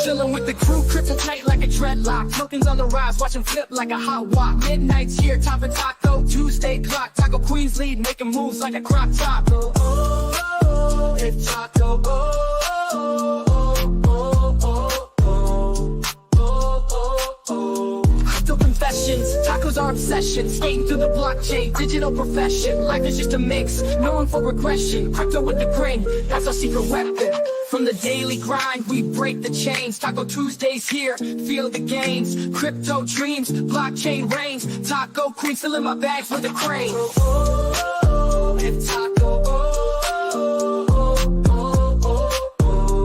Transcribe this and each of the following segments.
Chilling with the crew, crystal tight like a dreadlock. Tokens on the rise, watch them flip like a hot walk. Midnight's here, top of Taco Tuesday clock. Taco Queens lead, making moves like a crop top. Oh, oh, oh, it's Taco. Oh, oh, oh, oh, oh, oh, oh, oh. Crypto confessions, tacos are obsession. Skating through the blockchain, digital profession. Life is just a mix, known for regression. Crypto with the grain, that's our secret weapon. From the daily grind, we break the chains. Taco Tuesdays here, feel the gains. Crypto dreams, blockchain reigns. Taco Queen still in my bags with the crane. Oh, oh, oh, it's Taco. Oh, oh, oh, oh, oh,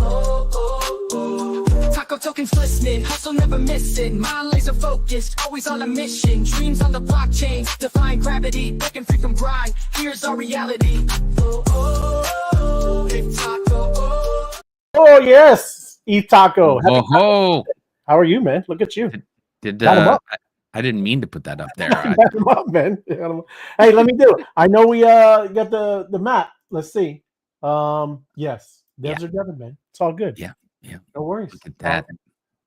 oh, oh, oh. Taco tokens listening, hustle never missing. Mind laser focused, always on a mission. Dreams on the blockchain, defying gravity, breaking free from grind. Here's our reality. Oh, oh, oh, it's Taco. Oh yes, eat taco. Oh, how are you, man? Look at you. I didn't mean to put that up there. Got him up, man. Hey, let me do it. I know we got the map. Let's see. Yes, Devs are Devin, man. It's all good. Yeah. No worries. Look at that.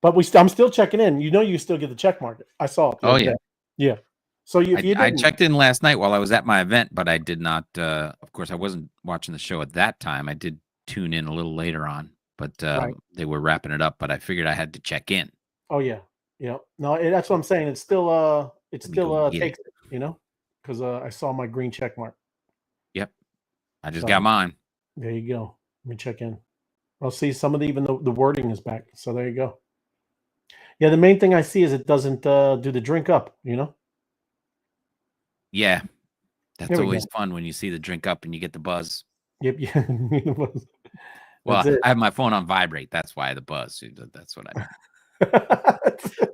But I'm still checking in. You know, you still get the check mark. I saw it. Oh yeah. Yeah. So I checked in last night while I was at my event, but I did not. Of course, I wasn't watching the show at that time. I did tune in a little later on. But they were wrapping it up, but I figured I had to check in. Oh yeah. No, that's what I'm saying. It's still takes it, you know, because I saw my green check mark. Yep, I just got mine. There you go. Let me check in. I'll see some of the wording is back. So there you go. Yeah, the main thing I see is it doesn't do the drink up. You know. Yeah, that's always fun when you see the drink up and you get the buzz. Yep. Yeah. Well, I have my phone on vibrate. That's why the buzz. That's what I mean.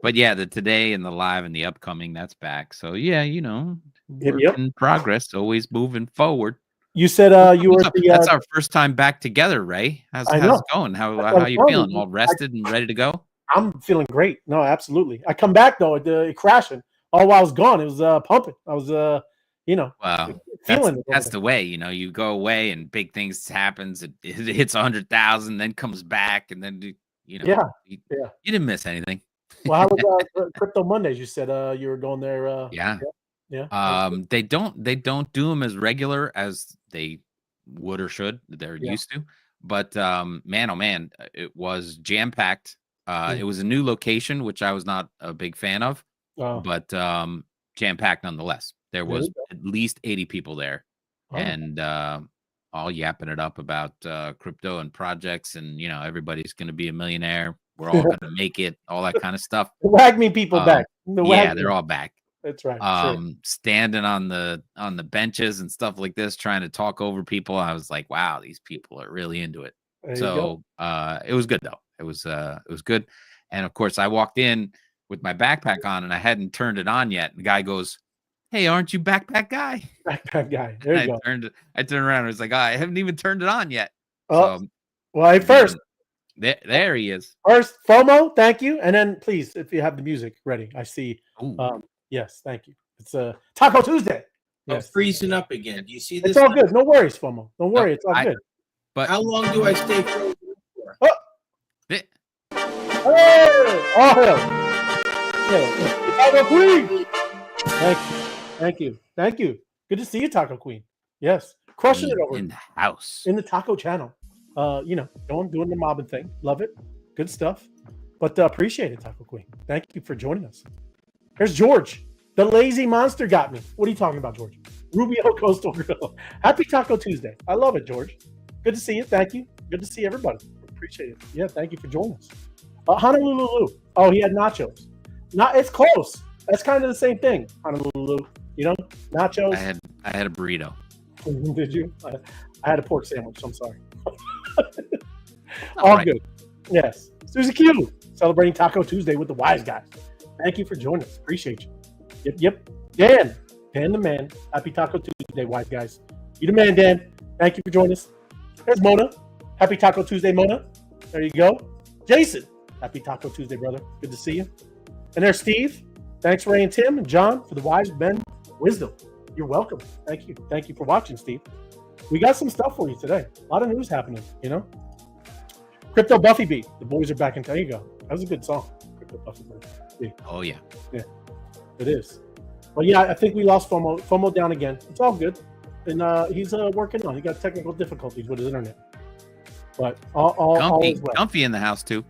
But yeah, the today and the live and the upcoming, that's back. So yeah, you know, work in progress, always moving forward. You said you were that's our first time back together, Ray. How's it going? How you feeling? All rested and ready to go? I'm feeling great. No, absolutely. I come back though, it crashing. All while I was gone, it was pumping. I was wow. That's the way, you know, you go away and big things happens. It hits 100,000, then comes back, and then you didn't miss anything. Well, how was Crypto Mondays? You said you were going there. Yeah. They don't do them as regular as they would or should. They're used to, but man, oh man, it was jam packed. It was a new location, which I was not a big fan of, but jam packed nonetheless. There was at least 80 people there, and all yapping it up about crypto and projects, and you know, everybody's going to be a millionaire. We're all going to make it, all that kind of stuff. The WAGME people back. They're all back. That's right. Standing on the benches and stuff like this, trying to talk over people. I was like, wow, these people are really into it. So it was good though. It was good. And of course, I walked in with my backpack on, and I hadn't turned it on yet. And the guy goes, "Hey, aren't you backpack guy?" Backpack guy. There you go. I turned around and was like, "Oh, I haven't even turned it on yet." Oh, so, well, first. There he is. First, FOMO, thank you. And then please, if you have the music ready, I see. Yes, thank you. It's Taco Tuesday. Yes. I'm freezing up again. Do you see this? It's all good. No worries, FOMO. Don't worry. It's all good. But how long do I stay frozen for? Taco Queen. Thank you. Good to see you, Taco Queen. Yes, crushing it over in the house in the Taco channel. Doing the mobbing thing. Love it. Good stuff. But appreciate it, Taco Queen. Thank you for joining us. Here's George. The lazy monster got me. What are you talking about, George? Rubio Coastal Grill. Happy Taco Tuesday. I love it, George. Good to see you. Thank you. Good to see everybody. Appreciate it. Yeah, thank you for joining us. Honolulu. Oh, he had nachos. It's close. That's kind of the same thing. Honolulu. You know, nachos. I had a burrito. Did you? I had a pork sandwich. I'm sorry. All right. Good. Yes. Susie Q, celebrating Taco Tuesday with the wise guys. Thank you for joining us. Appreciate you. Yep. Dan the man. Happy Taco Tuesday, wise guys. You the man, Dan. Thank you for joining us. There's Mona. Happy Taco Tuesday, Mona. There you go. Jason. Happy Taco Tuesday, brother. Good to see you. And there's Steve. Thanks, Ray and Tim and John, for the wise men wisdom. You're welcome. Thank you. Thank you for watching, Steve. We got some stuff for you today. A lot of news happening, you know. Crypto Buffy Beat. The boys are back in town. There you go. That was a good song. Crypto Buffy Beat. Oh yeah. It is. But yeah, I think we lost FOMO. FOMO down again. It's all good. And he's working on. He got technical difficulties with his internet. But all is well. Comfy in the house too.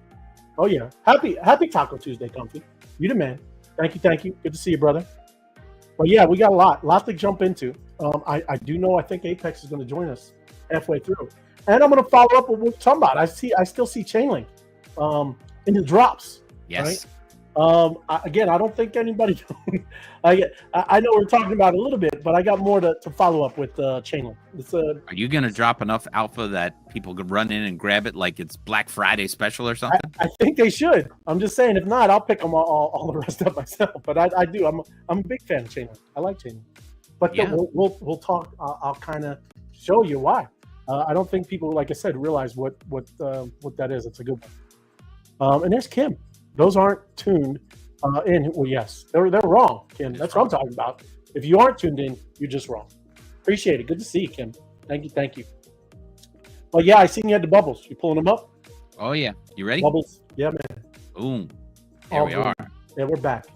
Oh yeah. Happy Taco Tuesday, Comfy. You the man. Thank you. Good to see you, brother. But yeah, we got a lot to jump into. I do know I think Apex is going to join us halfway through. And I'm going to follow up with what we're talking about. I still see Chainlink in the drops. Yes. Right? Again, I don't think anybody. I know we're talking about it a little bit, but I got more to follow up with Chainlink. Are you going to drop enough alpha that people could run in and grab it like it's Black Friday special or something? I think they should. I'm just saying, if not, I'll pick them all the rest up myself. But I do. I'm a big fan of Chainlink. I like Chainlink. But yeah. We'll talk. I'll kind of show you why. I don't think people, like I said, realize what that is. It's a good one. And there's Kim. Those aren't tuned in. Well, yes, they're wrong, Kim. That's what I'm talking about. If you aren't tuned in, you're just wrong. Appreciate it. Good to see you, Kim. Thank you. Well, yeah, I seen you had the bubbles. You pulling them up? Oh yeah. You ready? Bubbles. Yeah, man. Boom. There we are. Yeah, we're back.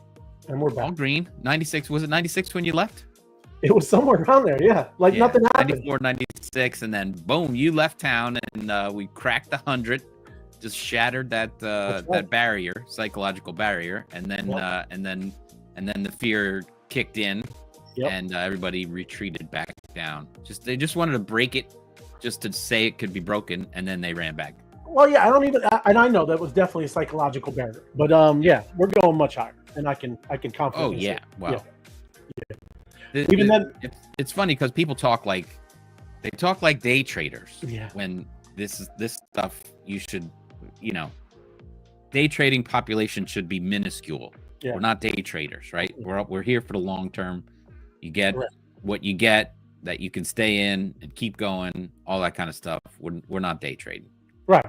And we're back. All green. 96. Was it 96 when you left? It was somewhere around there. Yeah. Nothing happened. 94, 96, and then boom, you left town, and we cracked 100. Just shattered that that barrier, psychological barrier, and then the fear kicked in, and everybody retreated back down. They just wanted to break it, just to say it could be broken, and then they ran back. Well, yeah, I know that was definitely a psychological barrier, but yeah, we're going much higher, and I can confidently. Oh yeah, wow. Yeah. Even then, it's funny because people talk like day traders. Yeah. When this stuff, you should. Day trading population should be minuscule. Yeah. We're not day traders, right? We're here for the long term. You get what you get, that you can stay in and keep going, all that kind of stuff. We're not day trading. Right.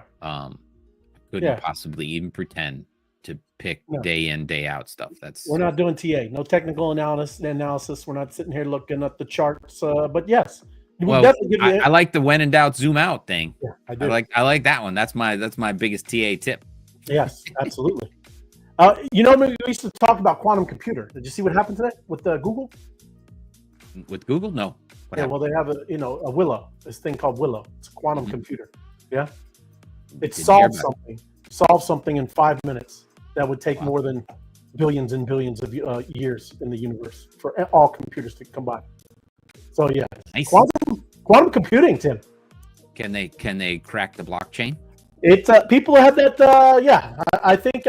Couldn't possibly even pretend to pick day in, day out stuff. We're not doing TA. No technical analysis. We're not sitting here looking at the charts. But yes. Well, I like the when in doubt zoom out thing. Yeah, I do. I like that one. That's my biggest TA tip. Yes, absolutely. We used to talk about quantum computer. Did you see what happened today with Google? With Google, no. Well, they have a Willow. This thing called Willow. It's a quantum computer. Yeah, it solved something in 5 minutes that would take more than billions and billions of years in the universe for all computers to combine. So yeah, nice. Quantum computing, Tim. Can they crack the blockchain? It's people have that. I think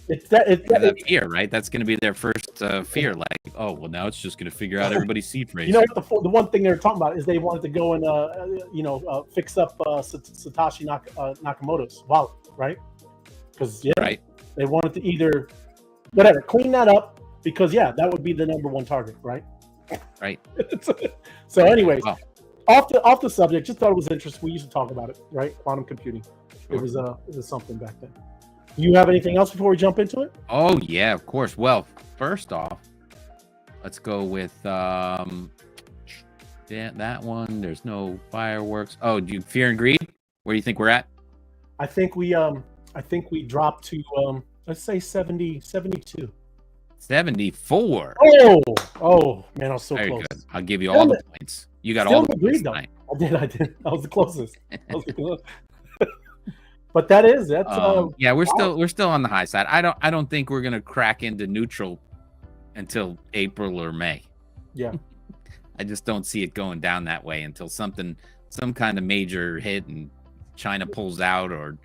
it's that fear, right? That's going to be their first fear. Like, oh well, now it's just going to figure out everybody's seed phrase. The one thing they were talking about is they wanted to go and fix up Satoshi Nakamoto's wallet, right? Because they wanted to either clean that up, because that would be the number one target, right? Right. So anyways, off the subject, just thought it was interesting. We used to talk about it, right? Quantum computing. Sure. It was something back then. Do you have anything else before we jump into it? Oh yeah, of course. Well, first off, let's go with that one. There's no fireworks. Oh, do you fear and greed? Where do you think we're at? I think we dropped to let's say 70, 72. 74. Oh man, I was so very close. Good. I'll give you all the points. You got all the points tonight. I did. I was the closest. But that's yeah, we're still on the high side. I don't think we're gonna crack into neutral until April or May. Yeah. I just don't see it going down that way until some kind of major hit and China pulls out or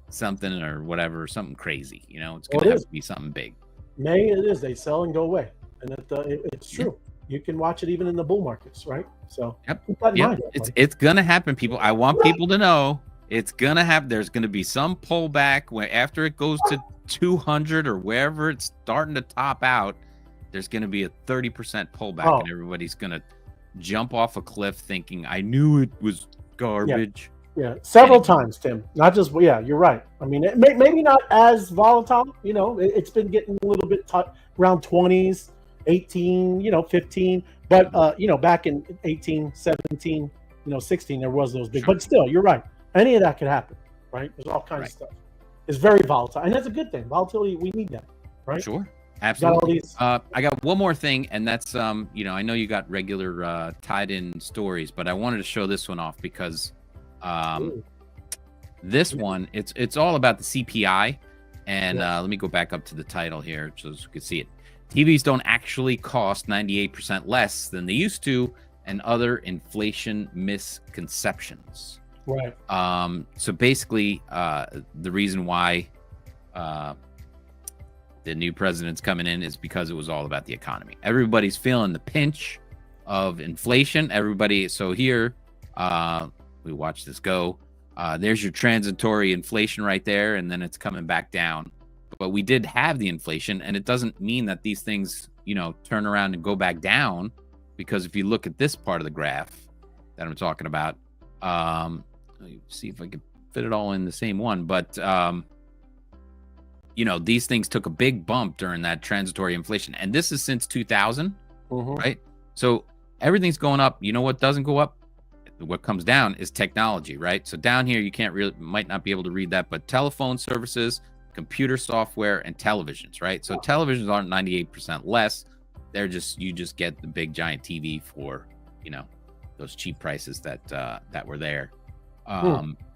something or whatever, something crazy. It's gonna have to be something big. May it is. They sell and go away, and it's true. You can watch it even in the bull markets, right? So keep that in mind. It's gonna happen, people. I want people to know it's gonna happen. There's gonna be some pullback where after it goes to 200 or wherever it's starting to top out. There's gonna be a 30% pullback, and everybody's gonna jump off a cliff thinking, "I knew it was garbage." Yeah, several times, Tim. Not just you're right. I mean, maybe not as volatile. It's been getting a little bit around 20s, 18, 15. But back in 18, 17, 16, there was those big. But still, you're right. Any of that could happen. right? There's all kinds Right. of stuff. It's very volatile, and that's a good thing. Volatility, we need that, right? Sure. Got all Absolutely. these. I got one more thing, and that's you know, I know you got regular tied in stories, but I wanted to show this one off because Ooh. this one, it's all about the CPI. And let me go back up to the title here so you can see it. TVs don't actually cost 98% less than they used to, and other inflation misconceptions. Right. So basically, the reason why the new president's coming in is because it was all about the economy. Everybody's feeling the pinch of inflation. Everybody. So here, we watch this go. There's your transitory inflation right there, and then it's coming back down. But we did have the inflation, and it doesn't mean that these things, you know, turn around and go back down, because if you look at this part of the graph that I'm talking about, let me see if I can fit it all in the same one. But you know, these things took a big bump during that transitory inflation, and this is since 2000, right? So everything's going up. You know what doesn't go up? What comes down is technology, right? So down here, you can't really, might not be able to read that, but telephone services, computer software, and televisions, right? So televisions aren't 98% less. They're just, you just get the big giant TV for, you know, those cheap prices that that were there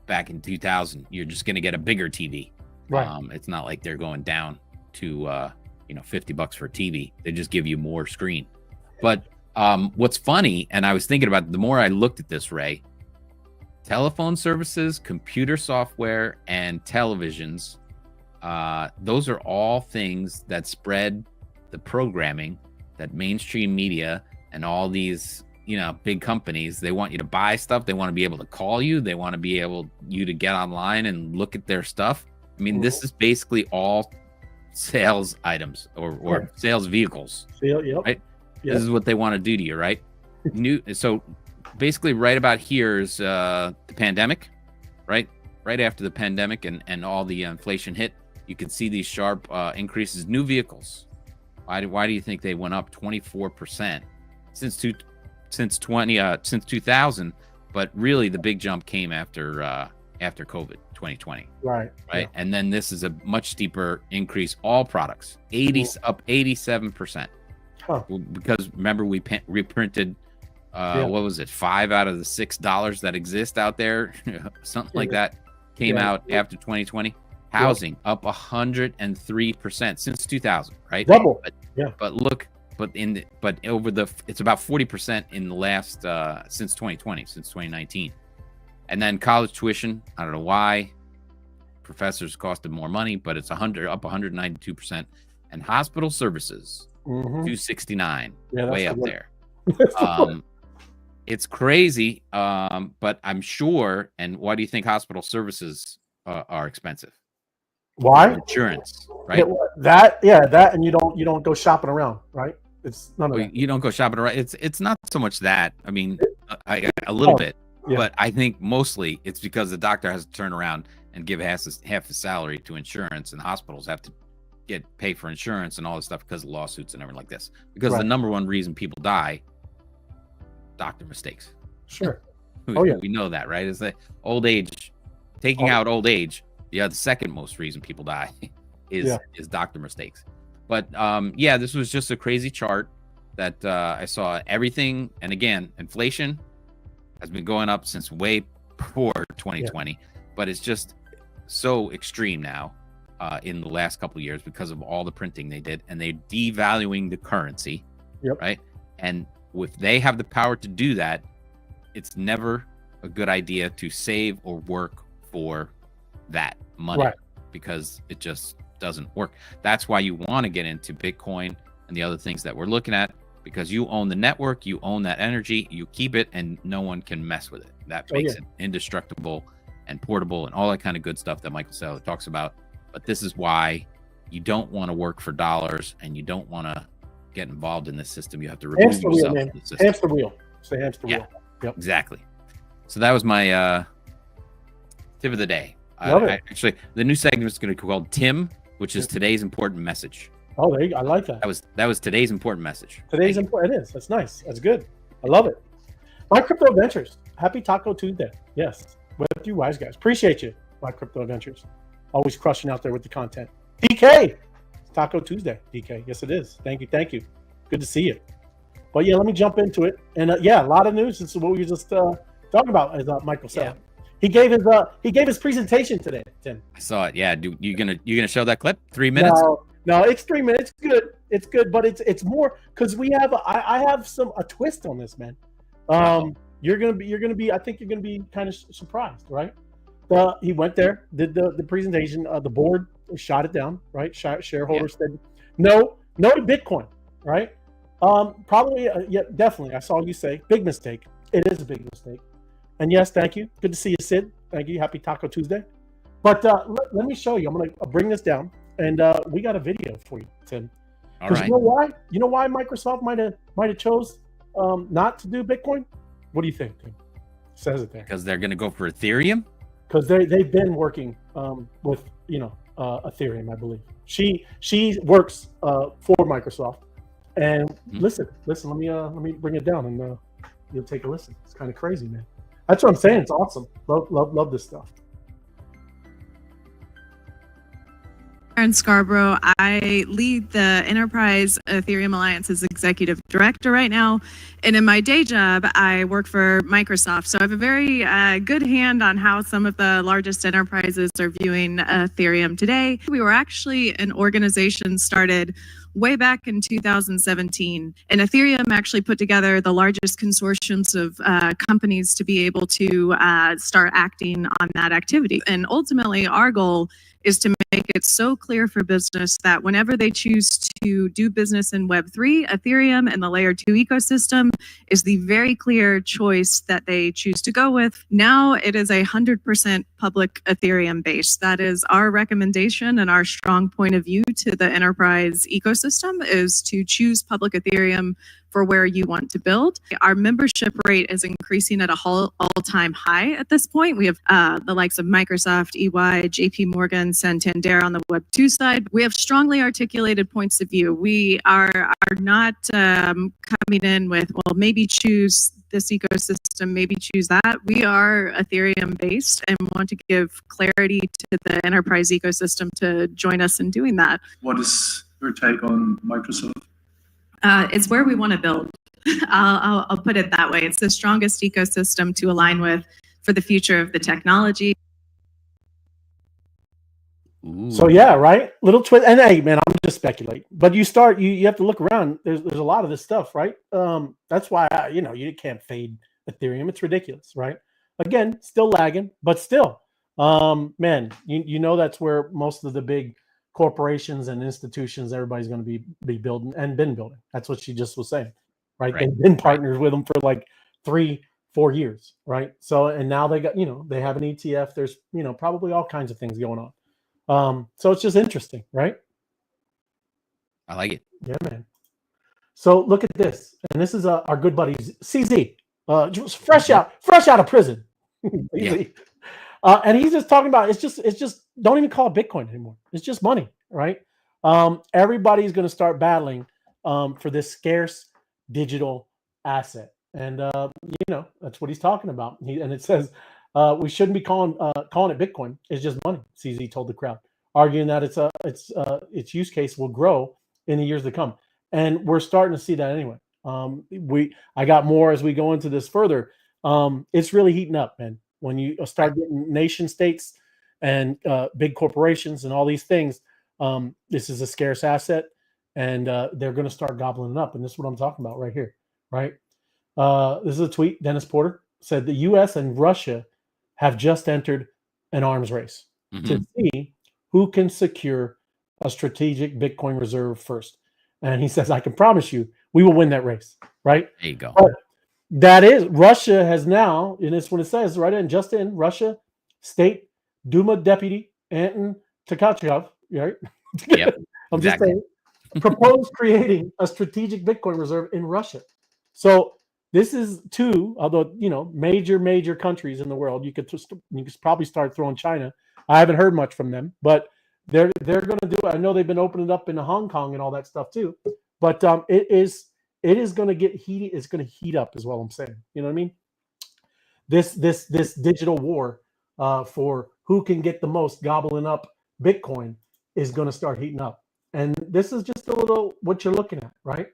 back in 2000. You're just going to get a bigger TV. Right. It's not like they're going down to you know, $50 for a TV. They just give you more screen. But what's funny, and I was thinking about it, the more I looked at this, Ray, telephone services, computer software, and televisions, those are all things that spread the programming that mainstream media and all these, you know, big companies, they want you to buy stuff. They want to be able to call you. They want to be able you to get online and look at their stuff. I mean, this is basically all sales items or sales vehicles. Yep. Right? Yep. This is what they want to do to you, right? So basically right about here is the pandemic, right? Right after the pandemic and all the inflation hit, you can see these sharp increases. New vehicles. Why do you think they went up 24% since 2000? But really, the big jump came after COVID 2020. Right. Yeah. And then this is a much steeper increase. All products, up 87%. Huh. Because remember, we reprinted what was it, 5 out of the $6 that exist out there, something like that, came out after 2020. Housing up 103% since 2000, right? Double. But look, it's about 40% in the last since 2020, since 2019. And then college tuition, I don't know why. Professors costed more money, but it's up 192%. And hospital services, 269, way up there. It's crazy, but I'm sure. And why do you think hospital services are expensive? Why? Insurance, right? That, and you don't go shopping around, right? It's none of that. You don't go shopping around. It's not so much that. I mean, a little bit, but I think mostly it's because the doctor has to turn around and give half his salary to insurance, and hospitals have to pay for insurance and all this stuff because of lawsuits and everything like this. Because the number one reason people die, doctor mistakes. Sure. We know that, right? Is that old age, taking out old age. The second most reason people die is doctor mistakes. But this was just a crazy chart that I saw. Everything, and again, inflation has been going up since way before 2020, but it's just so extreme now in the last couple of years because of all the printing they did, and they're devaluing the currency, right? And if they have the power to do that, it's never a good idea to save or work for that money, because it just doesn't work. That's why you want to get into Bitcoin and the other things that we're looking at, because you own the network, you own that energy, you keep it, and no one can mess with it. That makes it indestructible and portable and all that kind of good stuff that Michael Saylor talks about. But this is why you don't want to work for dollars, and you don't want to get involved in this system. You have to remove yourself from the system. Hamster wheel. Say hamster wheel. Yep. Exactly. So that was my tip of the day. Actually, the new segment is going to be called Tim, which is today's important message. Oh, there you go. I like that. That was today's important message. Today's important. It is. That's nice. That's good. I love it. My crypto adventures. Happy Taco Tuesday. Yes. With you wise guys. Appreciate you. by Crypto Adventures. Always crushing out there with the content. DK, it's Taco Tuesday. DK, yes it is. Thank you. Good to see you. But yeah, let me jump into it. And yeah, a lot of news. This is what we were just talking about, as Michael said. Yeah. He gave his presentation today, Tim. I saw it. Yeah, you gonna show that clip? 3 minutes? No, it's 3 minutes. It's good, but it's more because I have a twist on this, man. You're gonna be. I think you're gonna be kind of surprised, right? He went there, did the presentation. The board shot it down, right? Shareholders said no to Bitcoin, right? Probably, yeah, definitely. I saw you say big mistake. It is a big mistake. And yes, thank you. Good to see you, Sid. Thank you. Happy Taco Tuesday. But let me show you. I'm gonna bring this down, and we got a video for you, Tim. All right. You know why? You know why Microsoft might have chose not to do Bitcoin? What do you think, Tim? Says it there. Because they're gonna go for Ethereum. Because they've been working with Ethereum, I believe. She works for Microsoft. And listen. Let me bring it down, and you'll take a listen. It's kind of crazy, man. That's what I'm saying. It's awesome. Love this stuff. Aaron Scarborough. I lead the Enterprise Ethereum Alliance's executive director right now. And in my day job, I work for Microsoft. So I have a very good hand on how some of the largest enterprises are viewing Ethereum today. We were actually an organization started way back in 2017. And Ethereum actually put together the largest consortiums of companies to be able to start acting on that activity. And ultimately, our goal is to make it so clear for business that whenever they choose to do business in Web3, Ethereum and the Layer 2 ecosystem is the very clear choice that they choose to go with. Now it is 100% public Ethereum base. That is our recommendation and our strong point of view to the enterprise ecosystem is to choose public Ethereum for where you want to build. Our membership rate is increasing at a all-time high at this point. We have the likes of Microsoft, EY, JP Morgan, Santander on the Web2 side. We have strongly articulated points of view. We are not coming in with, well, maybe choose this ecosystem, maybe choose that. We are Ethereum based and want to give clarity to the enterprise ecosystem to join us in doing that. What is your take on Microsoft? It's where we want to build. I'll put it that way. It's the strongest ecosystem to align with for the future of the technology. Ooh. So yeah, right. Little twist. And hey, man, I'm just speculating. But you have to look around. There's a lot of this stuff, right? That's why you can't fade Ethereum. It's ridiculous, right? Again, still lagging, but still, man, that's where most of the big corporations and institutions, everybody's going to be building and been building. That's what she just was saying, right? They've been partners with them for like 3-4 years, right? So, and now they got, they have an ETF. There's, probably all kinds of things going on. So it's just interesting, right? I like it. Yeah, man. So look at this. And this is our good buddy, CZ, just fresh out of prison. Yeah. And he's just talking about, it's just, don't even call it Bitcoin anymore. It's just money, right? Everybody's going to start battling for this scarce digital asset. And, that's what he's talking about. And it says, we shouldn't be calling it Bitcoin. It's just money, CZ told the crowd, arguing that its use case will grow in the years to come. And we're starting to see that anyway. I got more as we go into this further. It's really heating up, man. When you start getting nation states and big corporations and all these things, this is a scarce asset, and they're going to start gobbling it up. And this is what I'm talking about right here, right? This is a tweet. Dennis Porter said the U.S. and Russia have just entered an arms race to see who can secure a strategic Bitcoin reserve first. And he says, I can promise you, we will win that race, right? There you go. But that is, Russia has now, and it's what it says right in, just in, Russia State Duma Deputy Anton Tkachev, right? Yep, I'm exactly. just saying, proposed creating a strategic Bitcoin reserve in Russia. So this is two, although, major countries in the world. You could probably start throwing China. I haven't heard much from them, but they're going to do it. I know they've been opening up in Hong Kong and all that stuff too. But it is going to get heated. It's going to heat up, is what I'm saying. You know what I mean? This digital war for who can get the most gobbling up Bitcoin is going to start heating up. And this is just a little what you're looking at, right?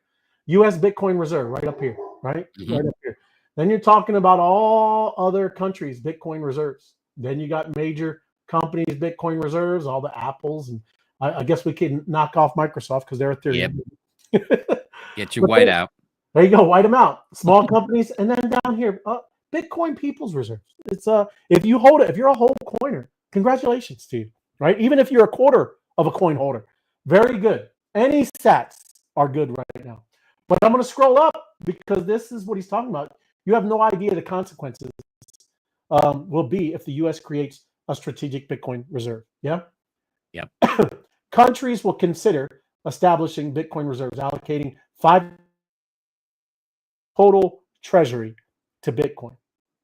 US Bitcoin Reserve right up here, right? Right up here. Then you're talking about all other countries' Bitcoin reserves. Then you got major companies' Bitcoin reserves, all the Apples, and I guess we can knock off Microsoft because they're Ethereum. Get your white out. There you go, white them out. Small companies, and then down here, Bitcoin People's Reserves. It's if you hold it, if you're a whole coiner, congratulations to you, right? Even if you're a quarter of a coin holder, very good. Any stats are good right now. But I'm going to scroll up because this is what he's talking about. You have no idea the consequences will be if the U.S. creates a strategic Bitcoin reserve. Yeah? Yep. Countries will consider establishing Bitcoin reserves, allocating 5 total treasury to Bitcoin,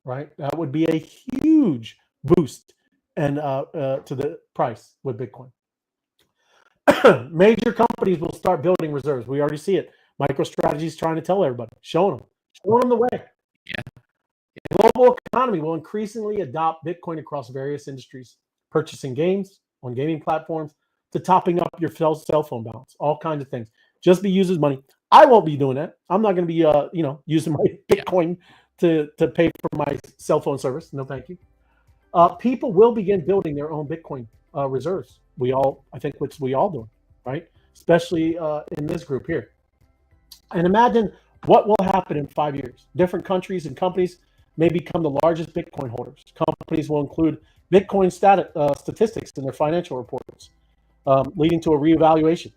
right? That would be a huge boost and to the price with Bitcoin. Major companies will start building reserves. We already see it. MicroStrategy is trying to tell everybody, showing them the way. Yeah. The global economy will increasingly adopt Bitcoin across various industries, purchasing games on gaming platforms to topping up your cell phone balance, all kinds of things. Just be used as money. I won't be doing that. I'm not going to be, using my Bitcoin to pay for my cell phone service. No, thank you. People will begin building their own Bitcoin reserves. I think we all doing, right? Especially in this group here. And imagine what will happen in 5 years. Different countries and companies may become the largest Bitcoin holders. Companies will include Bitcoin statistics in their financial reports, leading to a reevaluation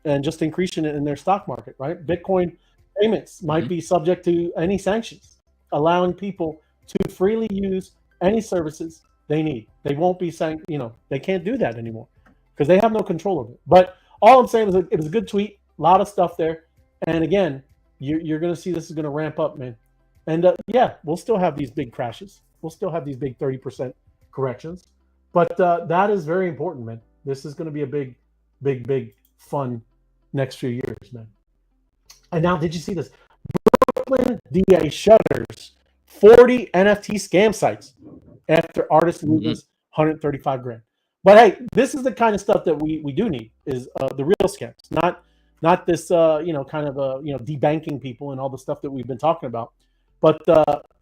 and just increasing it in their stock market, right? Bitcoin payments might be subject to any sanctions, allowing people to freely use any services they need. They won't be saying, they can't do that anymore because they have no control of it. But all I'm saying is it was a good tweet, a lot of stuff there. And again, you're going to see this is going to ramp up, man. And we'll still have these big crashes. We'll still have these big 30% corrections. But that is very important, man. This is going to be a big, big, big fun next few years, man. And now, did you see this? Brooklyn DA shutters 40 NFT scam sites after artist loses 135 grand. But hey, this is the kind of stuff that we do need is the real scams, not this kind of debanking people and all the stuff that we've been talking about, but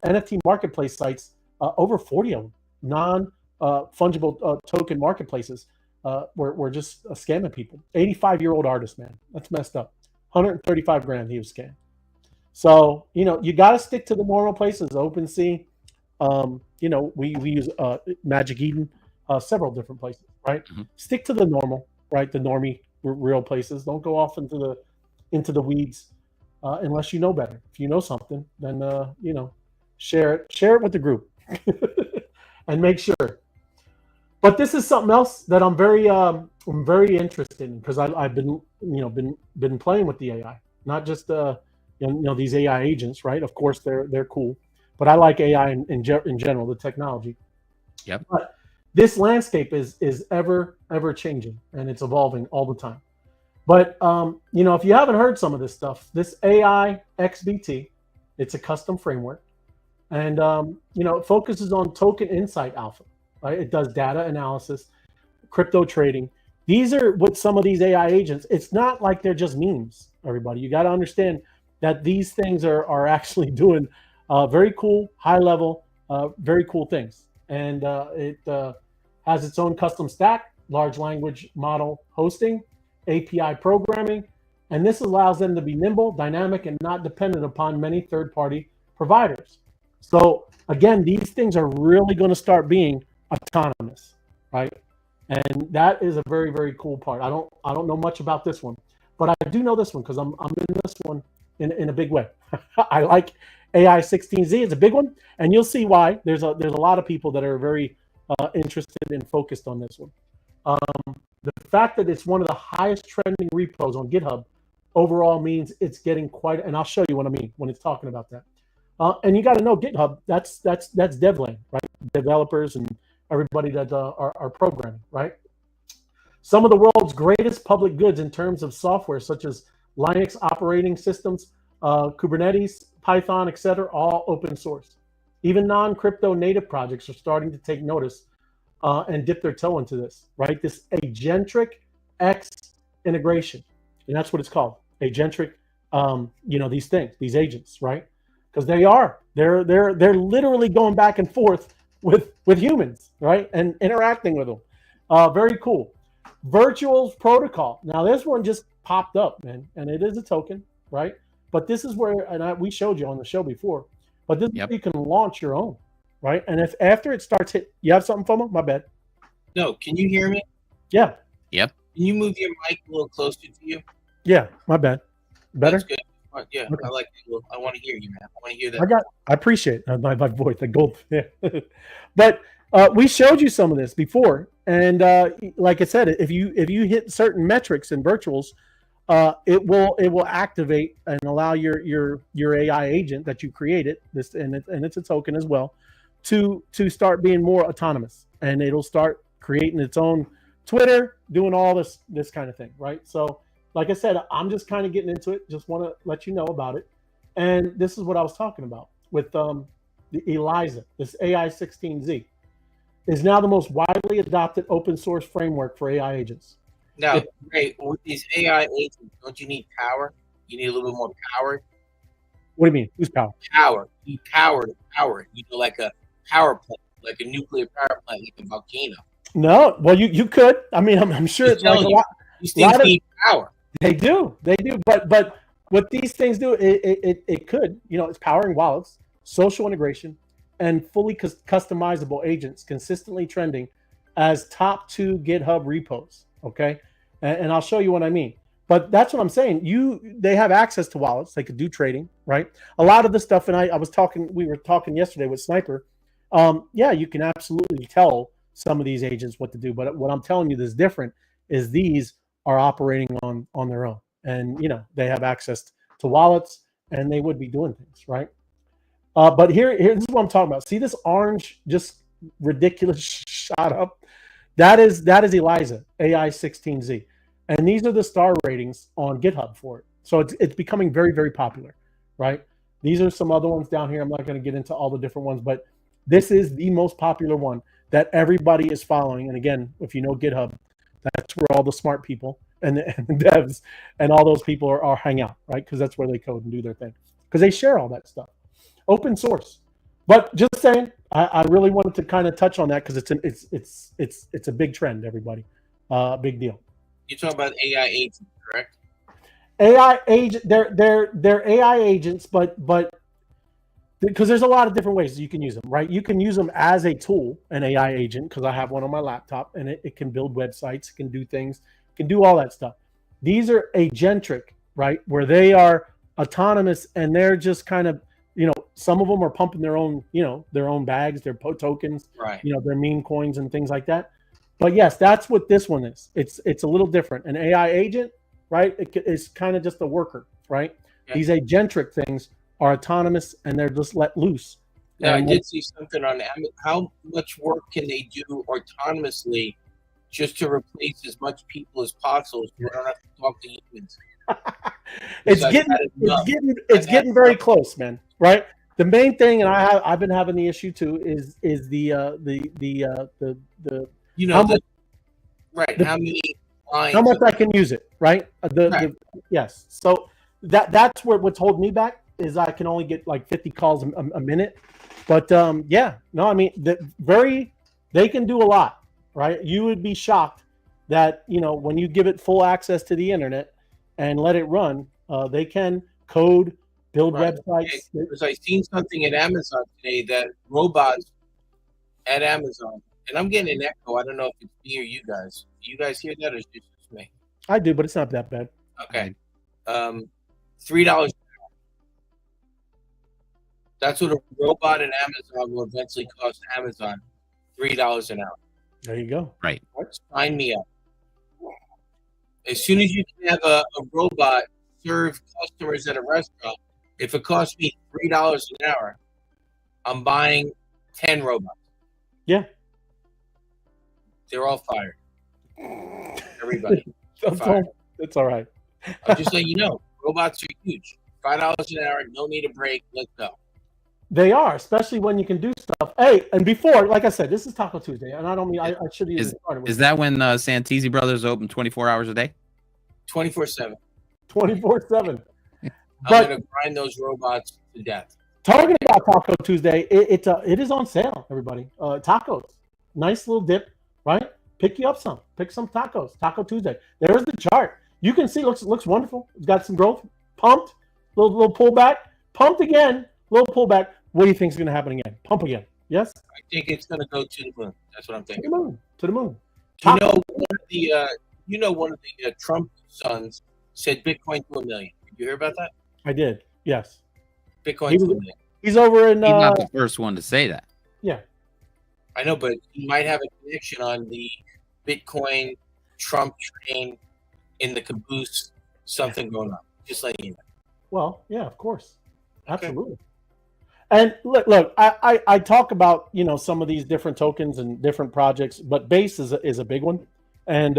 NFT marketplace sites, over 40 of them, non-fungible token marketplaces, were just scamming people. 85-year-old artist, man, that's messed up. 135 grand he was scammed. So you got to stick to the normal places. OpenSea, we use Magic Eden, several different places, right? Stick to the normal, right? The normie real places. Don't go off into the weeds unless you know better. If you know something, then share it with the group and make sure. But this is something else that I'm very interested in because I've been playing with the AI, not just these AI agents, right? Of course they're cool, but I like AI in general, the technology. Yep. But this landscape is ever changing and it's evolving all the time. But if you haven't heard some of this stuff, this AI XBT, it's a custom framework, and it focuses on token insight alpha. Right? It does data analysis, crypto trading. These are what some of these AI agents. It's not like they're just memes. Everybody, you got to understand that these things are actually doing very cool, high level, very cool things, and it has its own custom stack, large language model hosting, API programming, and this allows them to be nimble, dynamic, and not dependent upon many third-party providers. So again, these things are really going to start being autonomous, right? And that is a very, very cool part. I don't know much about this one, but I do know this one because I'm in this one in a big way. I like AI 16Z. It's a big one, and you'll see why. There's a lot of people that are very interested and focused on this one. The fact that it's one of the highest trending repos on GitHub overall means it's getting quite, and I'll show you what I mean when it's talking about that. And you got to know GitHub, that's dev land, right? Developers and everybody that are programming, right? Some of the world's greatest public goods in terms of software, such as Linux operating systems, Kubernetes, Python, etc., all open source. Even non-crypto native projects are starting to take notice and dip their toe into this, right? This agentic X integration, and that's what it's called, agentic. These things, these agents, right? Because they're literally going back and forth with humans, right, and interacting with them. Very cool. Virtual protocol. Now this one just popped up, man, and it is a token, right? But this is where, and we showed you on the show before, but this is where you can launch your own, right? And if after it starts you have something, FOMO? My bad. No, can you hear me? Yeah. Yep. Can you move your mic a little closer to you? Yeah, my bad. Better? That's good. Yeah, Okay. I like it. I want to hear you, man. I want to hear that. I appreciate my voice, the gold. Yeah. But we showed you some of this before, and like I said, if you hit certain metrics in virtuals, it will activate and allow your AI agent that you created, this and it's a token as well, to start being more autonomous, and it'll start creating its own Twitter, doing all this kind of thing, right? So, like I said, I'm just kind of getting into it. Just want to let you know about it. And this is what I was talking about with the ELIZA, this AI 16Z, is now the most widely adopted open source framework for AI agents. Now, great. With these AI agents, don't you need power? You need a little bit more power. What do you mean? Who's power? Power. You need power to power it. You know, like a power plant, like a nuclear power plant, like a volcano. No, well, you could. I mean, I'm sure it's like a lot. These things need power. They do. But what these things do, it could, it's powering wallets, social integration, and fully customizable agents consistently trending as top 2 GitHub repos. Okay, and I'll show you what I mean. But that's what I'm saying. They have access to wallets. They could do trading, right? A lot of the stuff, and we were talking yesterday with Sniper. Yeah, you can absolutely tell some of these agents what to do. But what I'm telling you that's different is these are operating on their own, and they have access to wallets, and they would be doing things, right? But here this is what I'm talking about. See this orange, just ridiculous shot up? That is ELIZA AI 16Z, and these are the star ratings on GitHub for it. So it's becoming very, very popular, right? These are some other ones down here. I'm not going to get into all the different ones, but this is the most popular one that everybody is following. And again, if you know GitHub, that's where all the smart people and the devs and all those people are hang out, right? Because that's where they code and do their thing. Because they share all that stuff, open source. But just saying, I really wanted to kind of touch on that because it's a big trend, everybody, big deal. You're talking about AI agents, correct? AI agent, they're AI agents, but because there's a lot of different ways you can use them, right? You can use them as a tool, an AI agent, because I have one on my laptop, and it can build websites, it can do things, it can do all that stuff. These are agentic, right? Where they are autonomous, and they're just kind of, some of them are pumping their own, their own bags, their tokens, right? Their meme coins and things like that. But yes, that's what this one is. It's a little different. An AI agent, right? It's kind of just a worker, right? Yeah. These agentic things are autonomous, and they're just let loose. Yeah, I did see something on Amazon. How much work can they do autonomously just to replace as much people as possible so we don't have to talk to humans? It's getting very close, man. Right. The main thing, and I've been having the issue too, is the how much I can use it, right? Yes. So that's what's holding me back is I can only get like 50 calls a minute. But they can do a lot, right? You would be shocked that when you give it full access to the internet and let it run, they can code, build websites. Because I seen something at Amazon today that robots at Amazon, and I'm getting an echo. I don't know if it's me or you guys. Do you guys hear that, or is it just me? I do, but it's not that bad. Okay. $3. That's what a robot at Amazon will eventually cost Amazon. $3 an hour. There you go. Right. Sign me up. As soon as you can have a robot serve customers at a restaurant, if it costs me $3 an hour, I'm buying 10 robots. Yeah. They're all fired. Everybody. That's all right. I'm just letting you know, robots are huge. $5 an hour, no need a break, let's go. They are, especially when you can do stuff. Hey, and before, like I said, this is Taco Tuesday, and I don't mean I should even start with Is that when Santisi Brothers open 24 hours a day? 24/7. 24/7. I'm But gonna grind those robots to death. talking about Taco Tuesday, it is on sale, everybody. Tacos, nice little dip, right? Pick you up some, pick some tacos. Taco Tuesday. There's the chart. You can see looks wonderful. It's got some growth, pumped, little pullback, pumped again, little pullback. What do you think is going to happen again? Pump again. Yes. I think it's gonna go to the moon. That's what I'm To thinking. the moon. To the moon. One of the Trump sons said Bitcoin to 1 million. Did you hear about that? I did. Yes. Bitcoin He to was- 1 million. He's over in. He's not the first one to say that. Yeah. I know, but he might have a connection on the Bitcoin Trump train in the caboose. Something going on. Just letting you know. Well, yeah, of course, absolutely. And look, I talk about some of these different tokens and different projects, but Base is a big one, and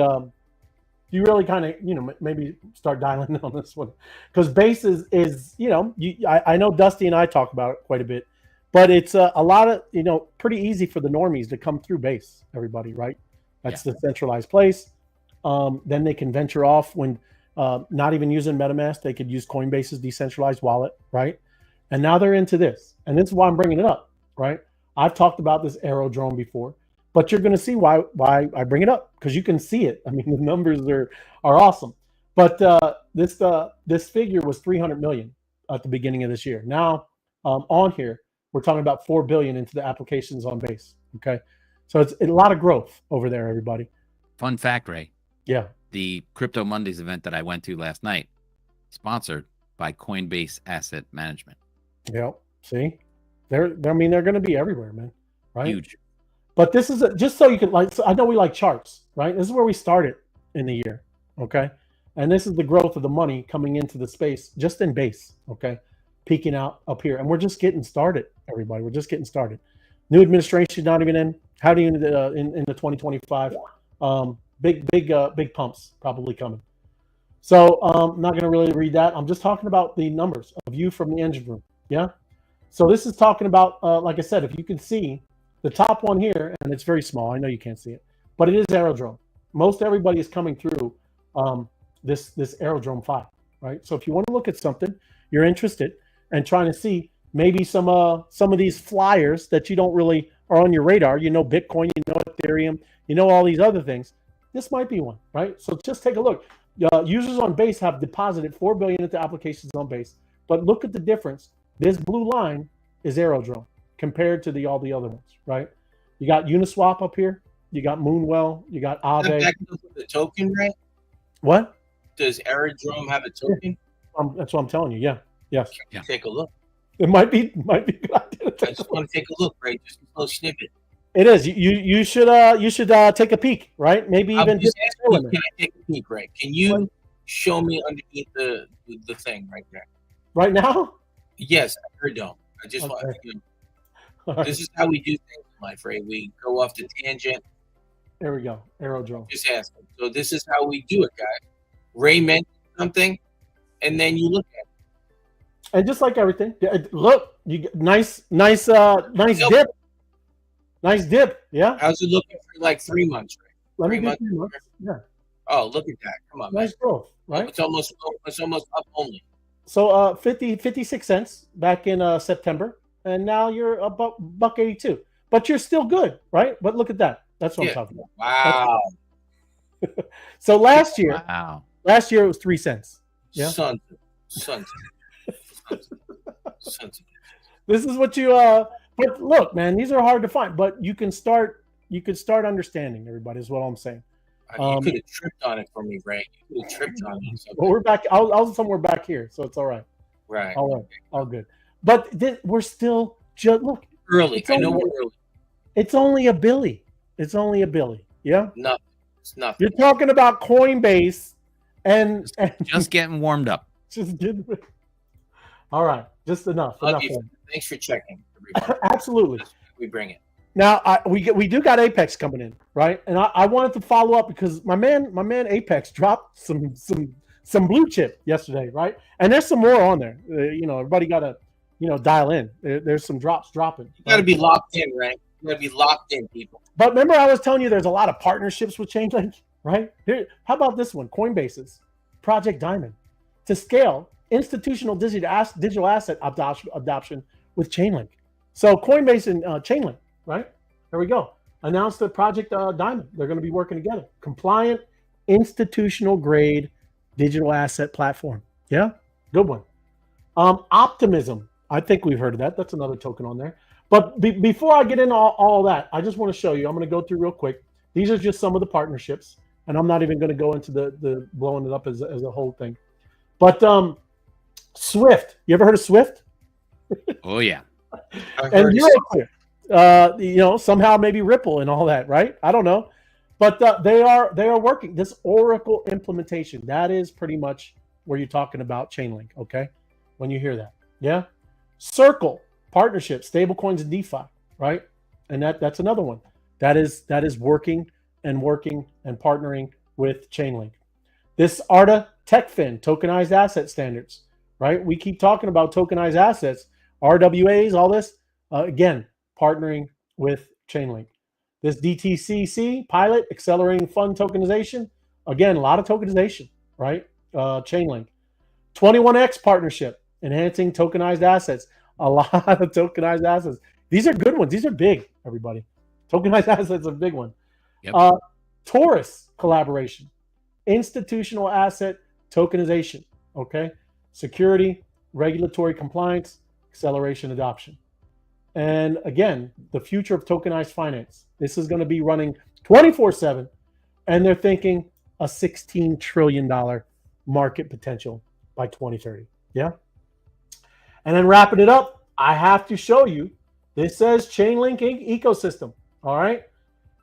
you really kind of maybe start dialing in on this one because Base is I know Dusty and I talk about it quite a bit, but it's a lot of pretty easy for the normies to come through Base. Everybody, right? That's the centralized place. Then they can venture off when not even using MetaMask. They could use Coinbase's decentralized wallet, right? And now they're into this. And this is why I'm bringing it up, right? I've talked about this Aerodrome before, but you're going to see why I bring it up because you can see it. I mean, the numbers are awesome. But this figure was 300 million at the beginning of this year. Now on here, we're talking about 4 billion into the applications on Base, okay? So it's a lot of growth over there, everybody. Fun fact, Ray. Yeah. The Crypto Mondays event that I went to last night, sponsored by Coinbase Asset Management. Yeah. See, they're going to be everywhere, man. Right. Huge. But this is just so you can I know we like charts, right? This is where we started in the year. Okay. And this is the growth of the money coming into the space just in Base. Okay. Peaking out up here. And we're just getting started, everybody. We're just getting started. New administration not even in. How do you in the 2025? Big pumps probably coming. So I'm not going to really read that. I'm just talking about the numbers, a view from the engine room. Yeah. So this is talking about, like I said, if you can see the top one here, and it's very small. I know you can't see it, but it is Aerodrome. Most everybody is coming through this Aerodrome 5, right? So if you want to look at something, you're interested and trying to see maybe some of these flyers that you don't really are on your radar. Bitcoin, Ethereum, all these other things. This might be one, right? So just take a look. Users on Base have deposited 4 billion into applications on Base, but look at the difference. This blue line is Aerodrome compared to all the other ones, right? You got Uniswap up here, you got Moonwell, you got Aave. The token, right? What? Does Airdrop have a token? That's what I'm telling you. Yeah, yes. Yeah. Take a look. It might be a good idea to I take just want to take a look, right? Just a little snippet. It is. You should take a peek, right? Maybe I'm even just hit asking the you, limit. can I take a peek, right? Can you show me underneath the thing right there? Right now. Yes, Airdrop. I just want All right, this is how we do things in life, right? We go off the tangent. there we go. Aerodrome. Just asking. So this is how we do it, guys. Ray mentioned something, and then you look at it. And just like everything, look, you get nice dip. Nice dip. Yeah. How's it looking for like 3 months, right? Let me 3 get months. 3 months. Yeah. Oh, look at that. Come on, man. Nice growth, right? It's almost up only. So 56 cents back in September, and now you're about $1.82. But you're still good, right? But look at that. That's what I'm talking about. Wow. So last year Wow. it was 3 cents. Yeah. Sons. This is what you but look, man, these are hard to find, but you can start understanding, everybody, is what I'm saying. You could have tripped on it for me, Ray. You could have tripped on it. Well, we're back. I was somewhere back here, so it's all right. Right. All good. But we're still just look. Early. It's I know only- we're early. It's only a Billy. It's only a Billy. Yeah. Nothing. It's nothing. You're talking about Coinbase and Just getting warmed up. just getting. All right, just enough. Love Enough. you. Thanks for checking, everybody. Absolutely. We bring it. Now we do got Apex coming in, right? And I wanted to follow up because my man Apex dropped some blue chip yesterday, right? And there's some more on there. Everybody got to dial in. There's some drops dropping. You got to be locked in, right? You got to be locked in, people. But remember, I was telling you there's a lot of partnerships with Chainlink, right? Here, how about this one? Coinbase's Project Diamond to scale institutional digital asset adoption with Chainlink. So Coinbase and Chainlink, right? There we go. Announced the Project Diamond. They're going to be working together. Compliant, institutional grade digital asset platform. Yeah, good one. Optimism. I think we've heard of that. That's another token on there. But before I get into all that, I just want to show you. I'm going to go through real quick. These are just some of the partnerships, and I'm not even going to go into the blowing it up as a whole thing. But Swift. You ever heard of Swift? Oh yeah. And Euroclear. Somehow maybe Ripple and all that, right? I don't know. But they are working. This Oracle implementation, that is pretty much where you're talking about Chainlink, okay? When you hear that. Yeah? Circle, partnership, stablecoins and DeFi, right? And that's another one. That is working and partnering with Chainlink. This Arta TechFin, tokenized asset standards, right? We keep talking about tokenized assets, RWAs, all this. Again, partnering with Chainlink. This DTCC pilot, accelerating fund tokenization. Again, a lot of tokenization, right? Chainlink. 21X partnership, enhancing tokenized assets. A lot of tokenized assets. These are good ones. These are big, everybody. Tokenized assets are a big one. Yep. Taurus collaboration, institutional asset tokenization, okay? Security, regulatory compliance, acceleration adoption. And again, the future of tokenized finance. This is going to be running 24/7, and they're thinking a $16 trillion market potential by 2030. Yeah. And then wrapping it up, I have to show you. This says Chainlink ecosystem. All right.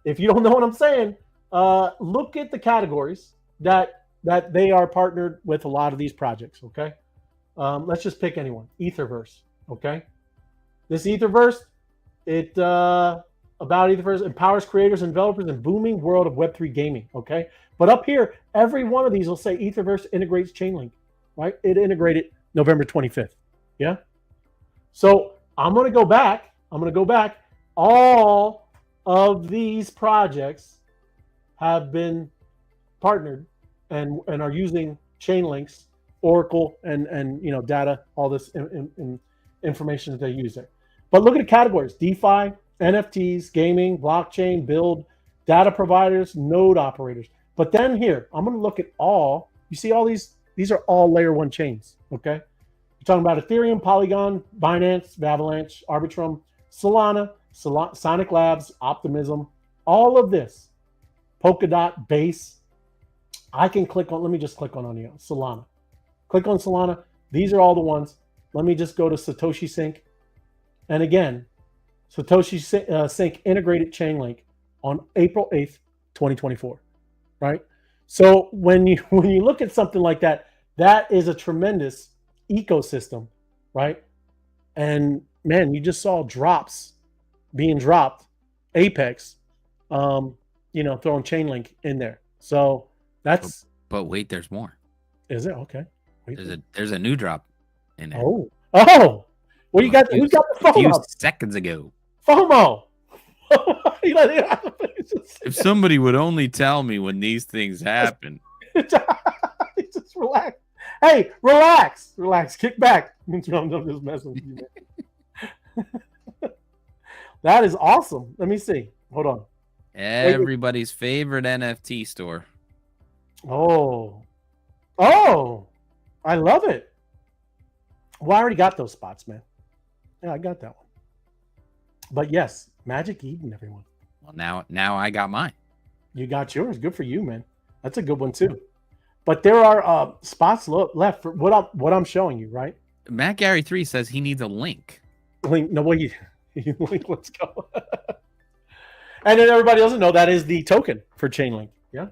If you don't know what I'm saying, look at the categories that they are partnered with a lot of these projects. Okay. Let's just pick anyone. Etherverse. Okay. This Etherverse, about Etherverse empowers creators and developers in booming world of Web3 gaming. Okay. But up here, every one of these will say Etherverse integrates Chainlink, right? It integrated November 25th. Yeah. So I'm going to go back. All of these projects have been partnered and are using Chainlink's Oracle and data, all this information that they use there. But look at the categories: DeFi, NFTs, gaming, blockchain, build, data providers, node operators. But then here, I'm going to look at all. You see all these? These are all layer one chains. Okay. You're talking about Ethereum, Polygon, Binance, Avalanche, Arbitrum, Solana, Sonic Labs, Optimism, all of this. Polkadot, Base. I can click on, let me just click on Solana. Click on Solana. These are all the ones. Let me just go to Satoshi Sync. And again, Satoshi Sync integrated Chainlink on April 8th, 2024, right? So when you look at something like that, that is a tremendous ecosystem, right? And man, you just saw drops being dropped, Apex, throwing Chainlink in there. So that's. But wait, there's more. Is it okay? There's a new drop in there. Oh! What do you got? Who's got the phone? A few up? seconds ago. FOMO. If somebody would only tell me when these things happen. Just relax. Hey, relax. Kick back. I'm just messing with you, man. That is awesome. Let me see. Hold on. Everybody's favorite NFT store. Oh, I love it. Well, I already got those spots, man. Yeah, I got that one. But yes, Magic Eden, everyone. Well, now I got mine. You got yours. Good for you, man. That's a good one too. But there are spots left for what I'm showing you, right? Matt Gary 3 says he needs a link. Link. No, well, link. Let's go. And then everybody doesn't know that is the token for Chainlink. Yeah.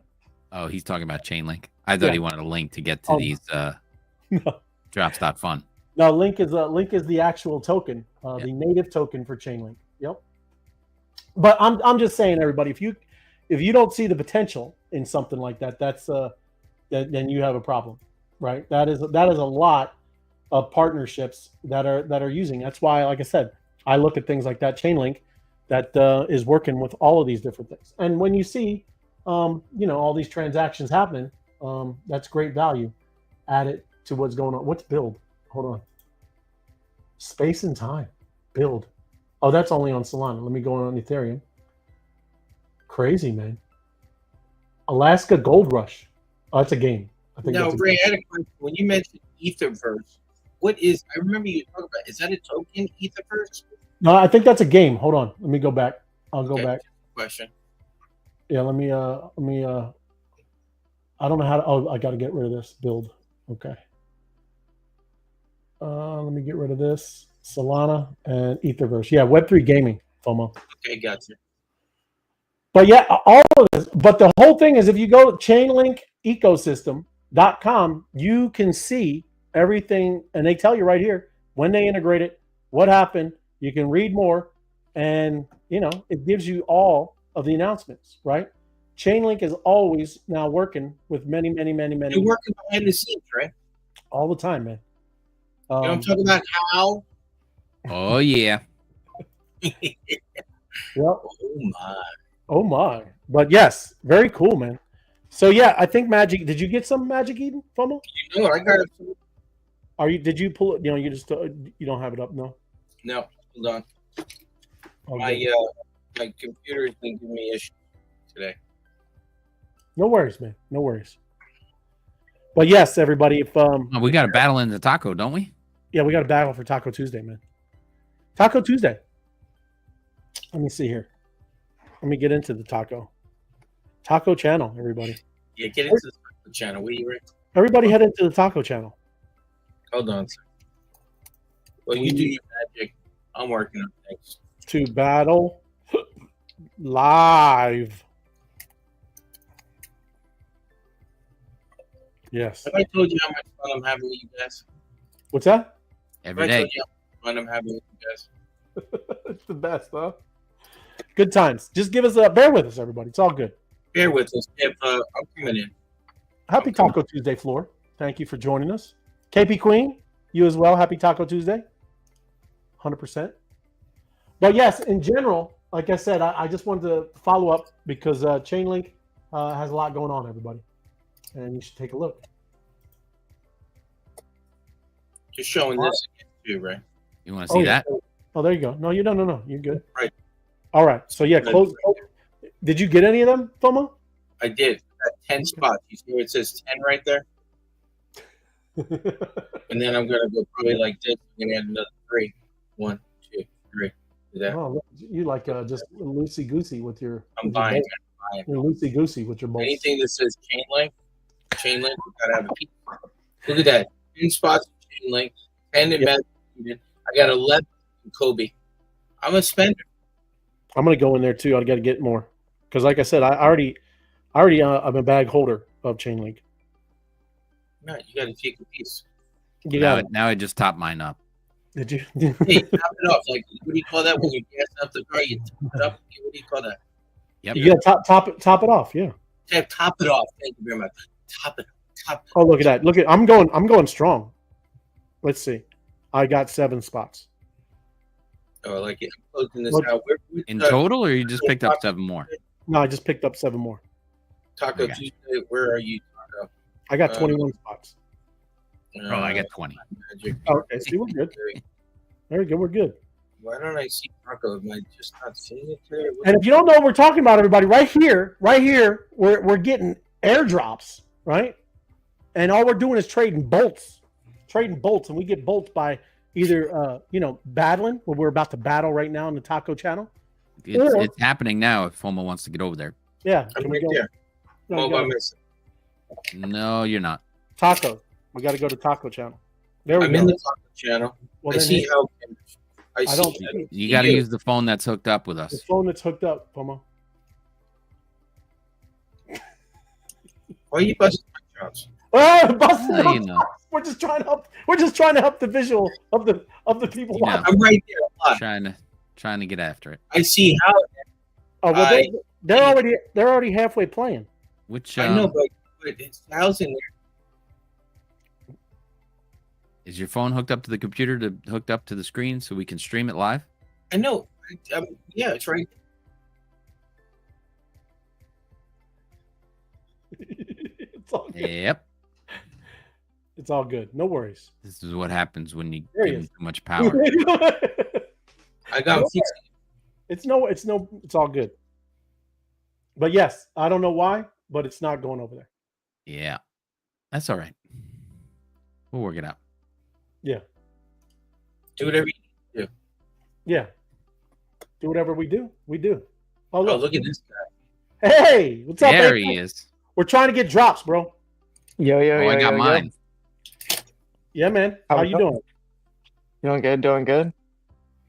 Oh, he's talking about Chainlink. I thought he wanted a link to get to these drops.fun. No, link is the actual token, the native token for Chainlink. Yep. But I'm just saying, everybody, if you don't see the potential in something like that, that's then you have a problem, right? That is a lot of partnerships that are using. That's why, like I said, I look at things like that Chainlink that is working with all of these different things. And when you see, all these transactions happening, that's great value added to what's going on. What's build? Hold on. Space and time. Build. Oh, that's only on Solana. Let me go on Ethereum. Crazy, man. Alaska Gold Rush. Oh, that's a game. I think. Now, that's a Ray, game. I had a question. When you mentioned Etherverse, what is? I remember you talking about. Is that a token, Etherverse? No, I think that's a game. Hold on. Let me go back. I'll go back. Question. Yeah, let me I don't know how to. Oh, I got to get rid of this build. Okay. Let me get rid of this Solana and Etherverse. Yeah, Web3 gaming, FOMO. Okay, gotcha. But yeah, all of this. But the whole thing is, if you go to chainlinkecosystem.com, you can see everything, and they tell you right here when they integrate it, what happened. You can read more, and it gives you all of the announcements. Right? Chainlink is always now working with many. You're working behind the scenes, right? All the time, man. You know what I'm talking about? How? Oh yeah. Yep. Oh my. Oh my. But yes, very cool, man. So yeah, I think Magic. Did you get some Magic Eden, FOMO? You know, I got it. Did you pull it? You just you don't have it up, no? No, hold on. Okay. My computer has been giving me issues today. No worries, man. No worries. But yes, everybody, if Oh, we got a battle in the taco, don't we? yeah, we got a battle for Taco Tuesday, man. Taco Tuesday. Let me see here. Let me get into the taco channel, everybody. Yeah, get into the channel. Where you at? Everybody head into the taco channel. Hold on. Well, you do your magic. I'm working on things. To battle live. Yes. Have I told you how much fun I'm having with you guys? What's that? Every Have I day. told you how much fun I'm having with you guys? It's the best, huh? Good times. Just give us bear with us, everybody. It's all good. Bear with us. If I'm coming in. Happy Taco Tuesday, Floor. Thank you for joining us. KP Queen, you as well. Happy Taco Tuesday. 100%. But yes, in general, like I said, I just wanted to follow up because Chainlink has a lot going on, everybody. And you should take a look. Just showing this again too, right? You want to see that? Oh, there you go. No, you don't. No, you're good. Right. All right. So yeah, close. Did you get any of them, FOMO? I did. I got 10 spots. You see where it says 10 right there? And then I'm gonna go probably like this. I'm gonna add another 3. 1, 2, 3. Do that. Oh, look, you like just loosey goosey with your. I'm with your buying. bolts. You're loosey goosey with your bolts. Anything that says Chainlink, you gotta have a piece. Look at that. 10 spots in Chainlink, 10 in Magic Eden. I got 11 in Kobe. I'm a spender. I'm gonna go in there too. I got to get more because, like I said, I already I'm a bag holder of Chainlink. No, you gotta take a piece. You got it. Now I just topped mine up. Did you? Hey, top it off. Like, what do you call that when you gas up the car? You top it up. What do you call that? Yep. You got to top it off. Yeah. Yeah, top it off. Thank you very much. Top it. Top. Oh, look at that. Look at I'm going strong. Let's see. I got 7 spots. Oh, I like it. I'm closing this Look, out. In total, or you just picked up 7 more? No, I just picked up 7 more. Taco Okay. Tuesday. Where are you, Taco? I got 21 spots. Oh, I got 20. Magic. Okay, see, we're good. Very good. We're good. Why don't I see Taco? Am I just not seeing it today? And if you don't know what we're talking about, everybody, right here, we're getting airdrops, right? And all we're doing is trading bolts, and we get bolts by either battling, where we're about to battle right now in the Taco channel. It's happening now. If FOMO wants to get over there. Yeah, I'm can we right go? there. No, Oh, go. I'm missing. No, you're not. Taco. We got to go to Taco channel. There we I'm go. in the Taco channel. Well, I then see how. I I don't. see. You got to use the phone that's hooked up with The us. phone that's hooked up, Pomo. Why are you busting my chops? Busted Well, up. you know. We're just trying to help. We're just trying to help the visual of the people You know. watching. I'm right there. Look, Trying to get after it. I see how. Oh well, they're already halfway playing. Which I know, but it's 1,000 there. Is your phone hooked up to the computer hooked up to the screen so we can stream it live? I know. Yeah, it's right. It's all good. Yep. It's all good. No worries. This is what happens when you There he give him is. too much power. I got fixed. It's all good. But yes, I don't know why, but it's not going over there. Yeah. That's all right. We'll work it out. Yeah. Do whatever you do. Yeah. Do whatever we do. We do. Oh, look at this guy. Hey, what's up? There baby? he is. We're trying to get drops, bro. Yo, I got mine. Yeah, man. How How we you doing? doing? Doing good.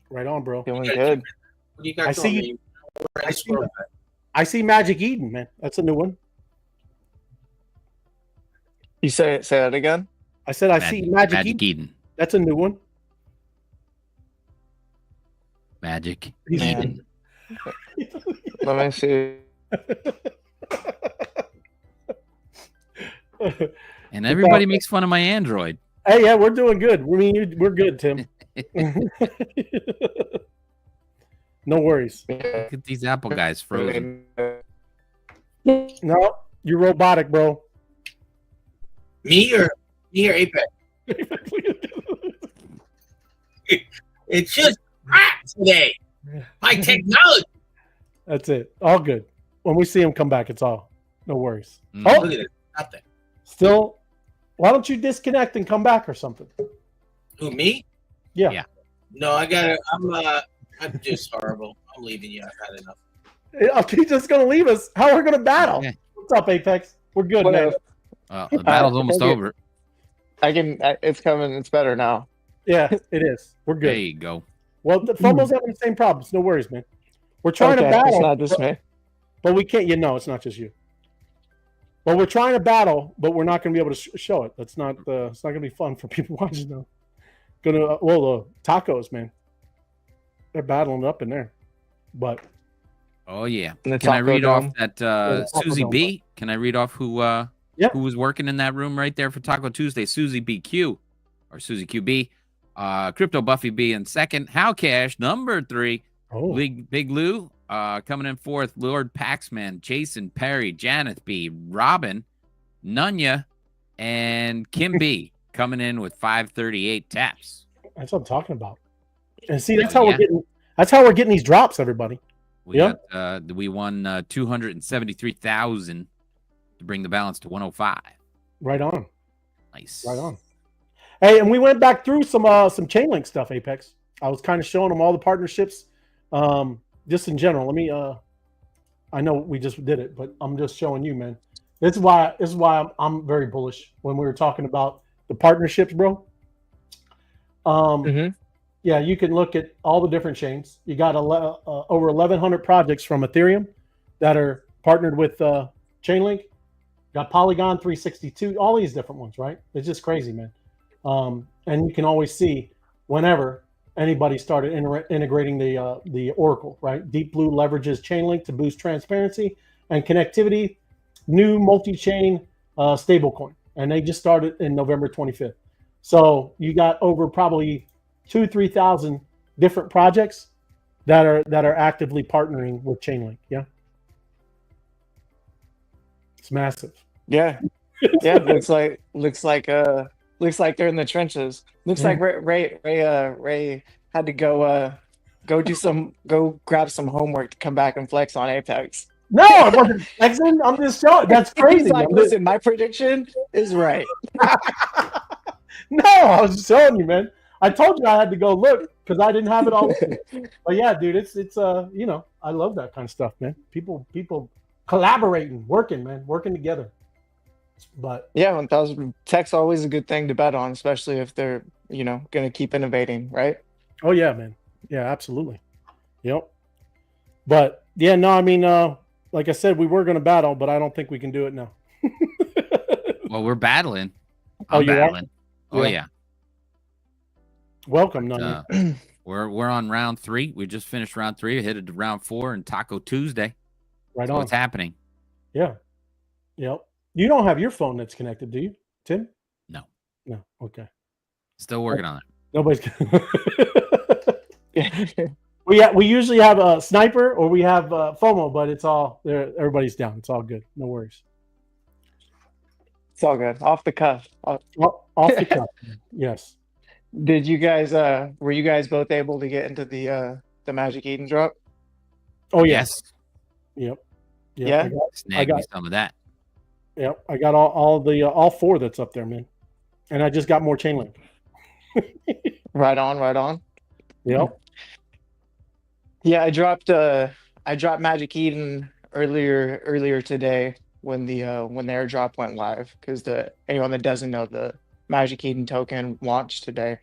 Right on, bro. Doing You good. What do you got I going, see man? I see I see Magic Eden, man. That's a new one. You say that again? I said I see Magic Eden. Eden. That's a new one. Magic Man. Eden. Let me see. And everybody makes fun of my Android. Hey, yeah, we're doing good. I mean, we're good, Tim. No worries. Look at these Apple guys frozen. No, you're robotic, bro. Me or Apex? It's just crap today. My technology. That's it. All good. When we see him come back, it's all. No worries. Mm. Oh, Look at it. Nothing. still. Why don't you disconnect and come back or something? Who, me? Yeah. Yeah. No, I'm just horrible. I'm leaving you. I've had enough. He's just gonna leave us. How are we gonna battle? Yeah. What's up, Apex? We're good, What man. up? The battle's almost thank you. over. It's coming. It's better now. Yeah, it is. We're There good. you go. Well, the FOMO's having the same problems. No worries, man. We're trying to Okay, battle. it's not just me. But we can't. It's not just you. But we're trying to battle, but we're not going to be able to show it. That's not. It's not going to be fun for people watching though. Tacos, man. They're battling up in there, but Oh yeah. In the Can I Taco read Dome. off that the Taco Susie Dome. B? Can I read off who was working in that room right there for Taco Tuesday? Susie BQ or Susie QB. Crypto Buffy B in second. How Cash number 3. oh, Big Lou coming in fourth. Lord Paxman, Jason Perry, Janeth B, Robin, Nunya, and Kim B coming in with 538 taps. that's what I'm talking about. And see, that's how we're getting. That's how we're getting these drops, everybody. We won 273,000 to bring the balance to 105. Right on. Nice. Right on. Hey, and we went back through some Chainlink stuff, Apex. I was kind of showing them all the partnerships, just in general. Let me. I know we just did it, but I'm just showing you, man. This is why I'm very bullish when we were talking about the partnerships, bro. Yeah, you can look at all the different chains. You got over 1,100 projects from Ethereum that are partnered with Chainlink. Got Polygon 362, all these different ones, right? It's just crazy, man. And you can always see whenever anybody started integrating the Oracle, right? Deep Blue leverages Chainlink to boost transparency and connectivity. New multi-chain stablecoin, and they just started in November 25th. So you got over probably 2,000-3,000 different projects that are actively partnering with Chainlink. Yeah, it's massive. Yeah. Yeah. Looks like they're in the trenches. Looks like Ray had to go grab some homework to come back and flex on Apex. No, I wasn't flexing. I'm just showing. That's crazy. He's like, listen, my prediction is right. No, I was just showing you, man. I told you I had to go look because I didn't have it all. But yeah, dude, it's I love that kind of stuff, man. People collaborating, working together. But yeah, 1,000 tech's always a good thing to bet on, especially if they're going to keep innovating, right? oh yeah, man. Yeah, absolutely. Yep. But yeah, no, I mean, like I said, we were going to battle, but I don't think we can do it now. Well, we're battling. Oh, I'm you are? battling. Oh Yeah. yeah. Welcome, Nanya. We're on round 3. We just finished round 3. Headed to round 4 and Taco Tuesday. Right So on. what's happening? Yeah. Yep. You don't have your phone that's connected, do you, Tim? No. No. Okay. Still working on it. Nobody's. We usually have a sniper or we have FOMO, but it's all there. Everybody's down. It's all good. No worries. It's all good. Off the cuff. Off the cuff. Yes. Did you guys were you guys both able to get into the Magic Eden drop? Oh Yes. Yep. Yeah? Snag me some of that. Yep. I got all 4 that's up there, man. And I just got more Chainlink. Right on. Yep. Yeah, I dropped Magic Eden earlier today when the airdrop went live, because anyone that doesn't know, the Magic Eden token launched today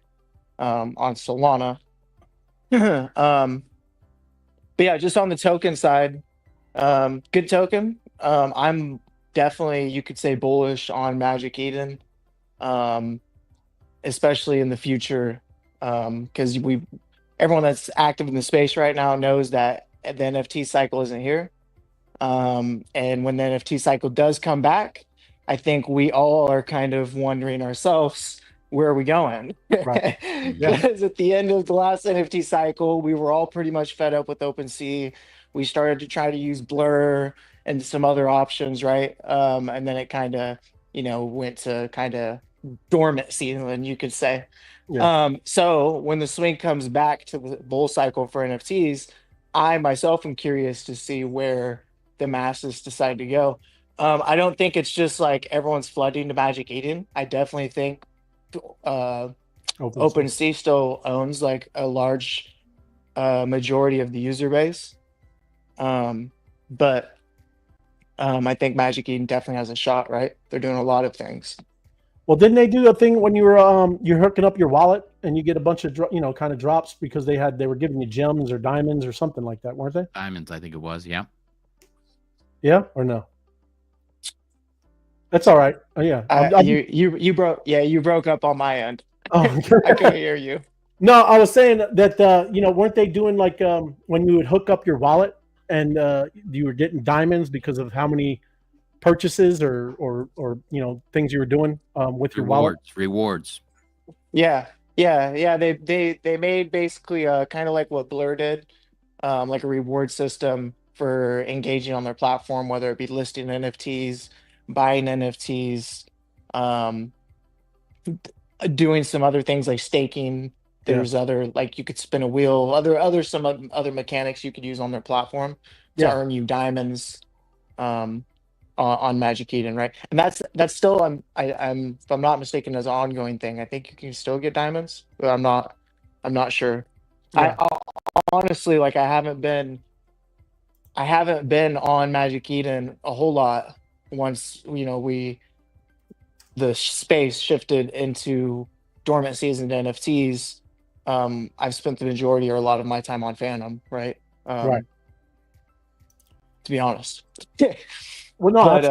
on Solana. But yeah, just on the token side, good token. I'm definitely, you could say, bullish on Magic Eden, especially in the future, because everyone that's active in the space right now knows that the NFT cycle isn't here. And when the NFT cycle does come back, I think we all are kind of wondering ourselves, where are we going? Right. Because at the end of the last NFT cycle, we were all pretty much fed up with OpenSea. We started to try to use Blur and some other options, right? And then it kind of, went to kind of dormant season, you could say. Yeah. So when the swing comes back to the bull cycle for NFTs, I myself am curious to see where the masses decide to go. I don't think it's just like everyone's flooding to Magic Eden. I definitely think OpenSea still owns like a large majority of the user base. But I think Magic Eden definitely has a shot, right? They're doing a lot of things. Well, didn't they do a thing when you were you're hooking up your wallet and you get a bunch of kind of drops because they were giving you gems or diamonds or something like that, weren't they? Diamonds, I think it was. Yeah. Yeah or no? That's all right. Oh, yeah. You broke up on my end. Oh, I couldn't hear you. No, I was saying that weren't they doing like when you would hook up your wallet and you were getting diamonds because of how many purchases or things you were doing with your wallet? Rewards. Yeah. They made basically kind of like what Blur did, like a reward system for engaging on their platform, whether it be listing NFTs, buying NFTs, doing some other things like staking. There's other, like, you could spin a wheel, some other mechanics you could use on their platform to earn you diamonds on Magic Eden, right? And that's still, I'm if I'm not mistaken, as an ongoing thing. I think you can still get diamonds, but I'm not sure. Yeah. I honestly, like, I haven't been on Magic Eden a whole lot once the space shifted into dormant season to NFTs. I've spent the majority or a lot of my time on Phantom, right? Right. To be honest. Well, no, But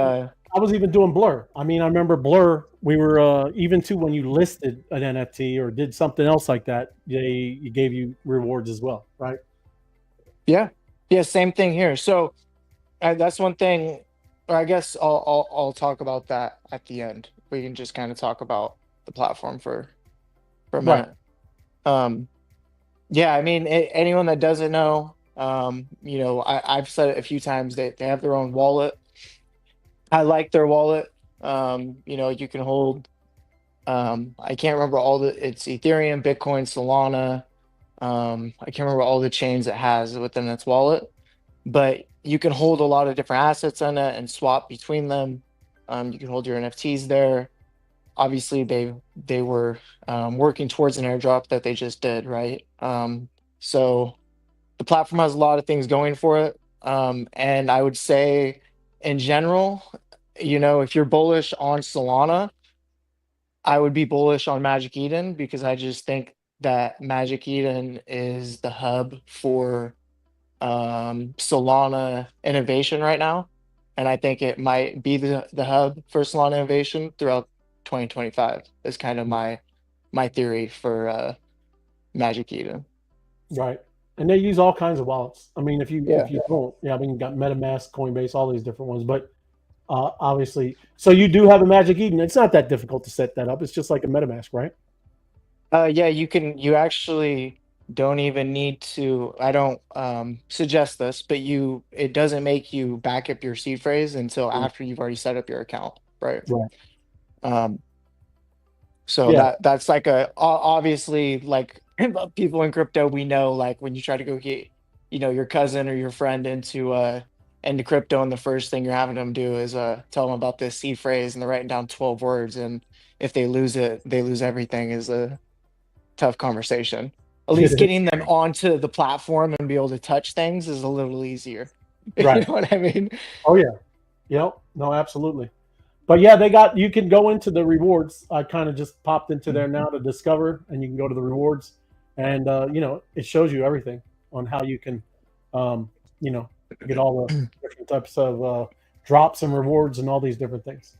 I was even doing Blur. I mean, I remember Blur. We were even too, when you listed an NFT or did something else like that, they gave you rewards as well, right? yeah, same thing here. So that's one thing. Or I guess I'll talk about that at the end. We can just kind of talk about the platform for a minute. Yeah, I mean, anyone that doesn't know, I've said it a few times, they have their own wallet. I like their wallet. You can hold, I can't remember it's Ethereum, Bitcoin, Solana. I can't remember all the chains it has within its wallet, but you can hold a lot of different assets in it and swap between them. You can hold your NFTs there. Obviously, they were working towards an airdrop that they just did, right? So the platform has a lot of things going for it. And I would say, in general, if you're bullish on Solana, I would be bullish on Magic Eden, because I just think that Magic Eden is the hub for Solana innovation right now. And I think it might be the hub for Solana innovation throughout 2025 is kind of my theory for Magic Eden. Right. And they use all kinds of wallets. I mean, if you don't, I mean, you got MetaMask, Coinbase, all these different ones, but obviously, so you do have a Magic Eden. It's not that difficult to set that up. It's just like a MetaMask, right? Yeah, you actually don't even need to. I don't suggest this, but it doesn't make you back up your seed phrase until Mm. after you've already set up your account, right? Right. Um, so Yeah. that's like obviously like people in crypto we know like when you try to go get your cousin or your friend into crypto and the first thing you're having them do is tell them about this seed phrase and they're writing down 12 words and if they lose it they lose everything is a tough conversation. At It least is. getting them onto the platform and be able to touch things is a little easier. You Right. know what I mean? Oh yeah. Yep. No, absolutely. But yeah, you can go into the rewards. I kind of just popped into there now to discover, and you can go to the rewards, and it shows you everything on how you can, um, you know, get all the different types of drops and rewards and all these different things.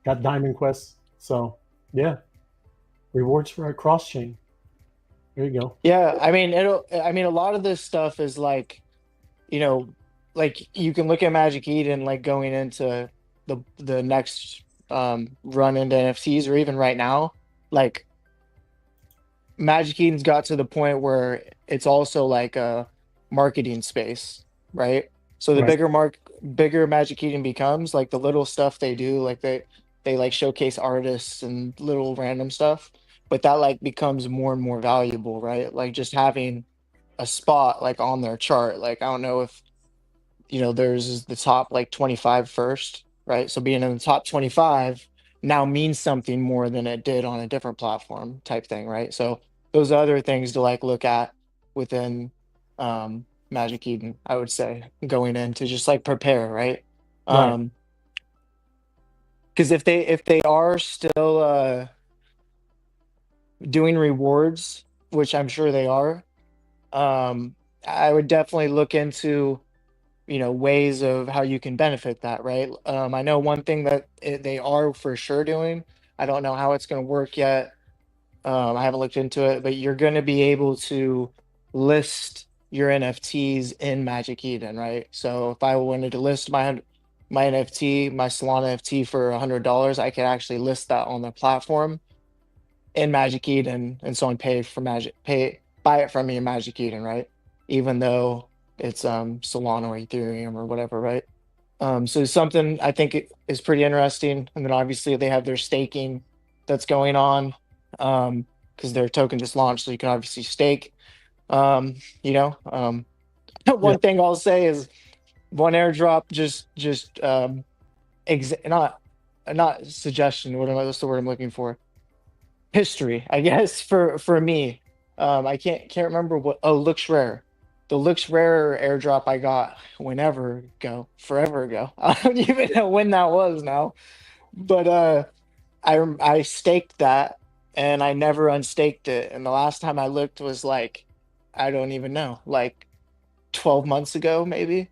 Got diamond quests, so yeah, rewards for a cross chain. There you go. Yeah, I mean a lot of this stuff is you know, like you can look at Magic Eden like going into the next run into NFTs or even right now, like Magic Eden's got to the point where it's also like a marketing space, right? So the Right. bigger Magic Eden becomes, like the little stuff they do, like they like showcase artists and little random stuff, but that like becomes more and more valuable, right? Like just having a spot like on their chart. Like I don't know if there's the top like 25 first, right? So being in the top 25 now means something more than it did on a different platform type thing, right? So those other things to like look at within Magic Eden, I would say, going in to just like prepare, right? Right. Because if they are still doing rewards, which I'm sure they are, I would definitely look into ways of how you can benefit that, right? I know one thing that they are for sure doing. I don't know how it's going to work yet. I haven't looked into it, but you're going to be able to list your NFTs in Magic Eden, right? So if I wanted to list my NFT, my Solana NFT for $100, I could actually list that on the platform in Magic Eden, and someone buy it from me in Magic Eden, right? Even though it's Solana or Ethereum or whatever, right? So something I think is pretty interesting, and then obviously they have their staking that's going on because their token just launched, so you can obviously stake. Um, you know, Yeah. one thing I'll say is one airdrop just not suggestion. What's the word I'm looking for? History, I guess, for me. I can't remember what. Oh, looks rare. The looks rare airdrop I got forever ago. I don't even know when that was now. But I staked that and I never unstaked it. And the last time I looked was like I don't even know, like 12 months ago maybe.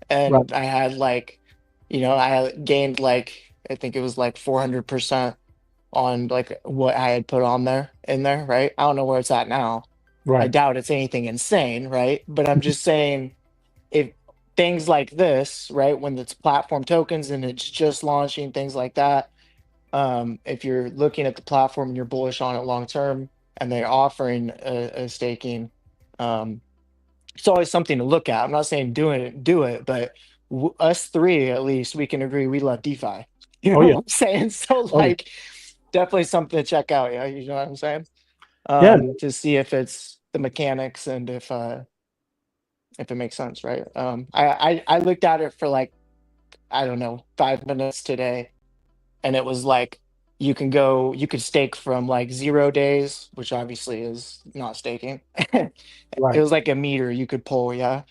Right. And I had like, I had gained like I think it was like 400% on like what I had put on there in there, right? I don't know where it's at now. I Right. doubt it's anything insane, right? But I'm just saying if things like this, right, when it's platform tokens and it's just launching, things like that, if you're looking at the platform and you're bullish on it long term and they're offering a staking, um, it's always something to look at. I'm not saying do it, but us three at least we can agree we love DeFi. You Oh know yeah. what I'm saying? So Oh yeah. like definitely something to check out. Yeah, you know what I'm saying? Yeah. To see if it's the mechanics and if it makes sense, right? I looked at it for like I don't know 5 minutes today, and it was like you could stake from like 0 days, which obviously is not staking. It Right. was like a meter you could pull, yeah,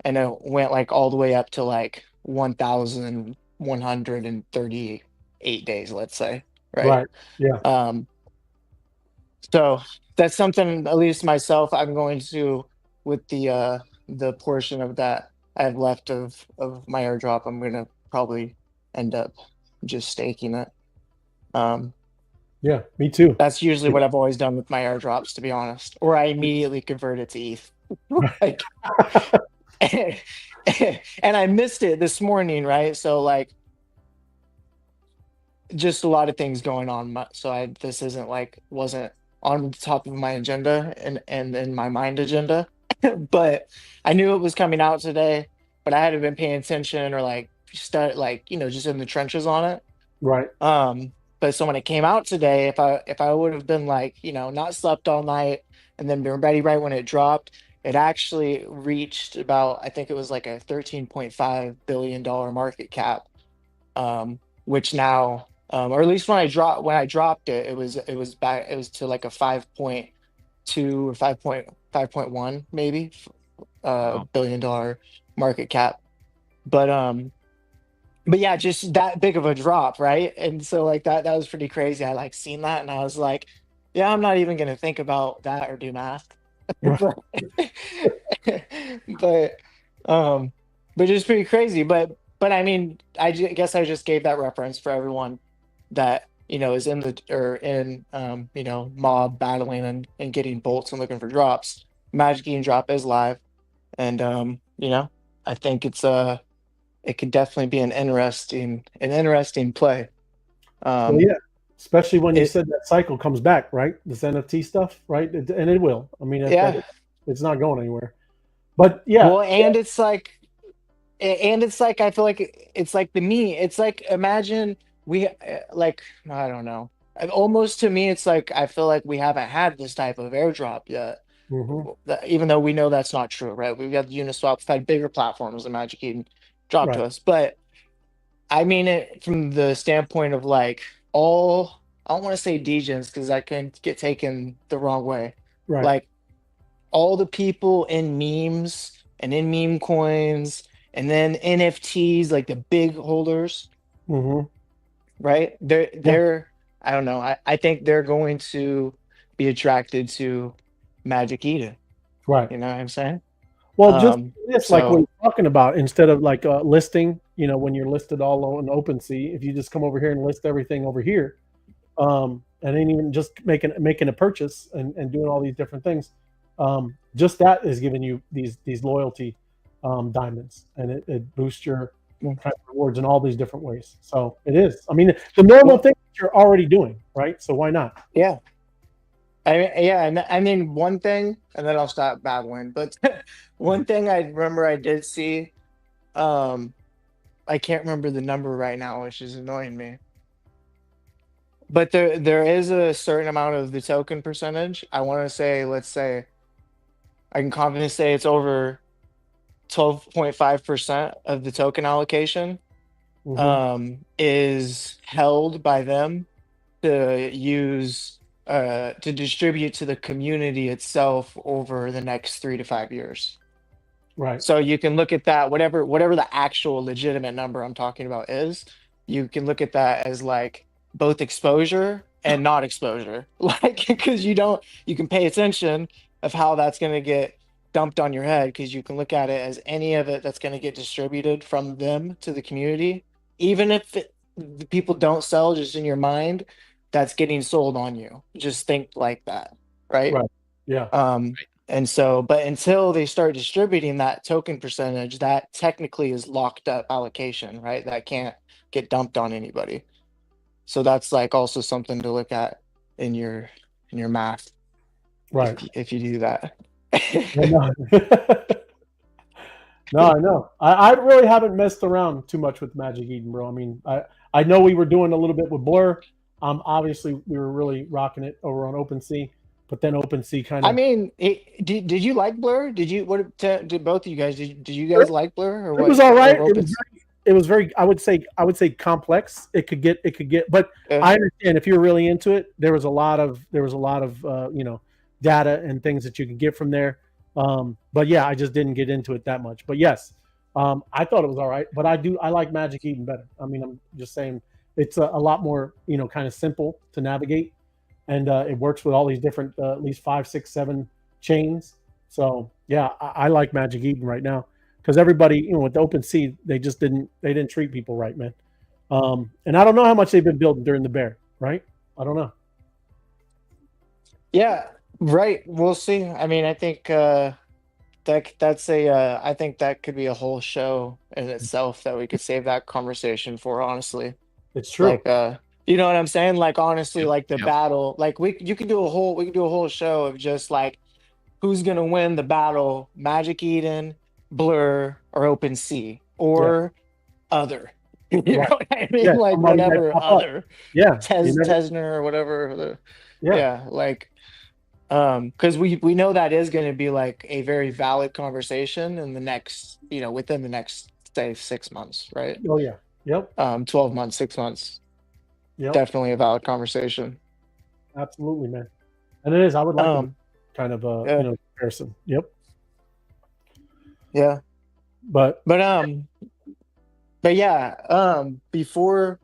and it went like all the way up to like 1,138 days, let's say, right? Right. Yeah. Um, So that's something, at least myself, I'm going to with the portion of that I have left of my airdrop, I'm gonna probably end up just staking it. Um, Yeah. Me too. that's usually what I've always done with my airdrops, to be honest. Or I immediately convert it to ETH. Like, and I missed it this morning, right? So like just a lot of things going on. So this isn't like wasn't on the top of my agenda and in my mind agenda. But I knew it was coming out today, but I hadn't been paying attention or like start like, just in the trenches on it. Right. But so when it came out today, if I would have been like, not slept all night and then been ready right when it dropped, it actually reached about, I think it was like a $13.5 billion market cap. Which now, or at least when I dropped it, it was back, it was to like a 5.2 or 5.1 maybe Wow. billion-dollar market cap. But yeah, just that big of a drop, right? And so like that was pretty crazy. I like seen that and I was like, yeah, I'm not even gonna think about that or do math. Right. but but but it's pretty crazy. But I mean, guess I just gave that reference for everyone that is in the or in mob battling and getting bolts and looking for drops. Magic Eden drop is live, and I think it could definitely be an interesting play. Well, yeah, especially when you it- said that cycle comes back, right? This NFT stuff, right? And it will. I mean, yeah. it's not going anywhere. But yeah, Well, and it's like I feel like it's like it's like imagine we like I don't know. Almost to me, it's like I feel like we haven't had this type of airdrop yet. mhm, Even though we know that's not true, right? We've got the Uniswap, we've had bigger platforms than Magic Eden drop right, to us. But I mean it from the standpoint of like all, I don't want to say degens because that can get taken the wrong way. right, Like all the people in memes and in meme coins and then NFTs, like the big holders, mhm, right? yeah, They're I don't know. I think they're going to be attracted to Magic Eden. right. You know what I'm saying? Well, just this, like what So you're talking about, instead of like listing, when you're listed all on OpenSea, if you just come over here and list everything over here, and then even just making a purchase and doing all these different things, just that is giving you these loyalty diamonds, and it boosts your mm, kind of rewards in all these different ways. So it is. I mean, the normal well, thing that you're already doing, right? So why not? yeah. And I mean one thing, and then I'll stop babbling. But one thing I remember I did see, um, I can't remember the number right now, which is annoying me. But there is a certain amount of the token percentage. I want to say, let's say, I can confidently say it's over 12.5% of the token allocation Hmm. is held by them to use to distribute to the community itself over the next 3 to 5 years. Right. So you can look at that, whatever the actual legitimate number I'm talking about is, you can look at that as like both exposure and not exposure. Like because you can pay attention of how that's going to get dumped on your head because you can look at it as any of it that's going to get distributed from them to the community, even if the people don't sell, just in your mind, that's getting sold on you. Just think like that, right? Right. Yeah. And so, but until they start distributing that token percentage, that technically is locked up allocation, right? That can't get dumped on anybody. So that's like also something to look at in your math Right. if you do that. Well, no. No, I know. I really haven't messed around too much with Magic Eden, bro. I mean, I know we were doing a little bit with Blur. Obviously we were really rocking it over on OpenSea, but then OpenSea kind I of. mean, did you like Blur? Did both of you guys did you guys like Blur or It what? was all right. Or Opens? It was very. I would say complex. It could get. But Yeah. I understand if you're really into it. There was a lot of data and things that you could get from there. But yeah, I just didn't get into it that much. But yes, I thought it was all right. But I like Magic Eden better. I mean, I'm just saying it's a lot more kind of simple to navigate, and it works with all these different at least 5, 6, 7 chains. So yeah, I like Magic Eden right now because everybody with the OpenSea they didn't treat people right, man. And I don't know how much they've been building during the bear, right? I don't know. Yeah, right. We'll see. I mean, I think I think that could be a whole show in itself that we could save that conversation for, honestly. It's true. Like You know what I'm saying? Like honestly, Yep, like the yep. battle, like we can do a whole show of just like who's gonna win the battle, Magic Eden, Blur, or OpenSea, Yeah. or other. You know Right. what I mean? Yeah. Like Somebody might whatever pop up. other Yeah. You never, Tesner or whatever. yeah. Yeah, like because we know that is going to be like a very valid conversation in the next, within the next say 6 months, right? Oh yeah. Yep. 12 months, 6 months, Yep. definitely a valid conversation. Absolutely, man. And it is. I would like a kind of yeah. comparison. Yep. Yeah. But But yeah, before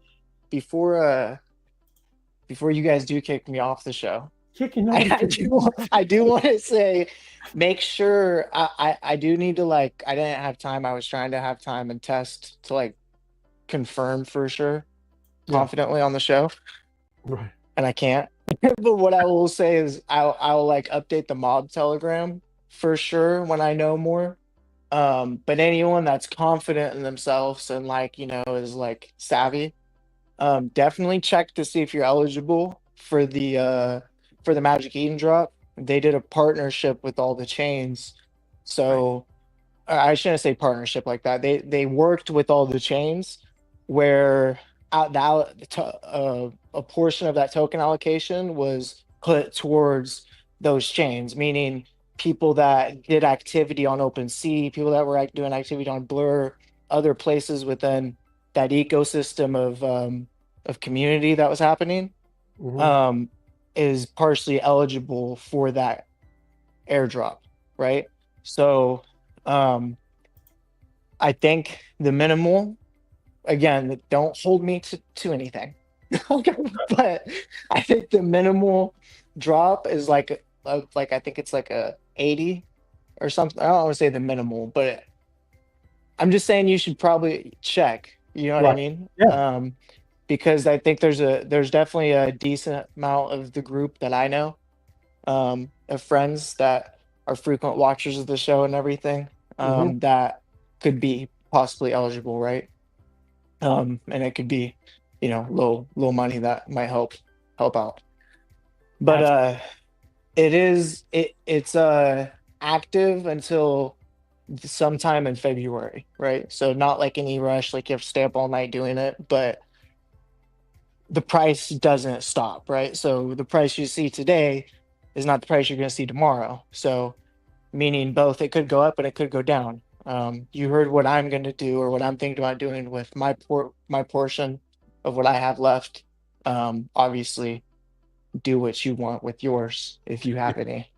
you guys do kick me off the show, kicking I do want to say, make sure I do need to I didn't have time. I was trying to have time and test to confirm for sure confidently on the show, right. and I can't. But what I will say is I'll update the mob telegram for sure when I know more. But anyone that's confident in themselves and is savvy, definitely check to see if you're eligible for the Magic Eden drop. They did a partnership with all the chains, so I shouldn't say partnership like that. They worked with all the chains where a portion of that token allocation was put towards those chains, meaning people that did activity on OpenSea, people that were doing activity on Blur, other places within that ecosystem of community that was happening, is partially eligible for that airdrop, right? So I think the minimal, again, don't hold me to anything, but I think the minimal drop is I think it's a 80 or something. I don't want to say the minimal, but I'm just saying you should probably check. You know what I mean? Yeah. Because I think there's definitely a decent amount of the group that I know, of friends that are frequent watchers of the show and everything, that could be possibly eligible, right? And it could be, little money that might help out. But it's active until sometime in February, right? So not like any rush, like you have to stay up all night doing it, but the price doesn't stop, right? So the price you see today is not the price you're going to see tomorrow. So meaning both, it could go up and it could go down. You heard what I'm going to do or what I'm thinking about doing with my portion of what I have left. Obviously, do what you want with yours if you have any.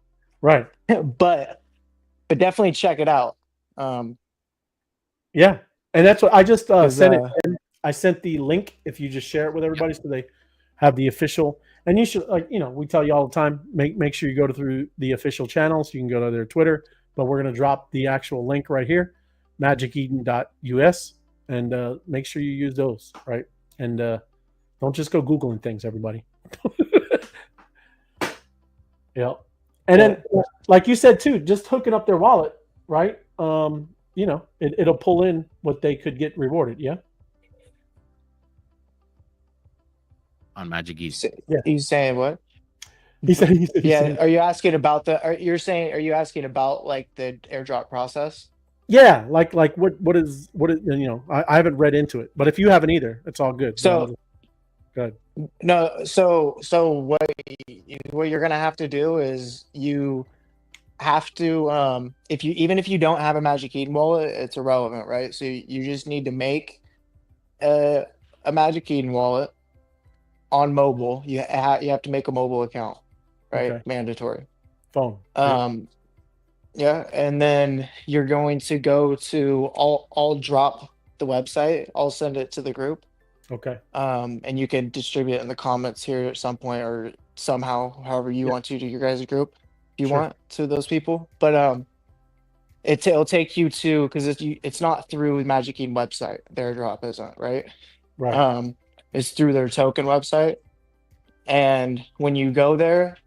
Right. But definitely check it out. Yeah, and that's what I just sent it. And I sent the link. If you just share it with everybody, so they have the official. And you should, we tell you all the time, make sure you go through the official channels. You can go to their Twitter, but we're going to drop the actual link right here, magiceden.us, and make sure you use those, right? And don't just go Googling things, everybody. Yeah. And then, like you said too, just hooking up their wallet, right? It'll pull in what they could get rewarded. Yeah. On Magic Eden. Yeah. He's saying what? He said. Yeah. Are you asking about are you asking about the airdrop process? Yeah. Like what is I haven't read into it, but if you haven't either, it's all good. So good. No. So what you're gonna have to do is you have to if you don't have a Magic Eden wallet, it's irrelevant, right? So you just need to make a Magic Eden wallet on mobile. You have to make a mobile account, right? Okay. Mandatory. Phone. Yeah, and then you're going to go to I'll drop the website. I'll send it to the group. Okay. And you can distribute it in the comments here at some point or somehow, however you want to your guys' group, if you want, to those people. But it'll take you to, because it's not through Magic Eden website. Their airdrop isn't, right? Right. It's through their token website. And when you go there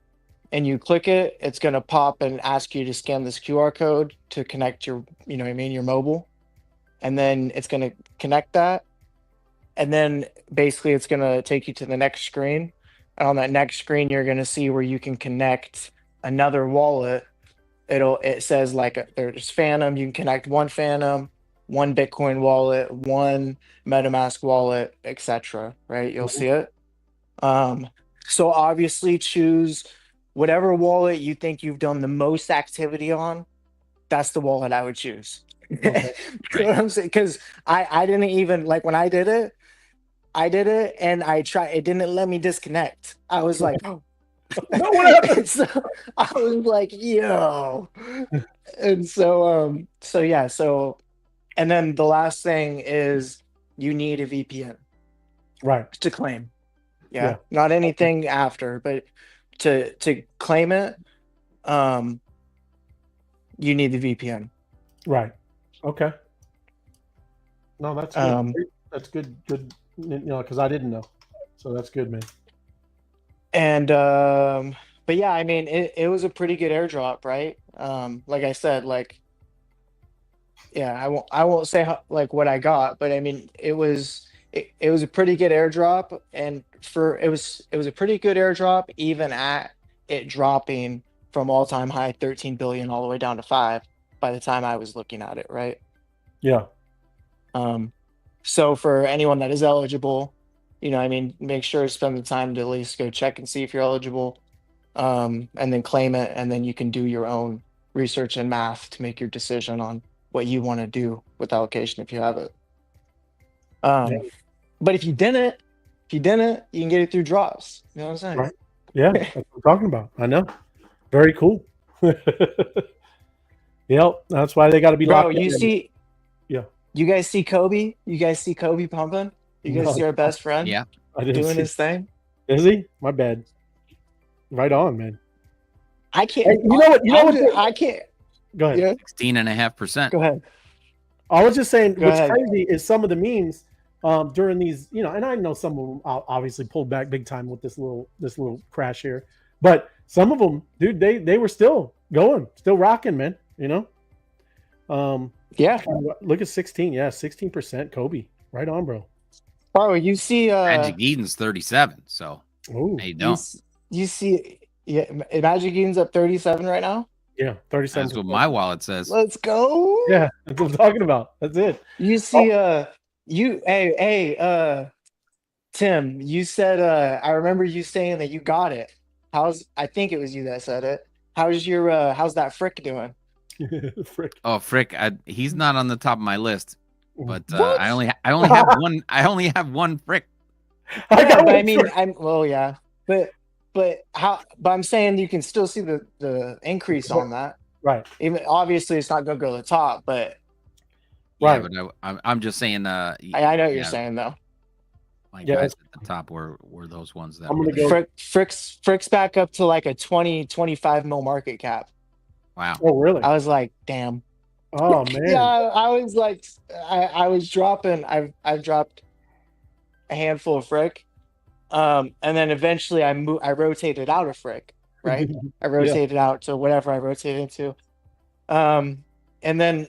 and you click it, it's gonna pop and ask you to scan this QR code to connect your, your mobile. And then it's gonna connect that. and then basically it's gonna take you to the next screen. And on that next screen, you're gonna see where you can connect another wallet. It says like there's Phantom. You can connect one Phantom, one Bitcoin wallet, one MetaMask wallet, etc. Right? You'll see it. So obviously choose whatever wallet you think you've done the most activity on. That's the wallet I would choose. Okay. You know what I'm saying? Because I didn't even like when I did it and I tried, it didn't let me disconnect. I was like, oh. No, what happened? And so I was like, yo. And so yeah, and then the last thing is you need a VPN Right. to claim. Yeah. Yeah. Not anything after, but to claim it, you need the VPN. Right. Okay. No, that's good. That's good. Good. You know, because I didn't know. So that's good, man. And but yeah, I mean, it was a pretty good airdrop, right? Like I said, like, yeah, I won't say like what I got, but I mean, it was a pretty good airdrop, and it was a pretty good airdrop even at it dropping from all-time high 13 billion all the way down to 5 by the time I was looking at it, right? Yeah. So for anyone that is eligible, you know, I mean, make sure to spend the time to at least go check and see if you're eligible, and then claim it, and then you can do your own research and math to make your decision on what you want to do with allocation if you have it. But if you didn't, you can get it through drops. You know what I'm saying? Right. Yeah, that's what I'm talking about. I know. Very cool. Yep, that's why they got to be Bro, locked in. you see, Yeah. you guys see Kobe? You guys see Kobe pumping? You guys No. see our best friend Yeah. I didn't doing see. his thing? Is he? My bad. Right on, man. I can't. Hey, you know what? You know what? I can't. Go ahead. Yeah, 16.5%. go ahead. I was just saying, Go what's ahead. crazy is some of the memes during these, you know, and I know some of them obviously pulled back big time with this little crash here, but some of them, dude, they were still going, still rocking, man. You know, Yeah, look at 16, yeah, 16% Kobe, right on, bro. bro, you see, Magic Eden's 37. So Oh, they you, don't. you see, yeah, Magic Eden's up 37 right now. yeah, 37. That's what my wallet says. Let's go. Yeah, that's what I'm talking about. That's it. You see, Tim, you said, I remember you saying that you got it. I think it was you that said it. How's that Frick doing? Frick. Oh, frick! He's not on the top of my list, but What? I only have one. I only have one frick. I Yeah, got but I one mean, Frick. yeah, but I'm saying you can still see the increase on that. Right. Even obviously, it's not gonna go to the top, but Yeah, Right. but I'm just saying. I know what you're yeah, saying though. my Yeah, guys at the top were those ones that I'm were gonna there. go. Frick's back up to like a 25 mil market cap. Wow. Oh, really? I was like, damn. Oh man. Yeah, I was like, I was dropping. I've dropped a handful of Frick, and then eventually I rotated out of Frick, right? I rotated out to whatever I rotated into, and then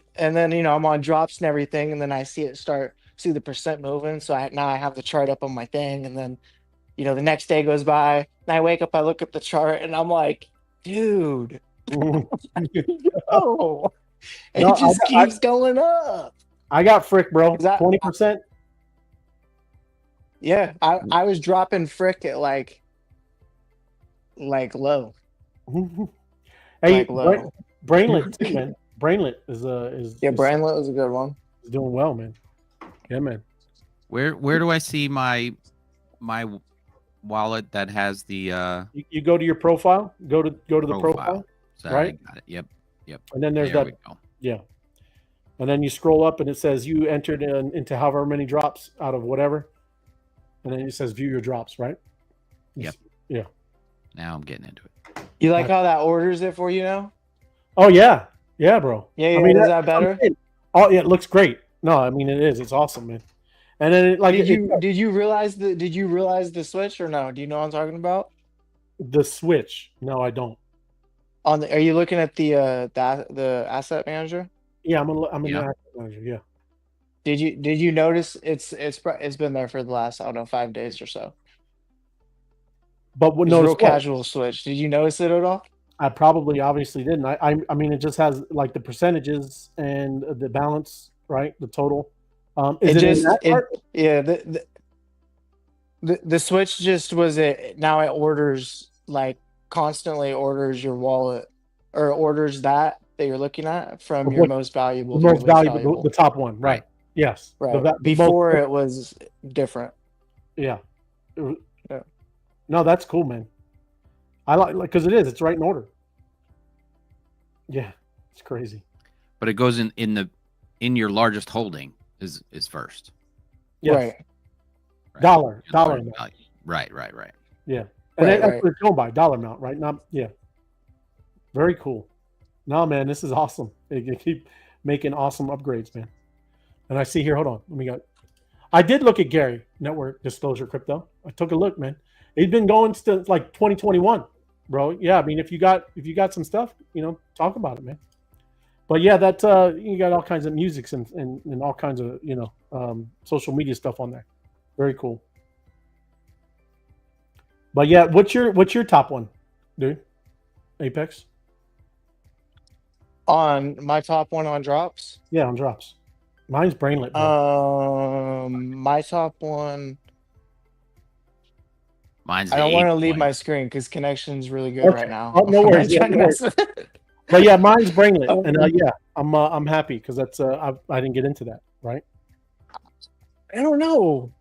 you know I'm on drops and everything, and then I see the percent moving. So now I have the chart up on my thing, and then you know the next day goes by, and I wake up, I look at the chart, and I'm like, dude, oh, it No, just keeps going up. I got Frick, bro. Is that- 20%. Yeah, I was dropping Frick at like low, Hey, like low. Brainlet too, man. Brainlet is Yeah, Brandlet was a good one. is doing well, man. Yeah, man. Where do I see my wallet that has the You go to your profile. Go to the profile, Sorry, right? I got it. Yep. and then there's There that. we go. Yeah, and then you scroll up, and it says you entered into however many drops out of whatever, and then it says view your drops, right? Yep. Yeah. Now I'm getting into it. You like how that orders it for you now? Oh yeah, bro. Yeah, I mean, is that better? Oh yeah, it looks great. No, I mean it is. It's awesome, man. And then Did you realize the switch or no? Do you know what I'm talking about? the switch? No, I don't. Are you looking at the asset manager? Yeah, I'm in Yeah. the asset manager. Yeah. Did you notice it's been there for the last, I don't know, 5 days or so. But what It's notice real what? casual switch. Did you notice it at all? I probably obviously didn't. I mean, it just has like the percentages and the balance, right? The total. Is it in that part? Yeah, the switch just was it now it orders like constantly orders your wallet or orders that you're looking at from Of your what- most valuable The to your most least valuable, the top one, right? Right. Yes. Right. The most- Before it was different. Yeah. Yeah. No, that's cool, man. I like because it's right in order. Yeah, it's crazy. But it goes in your largest holding is first. Yes. Right. Right? Dollar Your largest amount. value. Right. Yeah. And Right, that's right. what it's going by, dollar amount, right? Not yeah. Very cool. No, man, this is awesome. You keep making awesome upgrades, man. And I see here, hold on. I did look at Gary Network Disclosure Crypto. I took a look, man. He's been going since like 2021, bro. Yeah, I mean, if you got some stuff, talk about it, man. But yeah, that you got all kinds of musics and all kinds of social media stuff on there. Very cool. But yeah, what's your top one, dude? Apex? On my top one on drops. Yeah, on drops. Mine's Brainlet. Bro. My top one. Mine's I the don't want to 8 leave point. my screen because connection's really good Okay. right now. Oh, no worries. I'm Yeah, no trying to- But yeah, mine's Brainlet, Oh. and yeah, I'm happy because that's I didn't get into that, right? I don't know.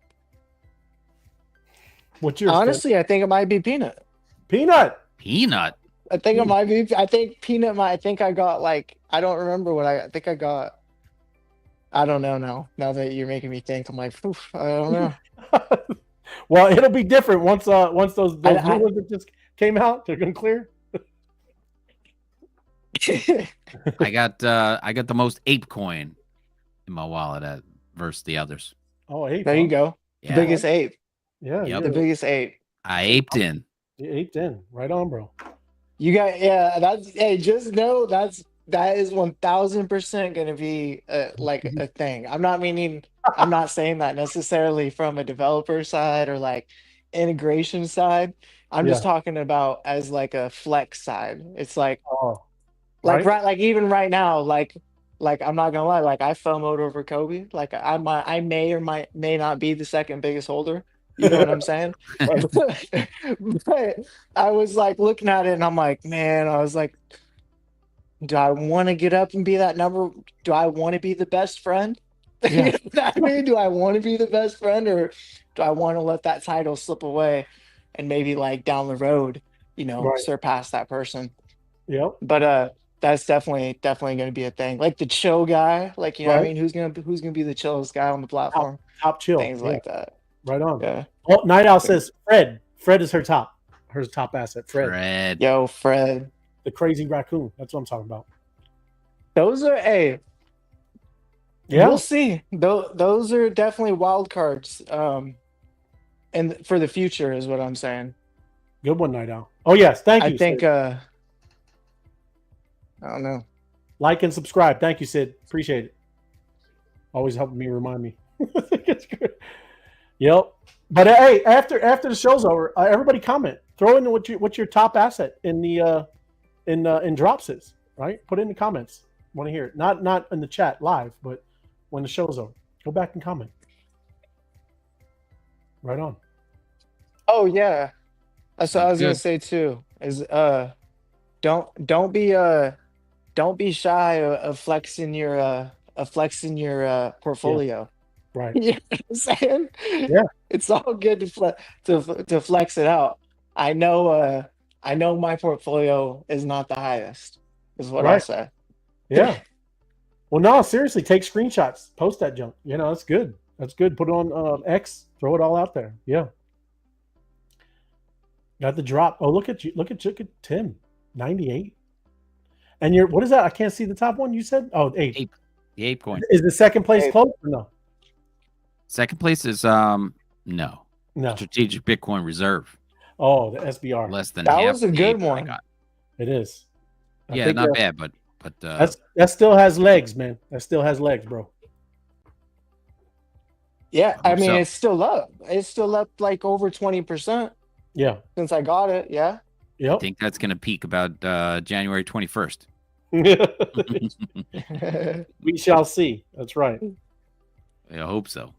What's your Honestly, I think it might be Peanut. Peanut? Peanut. I think it might be. I think Peanut might. I think I got like. I don't remember what I think I got. I don't know now. Now that you're making me think, I'm like, oof, I don't know. Well, it'll be different once those new I- ones that just came out. They're gonna clear. I got the most ape coin in my wallet versus the others. Oh, ape. There you go. Yeah. Biggest ape. Yeah, Yep. The biggest ape. I aped in. you aped in. Right on, bro. You got that's hey, just know that is 1000% gonna be like a thing. I'm not saying that necessarily from a developer side or like integration side. I'm just talking about as like a flex side. It's like Oh, like even right now, like I'm not gonna lie, like I FOMO'd over Kobe. Like I may or may not be the second biggest holder. You know what I'm saying? But I was like looking at it and I'm like, man, I was like, do I want to get up and be that number? Do I want to be the best friend? Yeah. I mean, do I want to be the best friend or do I want to let that title slip away and maybe like down the road, Right. surpass that person? Yep. But that's definitely going to be a thing. Like the chill guy, like what I Right. mean, who's gonna be the chillest guy on the platform? Top chill. Things Yeah. like that. Right on. Yeah. Oh, Night Owl says Fred. Fred is her top asset. Fred, Fred. Yo, Fred. the crazy raccoon. That's what I'm talking about. Those are Yeah. we'll see. Those are definitely wild cards. And for the future is what I'm saying. Good one, Night Owl. Oh yes, thank you. I think Sid. I don't know. Like and subscribe. Thank you, Sid. Appreciate it. Always helping me remind me. It's good. Yep. But hey, after the show's over, everybody comment. Throw in what's your top asset in the in drops is, right? Put it in the comments. Want to hear it. Not in the chat live, but when the show's over. Go back and comment. Right on. Oh yeah. That's what I was Good. gonna say too. Is don't be shy of flexing your portfolio. Right. You know what I'm saying? Yeah. It's all good to flex it out. I know my portfolio is not the highest, is what I'll Right. say. Yeah. Well, no, seriously, take screenshots. Post that junk. That's good. That's good. Put it on X. Throw it all out there. Yeah. Got the drop. Oh, look at you. Look at Tim. 98. And what is that? I can't see the top one you said? Oh, 8. The ape coin. Is the second place Eight. close or no? Second place is no. No. Strategic Bitcoin Reserve. Oh, the SBR. Less than That half was a the good ape that I one. got. It is. I Yeah, think not bad, but that still has legs, man. That still has legs, bro. Yeah, I I hope mean so. it's still up. It's still up like over 20% Yeah. since I got it. Yeah. I Yep. think that's going to peak about January 21st. We shall see. That's right. I hope so.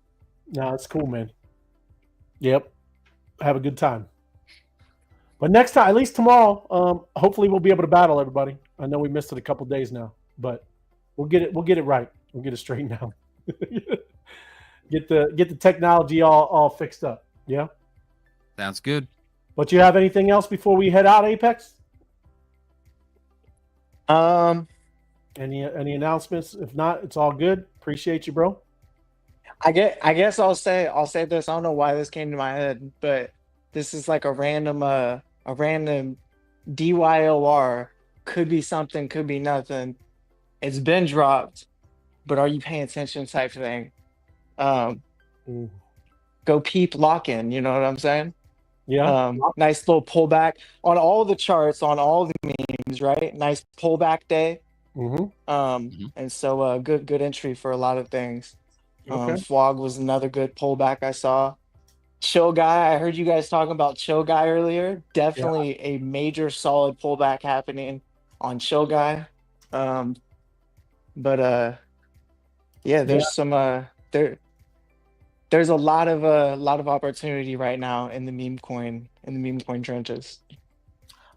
No, it's cool, man. Yep. Have a good time. But next time, at least tomorrow, hopefully we'll be able to battle everybody. I know we missed it a couple days now, but we'll get it. We'll get it right. We'll get it straightened out. Get the technology all fixed up. Yeah. Sounds good. But you have anything else before we head out, Apex? Any announcements? If not, it's all good. Appreciate you, bro. I guess I'll say this. I don't know why this came to my head, but this is like a random DYOR. Could be something, could be nothing. It's been dropped, but are you paying attention type thing? Go peep lock in, you know what I'm saying? Yeah. Nice little pullback on all the charts, on all the memes, right? Nice pullback day. And so good entry for a lot of things. Okay. Flog was another good pullback I saw. Chill Guy, I heard you guys talking about Chill Guy earlier. Definitely a major solid pullback happening on Chill Guy. Yeah, there's some there's a lot of opportunity right now in the meme coin trenches.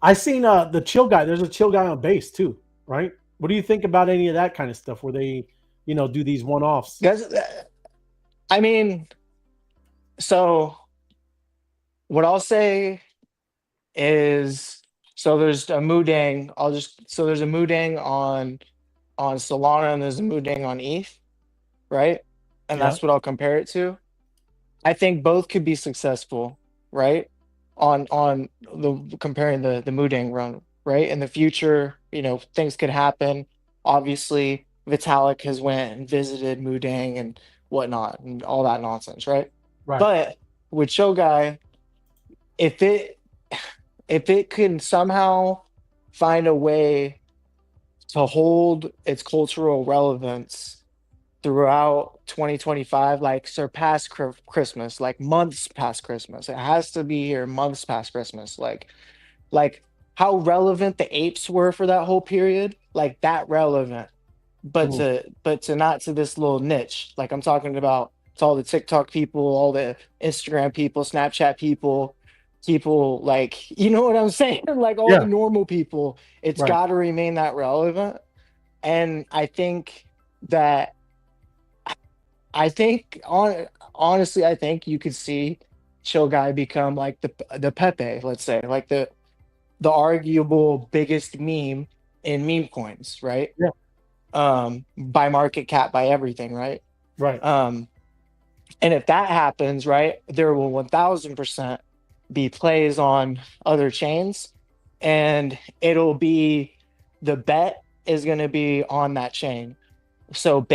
I seen the chill guy. There's a chill guy on base too, right? What do you think about any of that kind of stuff where they, do these one-offs? I mean, so what I'll say is, so there's a Moodang. There's a Moodang on Solana and there's a Moodang on ETH, right? And that's what I'll compare it to. I think both could be successful, right? On the comparing the Moodang run, right? In the future, things could happen. Obviously, Vitalik has went and visited Moodang and whatnot and all that nonsense, right? Right. But with Shogai, if it can somehow find a way to hold its cultural relevance throughout 2025, like surpass Christmas, like months past Christmas. It has to be here months past Christmas. Like how relevant the apes were for that whole period, like that relevant. But to not to this little niche. Like I'm talking about to all the TikTok people, all the Instagram people, Snapchat people like, you know what I'm saying? Like all the normal people. It's got to remain that relevant. And I think honestly, I think you could see Chill Guy become like the Pepe, let's say, like the arguable biggest meme in meme coins, right? Yeah. By market cap, by everything, right? Right. And if that happens, right, there will 1000% be plays on other chains, and it'll be the bet is going to be on that chain. So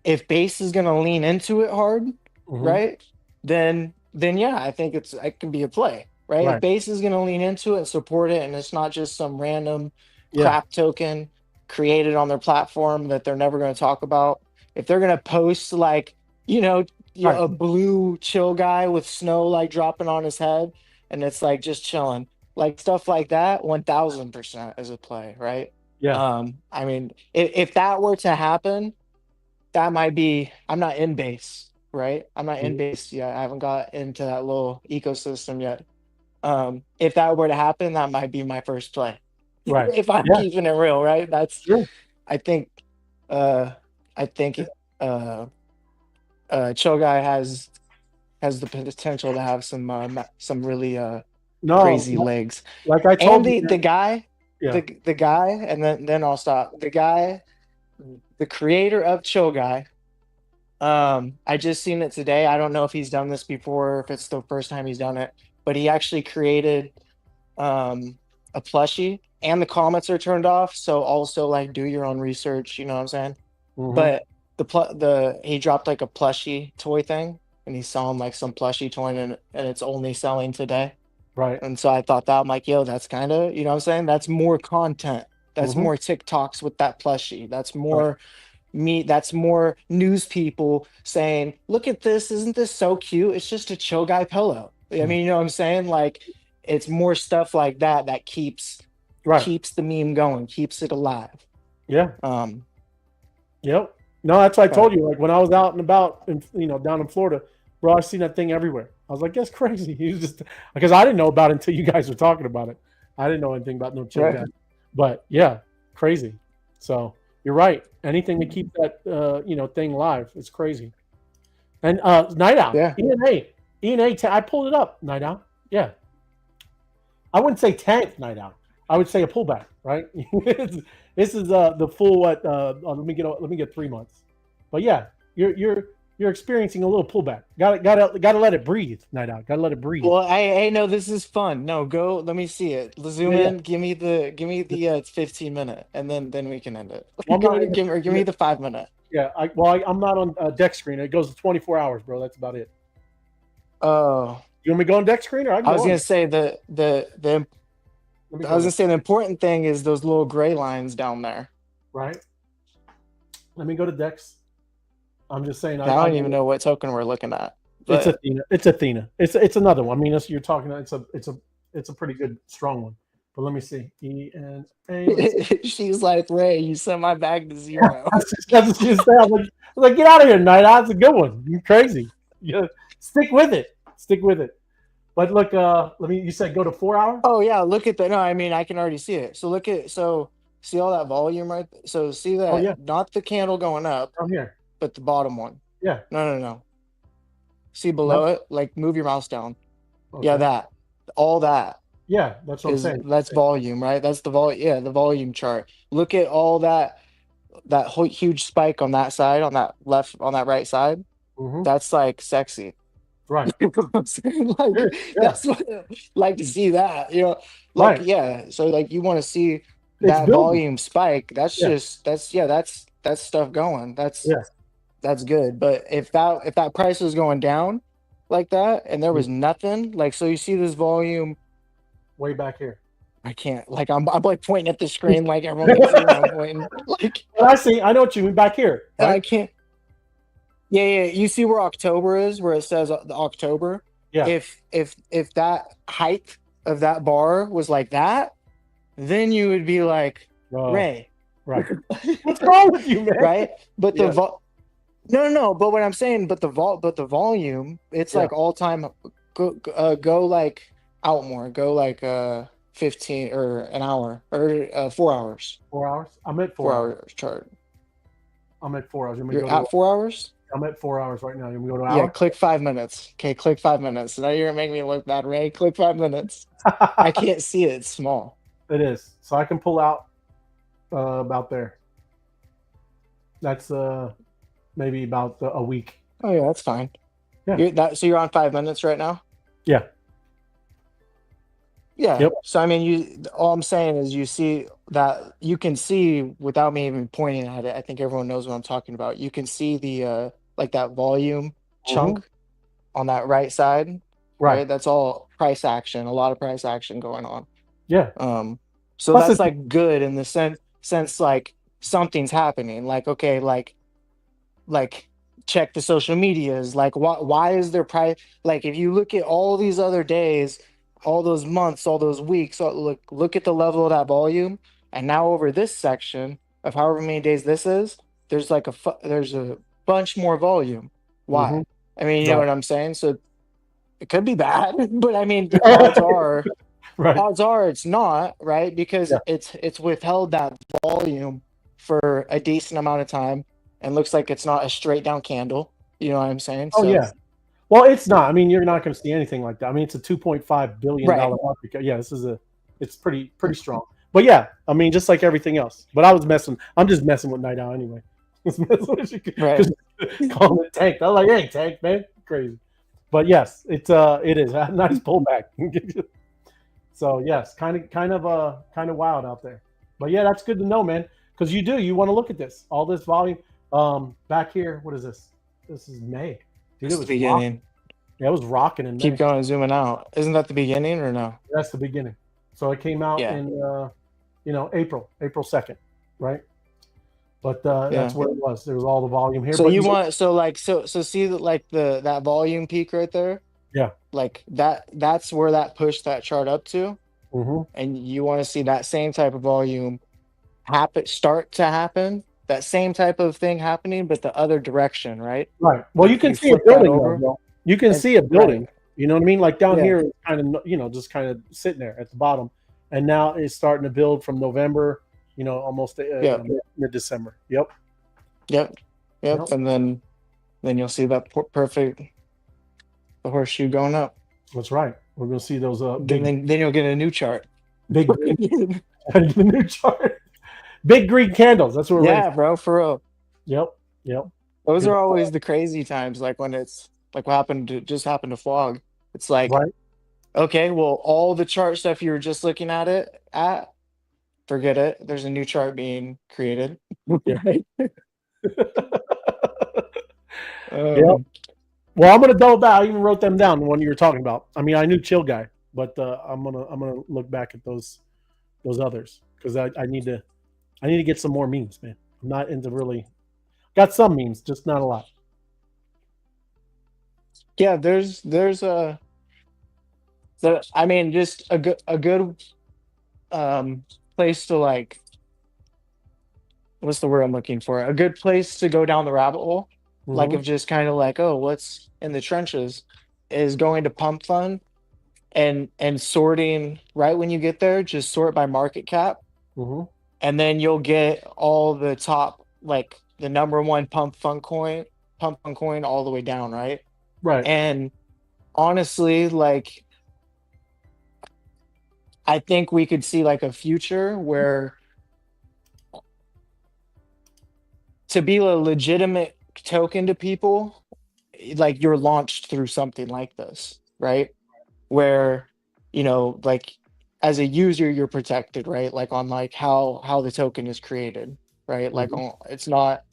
if base is going to lean into it hard, right, then yeah, I think it can be a play, right? If base is going to lean into it and support it, and it's not just some random crap token created on their platform that they're never going to talk about. If they're going to post like, a blue chill guy with snow like dropping on his head, and it's like just chilling, like stuff like that, 1000% is a play, right? Yeah. I mean, if that were to happen, that might be. I'm not in base, right? I'm not in base yet. I haven't got into that little ecosystem yet. If that were to happen, that might be my first play. Right. If I'm keeping it real, right? That's true. I think Chill Guy has the potential to have some really crazy legs. Like I told and you, the guy, the guy, and then I'll stop. The guy, the creator of Chill Guy. I just seen it today. I don't know if he's done this before, or if it's the first time he's done it, but he actually created a plushie, and the comments are turned off. So also like do your own research, you know what I'm saying? But he dropped like a plushie toy thing, and he's selling like some plushie toy, and it's only selling today. Right. And so I thought that, I'm like, yo, that's kind of, you know what I'm saying? That's more content. That's more TikToks with that plushie. That's more that's more news people saying, look at this, isn't this so cute? It's just a chill guy pillow. I mean, you know what I'm saying? Like, it's more stuff like that that keeps the meme going, keeps it alive. Yeah. Um, Yep. No, that's why I told you. Like when I was out and about, and down in Florida, bro, I seen that thing everywhere. I was like, that's crazy. He was just because I didn't know about it until you guys were talking about it. I didn't know anything about no chill Right. guy. But yeah, crazy. So you're right. Anything to keep that thing live is crazy. And Night Owl, Yeah. E&A, I pulled it up. Night Owl, yeah. I wouldn't say tank Night Owl. I would say a pullback, right? This is the full what? Let me get 3 months. But yeah, you're experiencing a little pullback. Gotta let it breathe, Night Owl. Gotta let it breathe. Well, I know this is fun. No, go. Let me see it. Zoom Yeah. in. Give me the 15-minute, and then we can end it. Well, give me the 5-minute. Yeah. I'm not on deck screen. It goes to 24 hours, bro. That's about it. Oh, You want me to go on deck screen or I I was can gonna say the important thing is those little gray lines down there. right. Let me go to Dex. I'm just saying. I don't even know what token we're looking at. It's But Athena. It's Athena. It's another one. I mean, you're talking. It's a pretty good strong one. But let me see. ENA. she's like, Ray, you sent my bag to zero. That's what she said. I'm like, get out of here, Night Owl. It's a good one. You're crazy. Yeah, stick with it. Stick with it. But look, you said go to 4 hour? Oh yeah, look at that. No, I mean I can already see it. So see all that volume right there? So see that? Oh, yeah. Not the candle going up, I'm here. but the bottom one. Yeah. No. See below it? Like move your mouse down. Okay. Yeah, that. All that Yeah, that's what I'm saying. that's volume, right? That's the volume. Yeah, the volume chart. Look at all that whole huge spike on that side, on that right side. Mhm. That's like sexy. Right. You know what I'm saying? Like Sure, yeah. that's what I like to see that, like Right. yeah. So like you want to see It's that building. volume spike. That's Yeah. that's stuff going. Yeah. That's good. But if that price was going down like that and there was nothing, like so you see this volume. Way back here. I can't like I'm like pointing at the screen like everyone can see where I'm pointing. Like Well, I know what you mean back here. I Right? can't. Yeah. You see where October is, where it says the October. Yeah. If that height of that bar was like that, then you would be like Oh, Ray, right. What's wrong with you, man? right? But Yeah. no. But what I'm saying, but the volume, it's Yeah. like all time. Go like out more. Go like 15 or an hour or 4 hours. 4 hours? I'm at 4 4 hours. hours chart. I'm at 4 hours. You want me to You're go to at 4 hours. I'm at 4 hours right now. You want me to go to an Yeah, hour? click 5 minutes. Okay, click 5 minutes. Now you're gonna make me look bad, Ray. Click 5 minutes. I can't see it. It's small. It is. So I can pull out about there. That's maybe about a week. Oh yeah, that's fine. Yeah. So you're on 5 minutes right now? Yeah. Yeah. Yep. So I mean, all I'm saying is you see that you can see without me even pointing at it. I think everyone knows what I'm talking about. You can see the like that volume chunk on that right side. Right. That's all price action. A lot of price action going on. Yeah. So Plus that's it's- like good in the sense like something's happening. Like okay, like check the social medias. Like why is there price? Like if you look at all these other days, all those months, all those weeks, look at the level of that volume, and now over this section of however many days this is, there's like there's a bunch more volume. Why? Mhm. I mean, you know Right. what I'm saying. So it could be bad, but I mean, the odds are. Right. Odds are it's not, right? Because Yeah. it's withheld that volume for a decent amount of time and looks like it's not a straight down candle. You know what I'm saying? Oh yeah. Well, it's not. I mean, you're not going to see anything like that. I mean, it's a $2.5 billion market cap. Yeah, it's pretty strong. But yeah, I mean, just like everything else. But I'm just messing with Night Owl anyway. Just messing with you. Right. Calling it tank. I'm like, hey, tank, man, crazy. But yes, it is a nice pullback. So yes, kind of wild out there. But yeah, that's good to know, man. Because you want to look at this, all this volume. Back here, what is this? This is May. Dude, It's the beginning. Yeah, it was rocking in May. Keep going, zooming out. Isn't that the beginning or no? That's the beginning. So it came out Yeah. in April 2nd, right? But that's where it was. There was all the volume here. So but you want so see that volume peak right there? Yeah. Like that's where that pushed that chart up to. Mm-hmm. And you want to see that same type of volume start to happen, that same type of thing happening, but the other direction, right? Right. Well, Like you can you see a flip that building, over. though. You can And- see a building. right. You know what I mean? Like down Yeah. here, it's kind of, just kind of sitting there at the bottom. And now it's starting to build from November, almost mid-December. Yep. Yep. And then you'll see that perfect, the horseshoe going up. That's right. We're going to see those big, Then you'll get a new chart. big, the new chart. Big green candles. That's what we're Yeah, waiting bro, for real. for. Yep. Those are always the crazy times, like when it's like what just happened to Fog. It's like, Right. okay, well, all the chart stuff you were just looking at, forget it. There's a new chart being created. Right? Yep. Well, I'm gonna double back. I even wrote them down, the one you were talking about. I mean, I knew Chill Guy, but I'm gonna look back at those others because I need to get some more memes, man. I'm not into really got some memes, just not a lot. Yeah, there's I mean, just a good place to like, what's the word I'm looking for? A good place to go down the rabbit hole. Like of just kind of like, oh, what's in the trenches is going to Pump Fund and sorting right when you get there, just sort by market cap. And then you'll get all the top, like the number one Pump Fund coin all the way down, right? Right. And honestly, like I think we could see like a future where to be a legitimate token to people, like you're launched through something like this, right? Where, like as a user, you're protected, right? Like on like how the token is created, right? Like it's not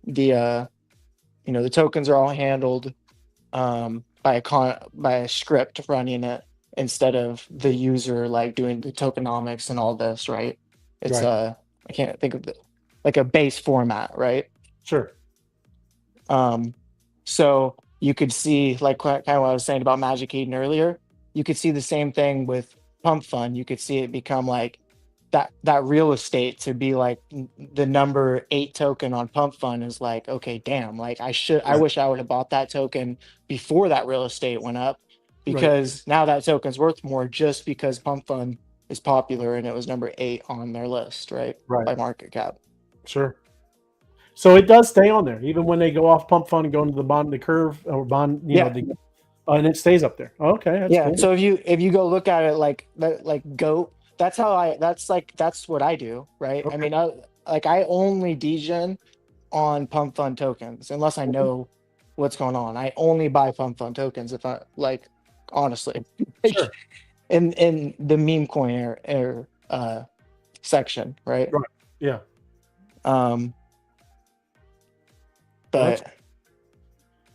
the the tokens are all handled by a script running it instead of the user like doing the tokenomics and all this, right? It's Right. I can't think of like a base format, right? Sure. So you could see like kind of what I was saying about Magic Eden earlier. You could see the same thing with Pump Fund. You could see it become like that real estate to be like the number 8 token on Pump Fund is like, okay, damn, like I wish I would have bought that token before that real estate went up, because now that token's worth more just because Pump Fund is popular and it was number 8 on their list, right? By market cap. Sure. So it does stay on there even when they go off Pump Fund and go into the bond, the curve or bond, and it stays up there. Okay, that's cool. So if you go look at it like GOAT, that's what I do, right? Okay. I mean, I only degen on Pump Fund tokens unless I know what's going on. I only buy Pump Fund tokens if I like, honestly. Sure. in the meme coin section, right? Right. Yeah. But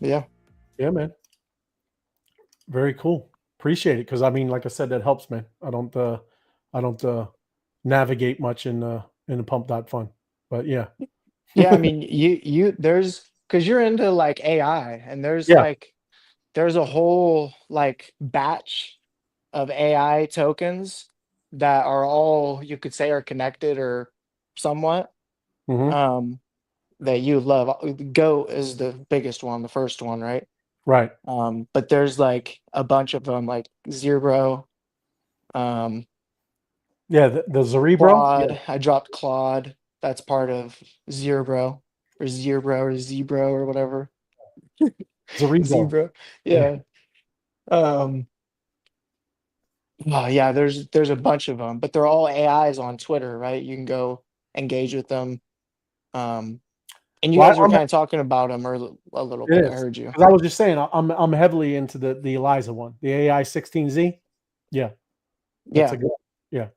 yeah, man. Very cool. Appreciate it because I mean, like I said, that helps, man. I don't navigate much in the pump.fun, but yeah. Yeah, I mean, you there's because you're into like AI, and there's there's a whole like batch of AI tokens that are all, you could say, are connected or somewhat. That you love. GOAT is the biggest one, the first one, right? Right. But there's like a bunch of them, like Zero. Yeah, the Cerebro. Claude. I dropped Claude. That's part of Zero or whatever. Cerebro. Yeah. Oh yeah, there's a bunch of them, but they're all AIs on Twitter, right? You can go engage with them. And you guys were kind of talking about them a little bit. I heard you. I was just saying, I'm heavily into the Eliza one, the AI 16Z. Yeah. That's a good. Yeah.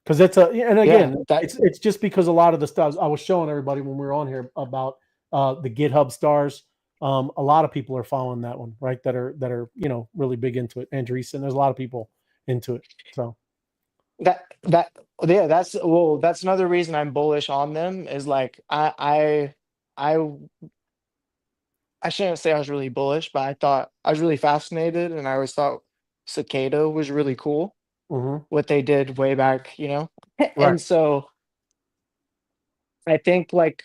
Because it's and again, it's just because a lot of the stuff I was showing everybody when we were on here about the GitHub stars. A lot of people are following that one, right? That are really big into it. Andreessen, there's a lot of people into it. So That's another reason I'm bullish on them is like I I shouldn't say I was really bullish, but I thought I was really fascinated, and I always thought Cicada was really cool Mm-hmm. what they did way back, you know. Right. And so I think like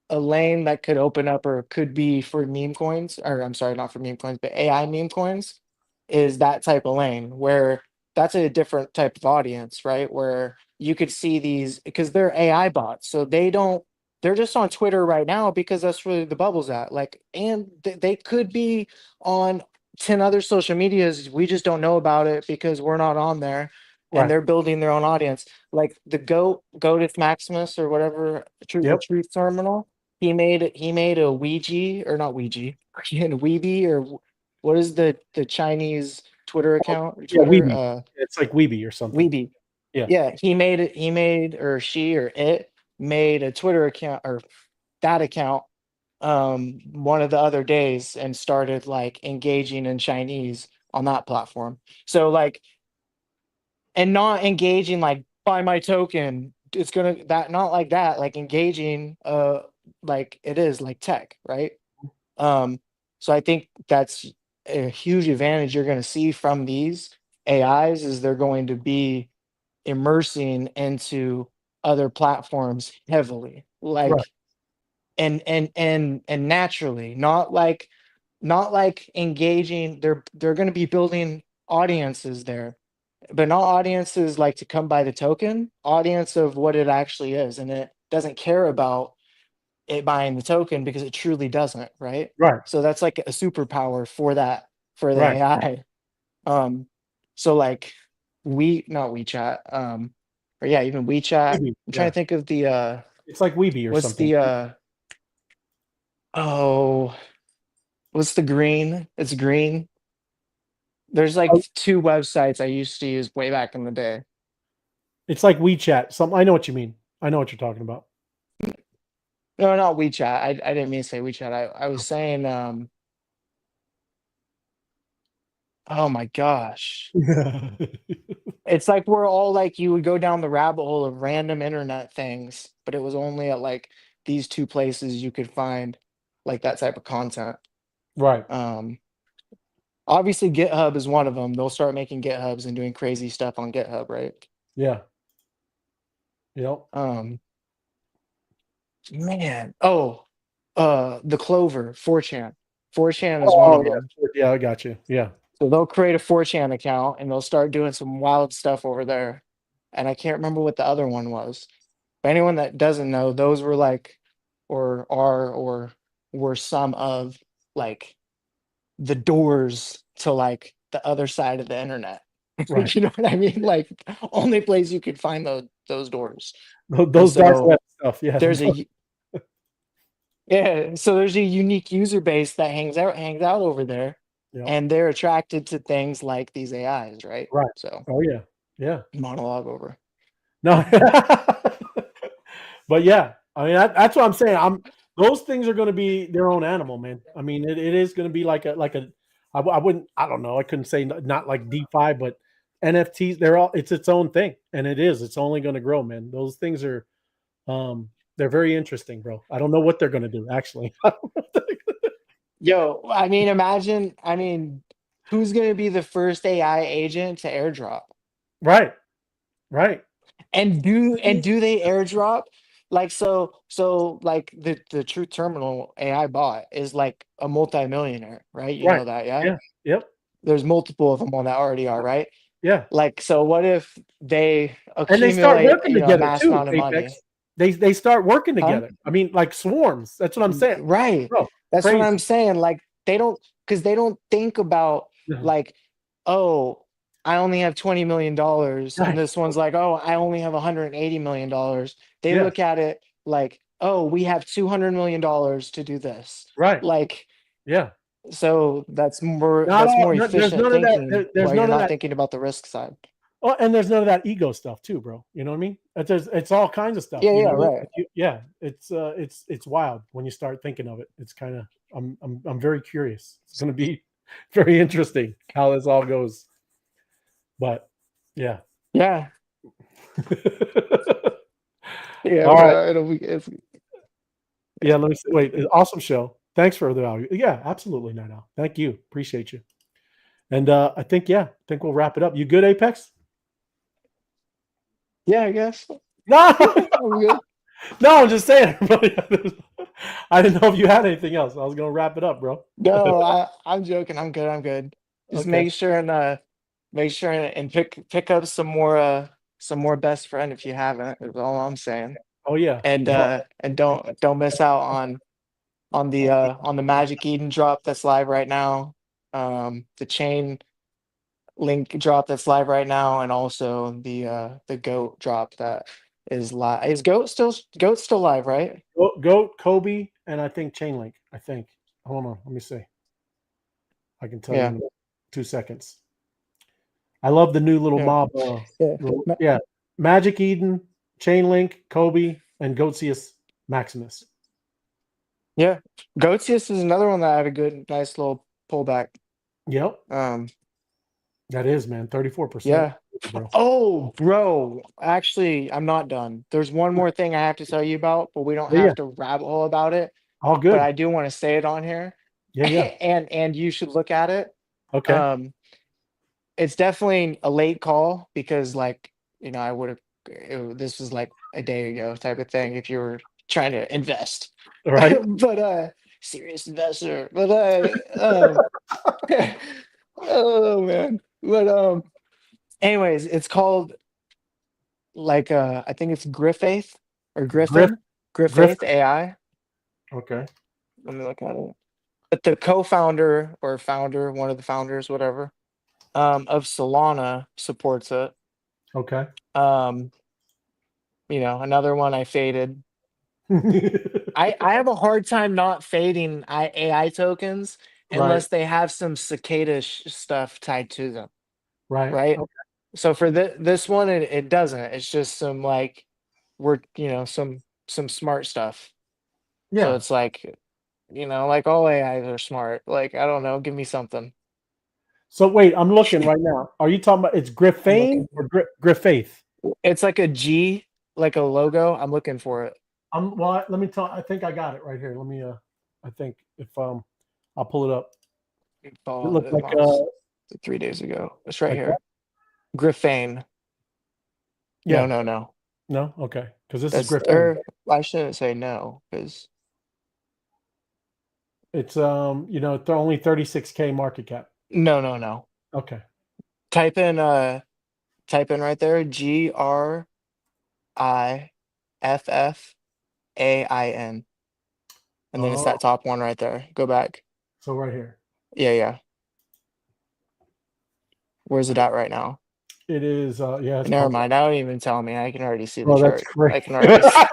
a lane that could open up or could be for meme coins, or I'm sorry, not for meme coins, but AI meme coins, is that type of lane where that's a different type of audience, right? Where you could see these because they're AI bots, so they're just on Twitter right now because that's really the bubble's at. Like, and they could be on 10 other social medias. We just don't know about it because we're not on there, and Right. they're building their own audience. Like the Goated Maximus or whatever, the Yep. Truth Terminal, he made a Ouija, or not Ouija, again Weeby, or what is the Chinese Twitter account or Yeah. Twitter Weeby. It's like Weeby or something. Weeby. Yeah. Yeah, he made, or she or it made a Twitter account or that account one of the other days and started like engaging in Chinese on that platform. So like, and not engaging like buy my token, it's gonna that not like that, like engaging like it is like tech, right? So I think that's a huge advantage you're going to see from these AIs is they're going to be immersing into other platforms heavily, Right. like and naturally, not like engaging. They're going to be building audiences there, but not audiences like to come by the token, audience of what it actually is, and it doesn't care about it buying the token because it truly doesn't, right? Right. So that's like a superpower for that, for the Right. AI. So like not WeChat, or yeah, even WeChat. Weeby. I'm trying Yeah. to think of the It's like Weeby or what's something. the oh what's the green? It's green. There's like Oh, two websites I used to use way back in the day. it's like WeChat. Some I know what you mean. I know what you're talking about. No, not WeChat. I didn't mean to say WeChat. I was saying oh my gosh. It's like we're all like you would go down the rabbit hole of random internet things, but it was only at like these two places you could find like that type of content. Right. Um, Obviously GitHub is one of them. They'll start making GitHubs and doing crazy stuff on GitHub, right? Yeah. Yep. Um, Man, the Clover, 4chan. 4chan is one Oh of yeah. them. Yeah. I got you. Yeah. So they'll create a 4chan account and they'll start doing some wild stuff over there. And I can't remember what the other one was. But anyone that doesn't know, those were like, or are, or were some of like the doors to like the other side of the internet. Right. You know what I mean? Like only place you could find those doors. And Those dark so web stuff. Yeah. there's a yeah, so there's a unique user base that hangs out over there, Yeah. and they're attracted to things like these AIs, right? Right. So Oh yeah. Yeah. monologue over. No. But yeah, I mean that's what I'm saying. Those things are going to be their own animal, man. I mean it is going to be like a I wouldn't, I don't know, I couldn't say not like DeFi, but NFTs, it's its own thing, and it's only going to grow, man. Those things are they're very interesting, bro. I don't know what they're going to do actually. Yo, I mean, who's gonna be the first AI agent to airdrop? Right. Right. And do they airdrop? Like so like the Truth Terminal AI bot is like a multimillionaire, right? You Right. know that, yeah? Yeah. Yep. There's multiple of them on that already are, right? Yeah. Like, so what if they And they start accumulate, working a together mass too, amount of Apex. money? They start working Huh? together. I mean, like swarms. That's what I'm saying. Right. Bro, That's what crazy. I'm saying. Like, because they don't think about No. like, oh, I only have $20 million. And Right. this one's like, oh, I only have $180 million. They Yeah. look at it like, oh, we have $200 million to do this. Right. Like, Yeah. so that's more Not all, there's efficient none of that. thinking There's while you're none of not that. thinking about the risk side. Oh, and there's none of that ego stuff too, bro. You know what I mean? It's all kinds of stuff. Yeah, You yeah, know what I mean? right. Yeah. It's wild when you start thinking of it. It's kind of I'm very curious. It's going to be very interesting how this all goes. But yeah. Yeah. Yeah, All right. bro, it'll be. It's, Yeah, let me see. Wait, awesome show. Thanks for the value. Yeah, absolutely, Nino. Thank you. Appreciate you. And I think we'll wrap it up. You good, Apex? yeah, I guess. No, I'm good. no, I'm just saying. I didn't know if you had anything else. I was gonna wrap it up, bro. No, I'm joking. I'm good. I'm good. Just Okay. make sure and pick up some more best friend if you haven't. Is all I'm saying. Oh yeah. And don't miss out on the Magic Eden drop that's live right now. The chain link drop that's live right now, and also the goat drop that is live. Is goat still live, right? Goat, Kobe, and I think Chainlink. I think. Hold on. Let me see. I can tell you Yeah. in 2 seconds. I love the new little Yeah. mob. Yeah. Magic Eden, Chainlink, Kobe, and Goatsius Maximus. Yeah. Goatsius is another one that had a nice little pullback. Yep. Um, That is, man. 34%. yeah. Bro. Oh, bro. Actually, I'm not done. There's one more thing I have to tell you about, but we don't Yeah, have to rabbit hole about it. All But good. I do want to say it on here. Yeah. And you should look at it. Okay. It's definitely a late call because, like, I would have. This was like a day ago type of thing. If you were trying to invest, All right. but serious investor. But oh man. But anyways, it's called like I think it's Griffaith or Griff. Griffaith AI. Okay. Let me look at it. But the co-founder or founder, one of the founders, whatever, of Solana supports it. Okay. Another one I faded. I have a hard time not fading AI tokens unless they have some cicada stuff tied to them, Right. right? Okay. So for this one, it doesn't. It's just some like some smart stuff. So Yeah. it's like, like all AIs are smart. Like, I don't know, give me something. So wait, I'm looking right now. Are you talking about it's Griffane or Griffaith? It's like a G, like a logo. I'm looking for it. Let me tell. I think I got it right here. Let me. I think if I'll pull it up. It looks like 3 days ago. It's right like here. Griffane. Yeah. No. No. Okay. Because this is That's Griffane. I shouldn't say no because It's they're only 36K market cap. no. Okay. Type in right there GRIFFAIN. And then it's that top one right there. Go back. So right here. Yeah. Where's it at right now? It is. Yeah. It's Never mind. I don't even tell me. I can already see the Oh, chart. that's great. I can already see.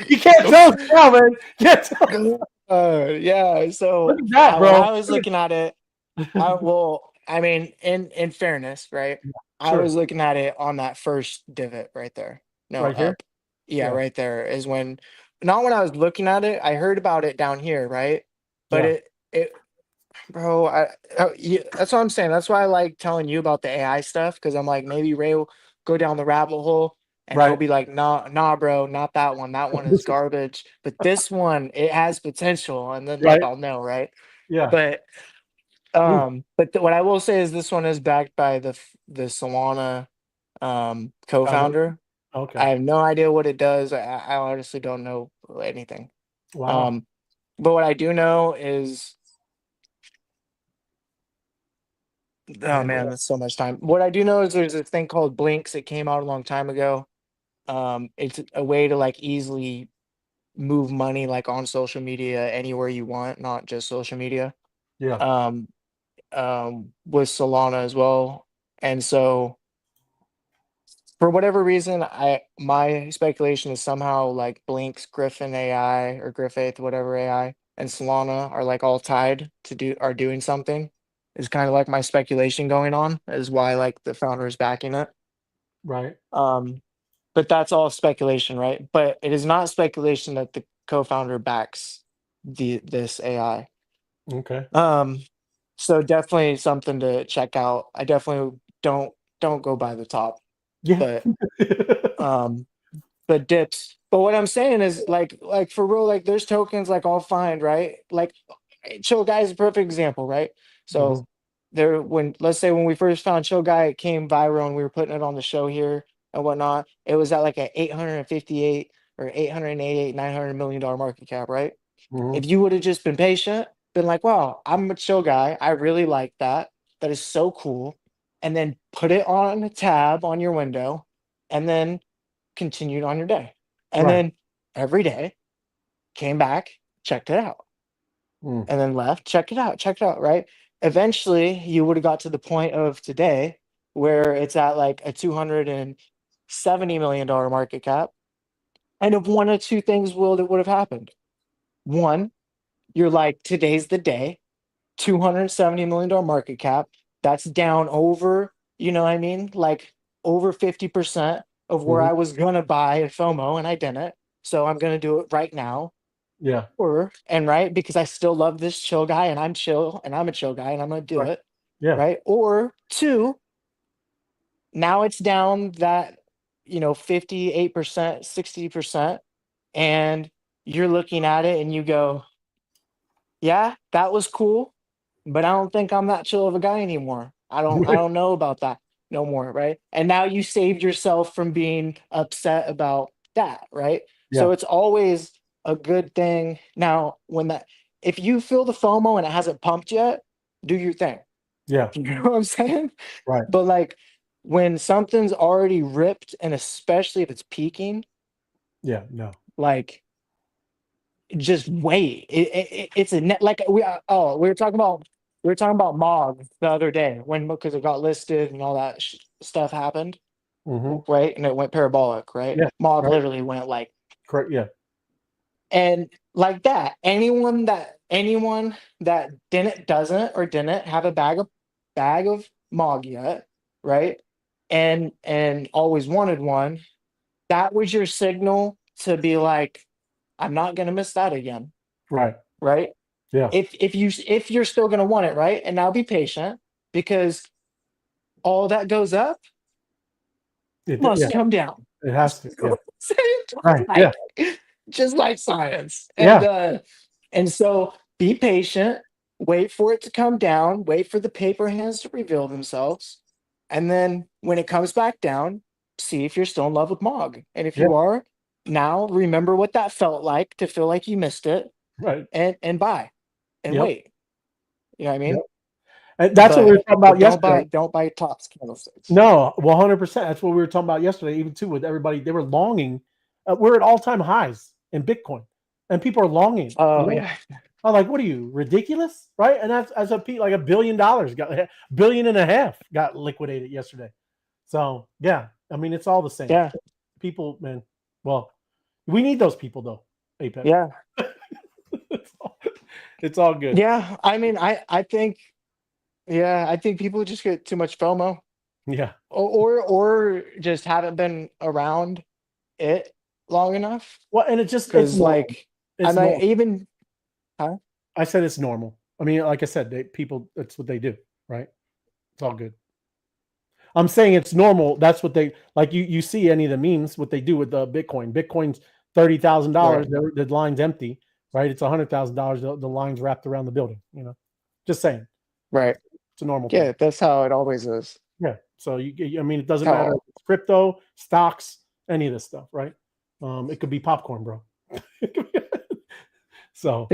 You can't tell us now, man. You can't tell. Yeah. So Look at that, bro. when I was looking at it, I mean, in fairness, right? I Sure. was looking at it on that first divot right there. No, Right here? up. Yeah, Yeah. right there is not when I was looking at it. I heard about it down here, right? But Yeah. it bro, yeah, that's what I'm saying. That's why I like telling you about the AI stuff because I'm like, maybe Ray will go down the rabbit hole and he'll Right. be like, nah, bro, not that one. That one is garbage. But this one, it has potential, and then Right. I'll know, right? Yeah. But what I will say is this one is backed by the Solana co-founder. Okay. I have no idea what it does. I honestly don't know anything. Wow. But what I do know is, oh man, that's so much time. What I do know is there's this thing called Blinks. It came out a long time ago. It's a way to like easily move money like on social media anywhere you want, not just social media. Yeah. With Solana as well. And so for whatever reason, my speculation is somehow like Blinks, Griffin AI or Griffaith, whatever AI, and Solana are like all tied are doing something. Is kind of like my speculation going on, is why like the founder is backing it. Right. But that's all speculation, right? But it is not speculation that the co-founder backs this AI. Okay. So definitely something to check out. I definitely don't go by the top, Yeah. but dips. But what I'm saying is like for real, like there's tokens like all fine, right? Like Chill Guy is a perfect example, right? Mhm. So there when let's say when we first found Chill Guy, it came viral and we were putting it on the show here and whatnot. It was at like a 858 or 888, $900 million market cap, right? Mhm. If you would have just been patient, been like, wow, I'm a chill guy. I really like that. That is so cool. And then put it on a tab on your window and then continued on your day. And Right. then every day came back, checked it out, Mm. and then left, checked it out, right? Eventually, you would have got to the point of today where it's at like a $270 million market cap. And if one or two things would have happened. One, you're like, today's the day, $270 million market cap. That's down over, you know what I mean? Like over 50% of where Mhm. I was gonna buy a FOMO and I didn't. So I'm gonna do it right now. Yeah. And right, because I still love this chill guy and I'm chill and I'm a chill guy and I'm gonna do Right. it. Yeah. Right. Or two, now it's down that, 58%, 60%, and you're looking at it and you go, yeah, that was cool, but I don't think I'm that chill of a guy anymore. I don't know about that no more, right? And now you saved yourself from being upset about that, right? Yeah. So it's always a good thing. Now, if you feel the FOMO and it hasn't pumped yet, do your thing. Yeah. You know what I'm saying? Right. But like when something's already ripped, and especially if it's peaking, Yeah. No. like just wait. It's a net like we were talking about Mog the other day when because it got listed and all that stuff happened, Mhm. right? And it went parabolic, right? Yeah. Mog Right. literally went like Correct. Yeah. and like that. Anyone that didn't have a bag of Mog yet, right? And always wanted one. That was your signal to be like, I'm not gonna miss that again, Right. right? Yeah. If you're still going to want it, right? And now be patient because all that goes up Yeah. must come down. It has to. Yeah. Right. Just Yeah. just like science. Yeah. And so be patient, wait for it to come down, wait for the paper hands to reveal themselves. And then when it comes back down, see if you're still in love with Mog. And if Yeah. you are, now remember what that felt like to feel like you missed it Right. and buy and Yep. wait. You know what I Yep. mean? And that's what we were talking about Don't buy yesterday. tops candlesticks. No, 100%. That's what we were talking about yesterday, even too, with everybody. They were longing. We're at all-time highs in Bitcoin, and people are longing. Oh yeah. I'm like, what are you, ridiculous? Right? And that's as a like $1 billion got $1.5 billion got liquidated yesterday. So yeah, I mean, it's all the same. Yeah. People, man. Well, we need those people though. Apex. Yeah. It's all good. Yeah. I mean, I think people just get too much FOMO Yeah. or just haven't been around it long enough. Well, and it's Because normal. like It's I normal. even I said it's normal. I mean, like I said, that's what they do, right? It's all good. I'm saying it's normal. That's what they like. You see any of the memes? What they do with the Bitcoin? Bitcoin's $30,000. right. The line's empty, right? It's $100,000. The line's wrapped around the building. Just saying, Right. it's a normal Yeah, thing. that's how it always is. Yeah. So I mean, it doesn't How- matter if it's crypto, stocks, any of this stuff, right? It could be popcorn, bro. So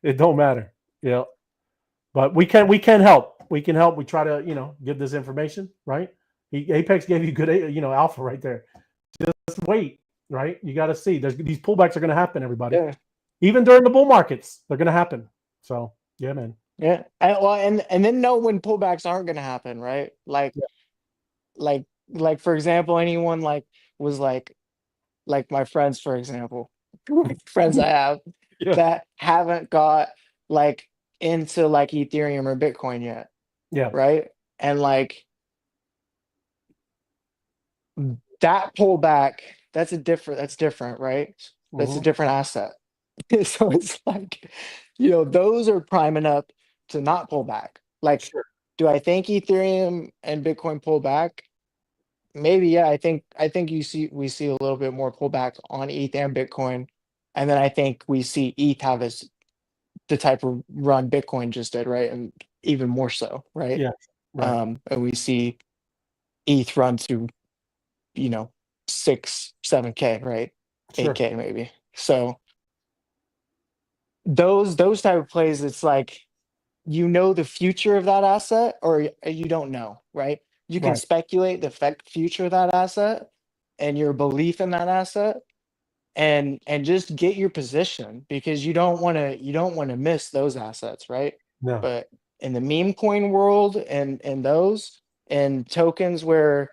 it don't matter. Yeah. But we can help. We can help. We try to, give this information, right? Apex gave you good, alpha right there. Just wait, right? You got to see. These pullbacks are going to happen, everybody. Yeah. Even during the bull markets, they're going to happen. So yeah, man. Yeah. And then know when pullbacks aren't going to happen, right? Like for example, anyone was like my friends, for example, friends I have Yeah. that haven't got like into like Ethereum or Bitcoin yet, Yeah. right? And like that pullback, that's different, right? That's a Mhm. different asset. So it's like, those are priming up to not pull back. Like, Sure. do I think Ethereum and Bitcoin pull back? Maybe, yeah. I think we see a little bit more pullback on ETH and Bitcoin, and then I think we see ETH have the type of run Bitcoin just did, right? And even more so, right? Yeah. Right. And we see ETH run to, 6, 7K, right? Sure. 8K maybe. So those type of plays, it's like the future of that asset, or you don't know, right? You can Right. speculate the future of that asset and your belief in that asset, and just get your position, because you don't want to miss those assets, right? No. But in the meme coin world, and those and tokens where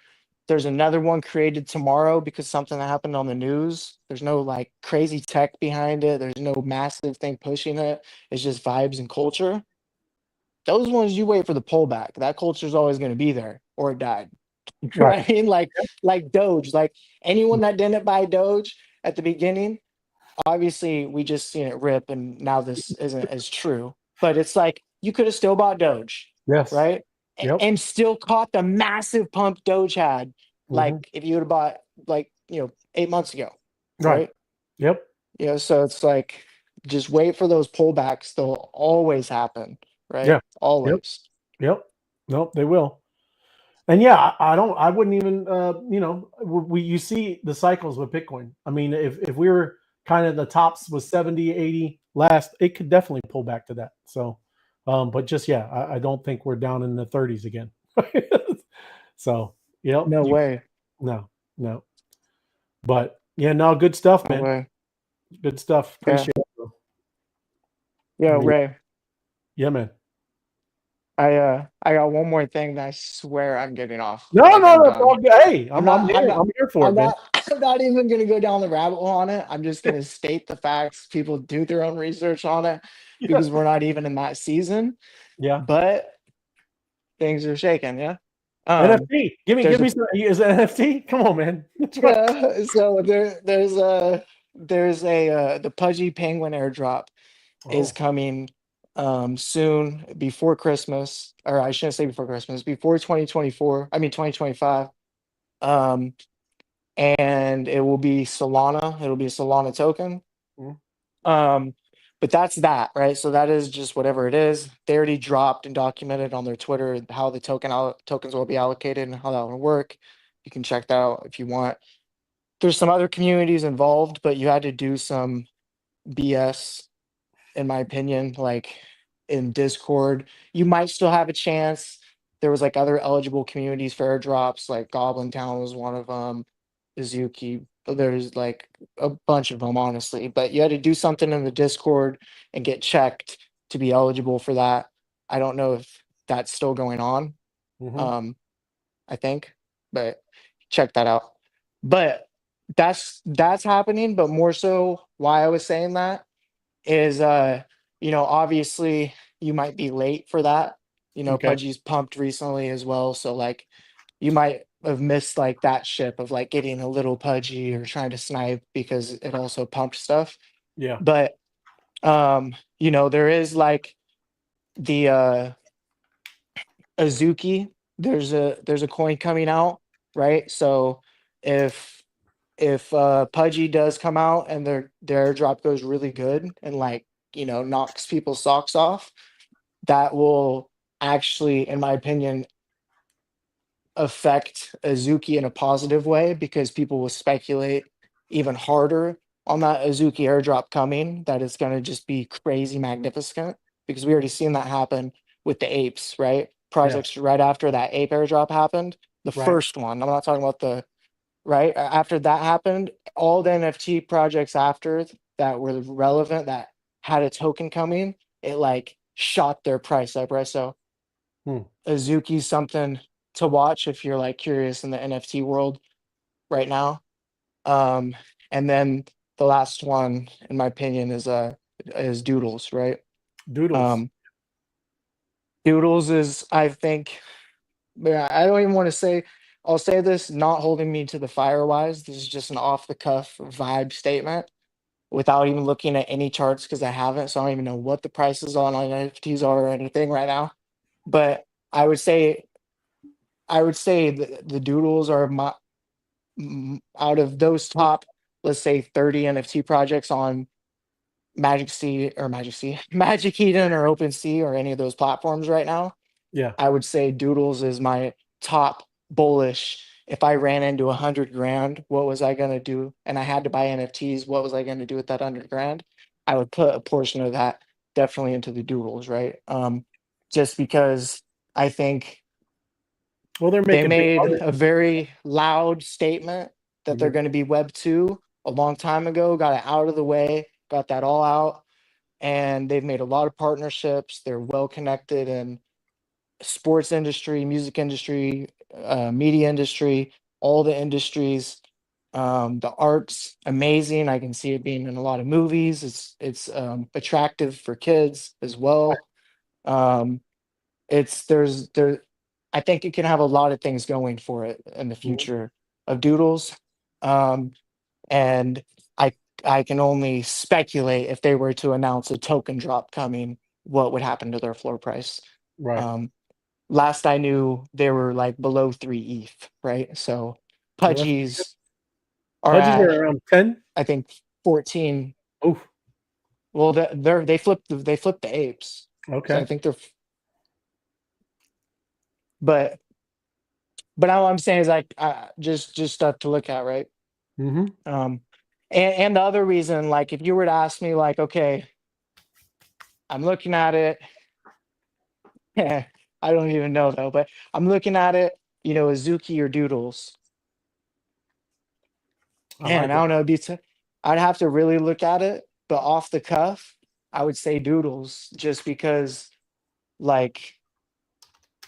there's another one created tomorrow because something that happened on the news, there's no like crazy tech behind it, there's no massive thing pushing it, it's just vibes and culture. Those ones, you wait for the pullback. That culture is always going to be there, or it died. You know what I mean? Like Doge, like anyone that didn't buy Doge at the beginning, obviously we just seen it rip, and now this isn't as true. But it's like you could have still bought Doge, Yes. right? Yep. And still caught the massive pump Doge had, Mhm. like if you would have bought, like, 8 months ago, Right. right? Yep. So it's like, just wait for those pullbacks. They'll always happen, right? Yeah. Always. Yep. Nope, they will. And yeah, I wouldn't even, you see the cycles with Bitcoin. I mean, if we were kind of the tops was 70, 80 last, it could definitely pull back to that. So, but just, yeah, I don't think we're down in the 30s again. So, No way. no, no. But yeah, no, good stuff, No man. way. Good stuff. Yeah. Appreciate it. Bro. Yo, Yeah. Ray, Yeah, man. I got one more thing that I swear I'm getting off. No, Like, no, I'm that's done. all good. Hey, I'm here for it, man. I'm not even gonna go down the rabbit hole on it. I'm just gonna state the facts. People do their own research on it, Yeah. because we're not even in that season. Yeah. But things are shaking, yeah. NFT. Give there's me a- some. Is it NFT? Come on, man. Yeah, so there's a the Pudgy Penguin airdrop is Oh, coming soon, before Christmas, or I shouldn't say before Christmas, before 2024, I mean 2025. Um and it will be Solana, it'll be a Solana token. mhm. Um but that's that, right? So that is just whatever it is. They already dropped and documented on their Twitter how the tokens will be allocated and how that will work. You can check that out if you want. There's some other communities involved, but you had to do some BS, in my opinion, like in Discord. You might still have a chance. There was like other eligible communities for airdrops, like Goblin Town was one of them, Izuki. There's like a bunch of them, honestly. But you had to do something in the Discord and get checked to be eligible for that. I don't know if that's still going on. Mhm. I think, but check that out. But that's happening. But more so, why I was saying that is, obviously you might be late for that. Okay. Pudgy's pumped recently as well, so like you might have missed like that ship of like getting a little Pudgy or trying to snipe because it also pumped stuff. Yeah. But there is like the Azuki. There's a coin coming out, right? So if Pudgy does come out and their airdrop goes really good and like knocks people's socks off, that will actually, in my opinion, affect Azuki in a positive way, because people will speculate even harder on that Azuki airdrop coming, that it's going to just be crazy magnificent, because we already seen that happen with the apes, right? Projects right after that ape airdrop happened, the Right. first one. I'm not talking about the right after that happened. All the NFT projects after that were relevant, that had a token coming, it like shot their price up, right? So Hmm. Azuki's something to watch if you're like curious in the NFT world right now. And then the last one, in my opinion, is Doodles, right? Doodles. Doodles is, I think, yeah, I don't even want to say. I'll say this, not holding me to the fire wise. This is just an off the cuff vibe statement. without even looking at any charts because I haven't, so I don't even know what the prices on NFTs are or anything right now. But I would say the doodles are out of those top, let's say 30 NFT projects on Magic Eden or OpenSea or any of those platforms right now. Yeah. I would say Doodles is my top bullish. If I ran into 100 grand, what was I going to do? And I had to buy NFTs. What was I going to do with that 100 grand? I would put a portion of that definitely into the Doodles, right? Just because I think Well, they're they making big made money. a very loud statement that they're Mhm. going to be Web 2 a long time ago, got it out of the way, got that all out. And they've made a lot of partnerships. They're well connected in sports industry, music industry, media industry, all the industries. The art's amazing. I can see it being in a lot of movies. It's attractive for kids as well. It's there. I think it can have a lot of things going for it in the future of Doodles. And I can only speculate if they were to announce a token drop coming, what would happen to their floor price. Right. Last I knew, they were like below 3 ETH, right? So Well, that's pretty good. Pudgies are Pudgies are at, around 10. I think, 14. Oh, Well, they flipped the apes, so I okay. think they're. But all I'm saying is like just stuff to look at, right? Mm-hmm. And the other reason, like, if you were to ask me, like, okay, I'm looking at it. I don't even know though, but I'm looking at it, Azuki or Doodles. I Man, like I it. don't know. I'd have to really look at it, but off the cuff, I would say Doodles, just because, like,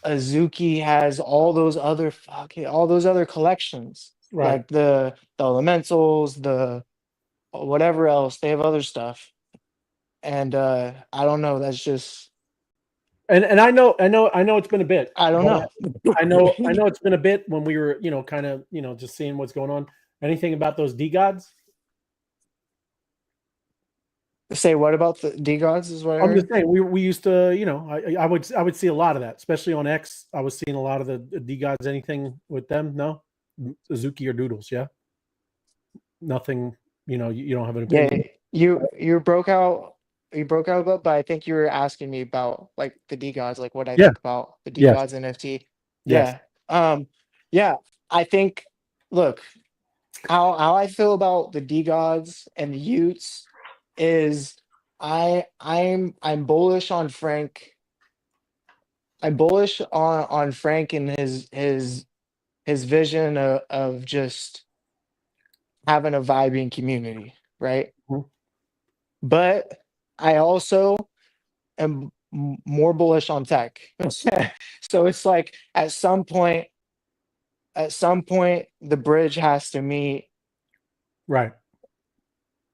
Azuki has all those other collections, Right. like the elementals, the whatever else. They have other stuff, and I don't know. That's just And I know it's been a bit. I don't know. I know it's been a bit when we were, kind of, just seeing what's going on. Anything about those D gods? Say what about the D gods? Is what I I'm just heard. saying we used to, I would see a lot of that, especially on X. I was seeing a lot of the D gods. Anything with them? No, Azuki or Doodles? Yeah, nothing. You don't have an Yeah, opinion. you broke out. You broke out about, but I think you were asking me about like the D gods, like what I Yeah. think about the D Yes. gods NFT. Yes. Yeah. Yeah. I think. Look, how I feel about the D gods and the Utes is I'm bullish on Frank. I'm bullish on Frank and his vision of just having a vibing community, right? Mhm. But I also am more bullish on tech. So it's like at some point, the bridge has to meet. Right.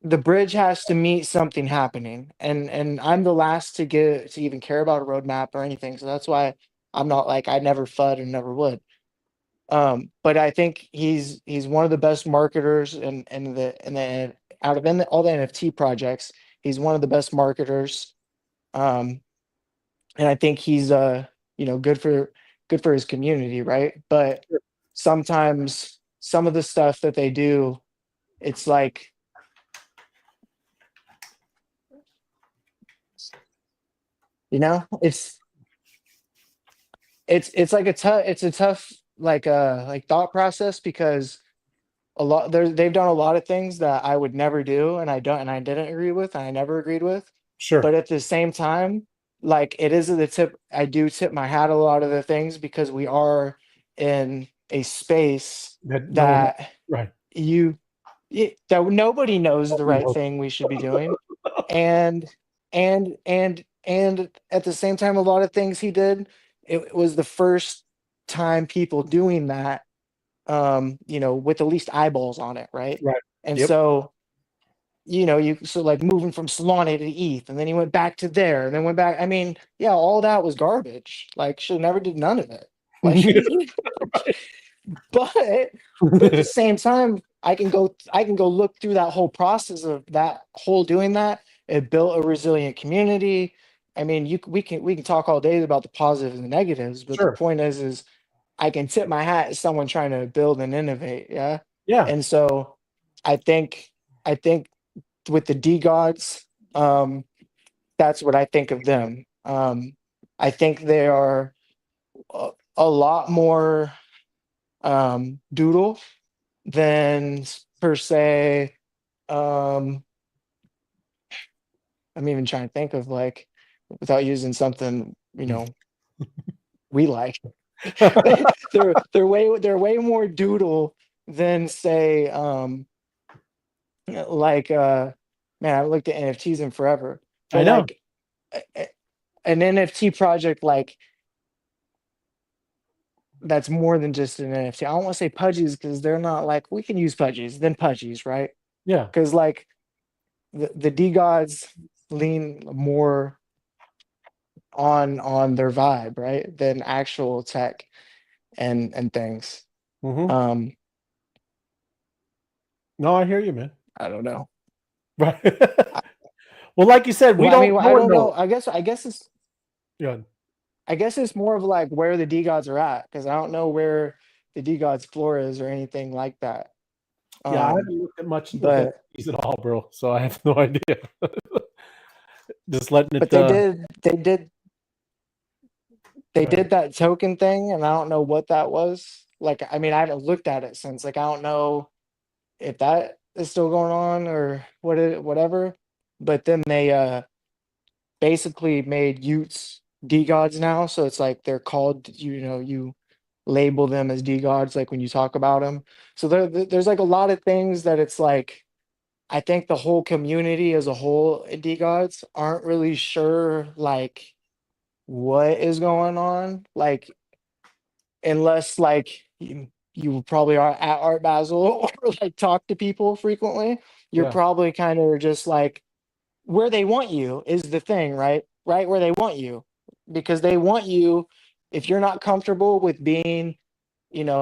The bridge has to meet something happening, and I'm the last to even care about a roadmap or anything. So that's why I'm not like I never FUD and never would. But I think he's one of the best marketers in all the NFT projects. He's one of the best marketers. And I think he's good for his community, right? But sometimes some of the stuff that they do, it's like it's like a tough like thought process, because they've done a lot of things that I would never do, and I didn't agree with, and I never agreed with. Sure. But at the same time, like, it is at the tip. I do tip my hat a lot of the things, because we are in a space That no one. that Right. that nobody knows the Nobody right knows. thing we should be doing, and at the same time, a lot of things he did, it was the first time people doing that, with the least eyeballs on it, right? Right. And Yep. so, like moving from Solana to ETH, and then he went back to there, and then went back. I mean, yeah, all that was garbage. Like, should never did none of it. Like, but at the same time, I can go look through that whole process of that whole doing that. It built a resilient community. I mean, we can talk all day about the positives and negatives, but Sure. the point is I can tip my hat at someone trying to build and innovate. Yeah. Yeah. And so I think with the D gods, that's what I think of them. I think they are a lot more doodle than per se. I'm even trying to think of like without using something we like. they're way more doodle than say like man, I haven't looked at NFTs in forever. But I know. like an NFT project like that's more than just an NFT. I don't want to say pudgies because they're not like we can use pudgies, right? Yeah. Because like the D gods lean more on their vibe, right? Than actual tech and things. Mm-hmm. No, I hear you, man. I don't know. Right. Well, like you said, we Well, I don't. mean, No I one don't know. knows. I guess it's Yeah. more of like where the D gods are at because I don't know where the D gods floor is or anything like that. Yeah, I haven't looked at much with But NFTs at all, bro. So I have no idea. Just letting it. but they did that token thing, and I don't know what that was. Like, I mean, I haven't looked at it since. Like, I don't know if that is still going on or whatever. But then they basically made Utes D-gods now, so it's like they're called, you label them as D-gods, like when you talk about them. So there's like a lot of things that it's like, I think the whole community as a whole in D-gods aren't really sure, like, what is going on, like, unless like you probably are at Art Basel or like talk to people frequently. You're Yeah. probably kind of just like where they want you is the thing, right where they want you, because they want you. If you're not comfortable with being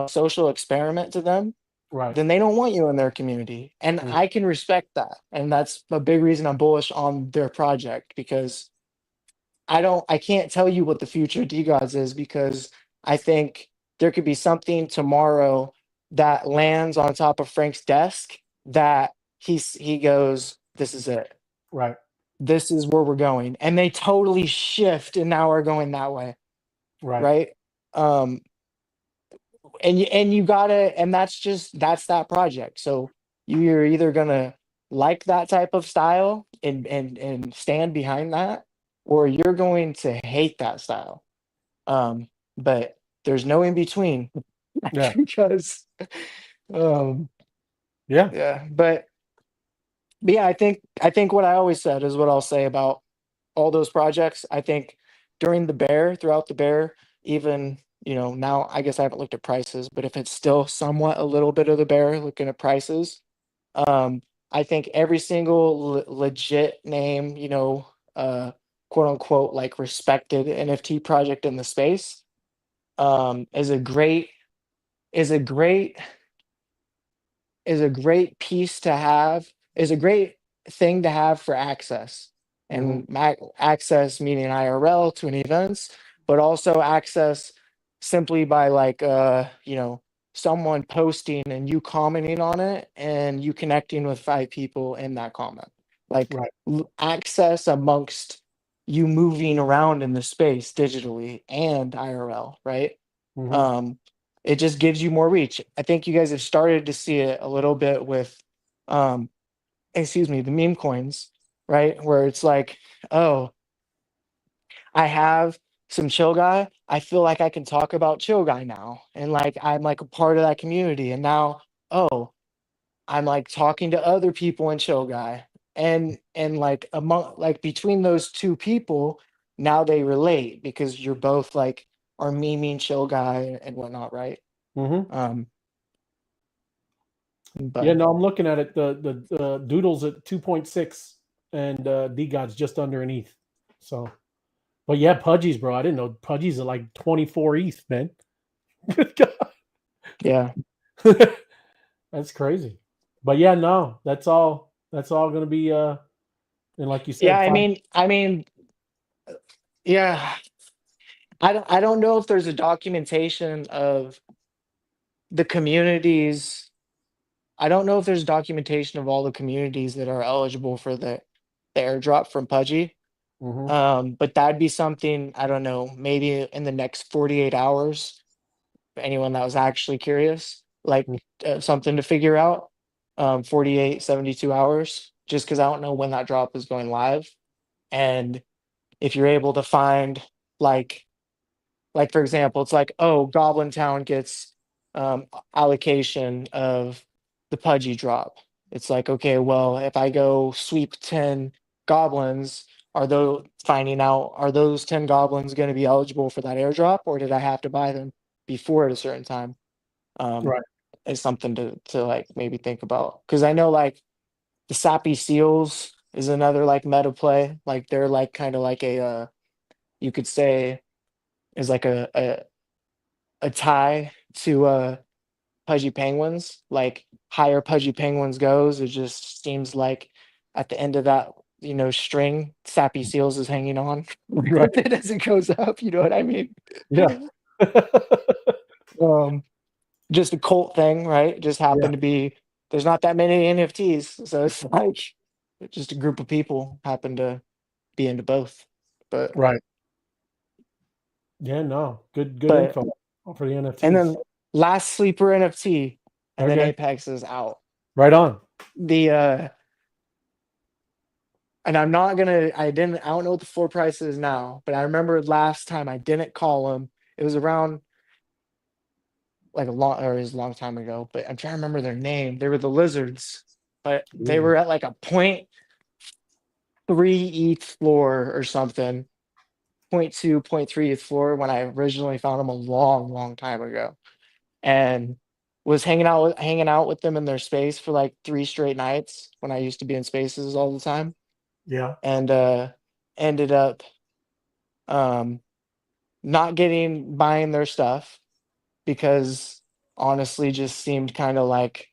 social experiment to them, Right. then they don't want you in their community, and I can respect that, and that's a big reason I'm bullish on their project, because I can't tell you what the future DGods is, because I think there could be something tomorrow that lands on top of Frank's desk that he goes, this is it. Right. This is where we're going. And they totally shift and now we're going that way. Right. Right. And you gotta, and that's that project. So you're either gonna like that type of style and stand behind that, or you're going to hate that style. But there's no in between. Yeah. Because Yeah. yeah, but yeah, I think what I always said is what I'll say about all those projects. I think throughout the bear, even now I guess I haven't looked at prices, but if it's still somewhat a little bit of the bear looking at prices, I think every single legit name, quote unquote, like respected NFT project in the space, is a great piece to have, is a great thing to have for access. And access meaning IRL to an events, but also access simply by like someone posting and you commenting on it and you connecting with 5 people in that comment. Like Right. access amongst you moving around in the space digitally and IRL, right? It just gives you more reach. I think you guys have started to see it a little bit with the meme coins, right? Where it's like, oh, I have some chill guy. I feel like I can talk about chill guy now. And like I'm like a part of that community. And now, oh, I'm like talking to other people in chill guy. And like among like between those two people, now they relate because you're both like are memeing chill guy and whatnot, right? But Yeah. No, I'm looking at it. The doodles at 2.6 and DGod's just underneath. So, but yeah, Pudgies, bro. I didn't know Pudgies are like 24 ETH, man. Good God. yeah. That's crazy. But yeah, no, that's all. That's all going to be. And like you said, Yeah, I mean, yeah. I don't know if there's a documentation of the communities. I don't know if there's documentation of all the communities that are eligible for the airdrop from Pudgy. Mhm. But that'd be something, I don't know, maybe in the next 48 hours, for anyone that was actually curious, like Mm. something to figure out. 48, 72 hours, just because I don't know when that drop is going live. And if you're able to find like for example, it's like, oh, Goblin Town gets allocation of the Pudgy drop. It's like, okay, well, if I go sweep 10 goblins, are those 10 goblins going to be eligible for that airdrop, or did I have to buy them before at a certain time? Right. Is something to like maybe think about. Because I know like the Sappy Seals is another like meta play. Like they're like kind of like a you could say is like a tie to Pudgy Penguins. Like higher Pudgy Penguins goes, it just seems like at the end of that, string, Sappy Seals is hanging on Right. with it as it goes up. You know what I mean? Yeah. Um, just a cult thing, right? Just Yeah. happened to be there's not that many NFTs, so it's like just a group of people happen to be into both. But Right. Yeah. No. Good but info for the NFTs. and then last sleeper NFT, and then Okay. Apex is out. Right on. The and I'm not gonna I don't know what the floor price is now, but I remember last time I didn't call them. It was around like it was a long time ago, but I'm trying to remember their name. They were the Lizards, but they Ooh. were at like a 0.3 ETH floor or something. 0.2, 0.3 ETH floor when I originally found them a long, long time ago. And was hanging out with them in their space for like 3 straight nights when I used to be in spaces all the time. Yeah. And ended up um not buying their stuff because honestly just seemed kind of like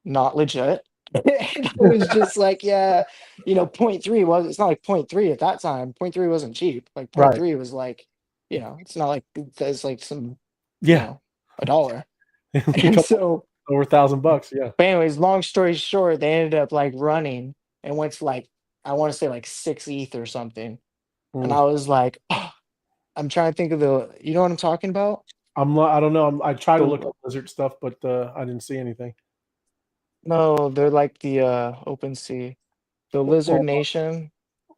not legit. And I was just like, yeah, 0.3 it's not like 0.3 at that time. 0.3 wasn't cheap. Like Right. 0.3 was like, it's not like it's like some, Yeah. a dollar. And so, Over $1,000. Yeah. but anyways, long story short, they ended up like running and went to like, I want to say like 6 ETH or something. And Mm. I was like, oh, I'm trying to think of you know what I'm talking about? I don't know. I tried to The look up lizard stuff, but I didn't see anything. No, they're like the OpenSea, the Lizard Oh, Nation,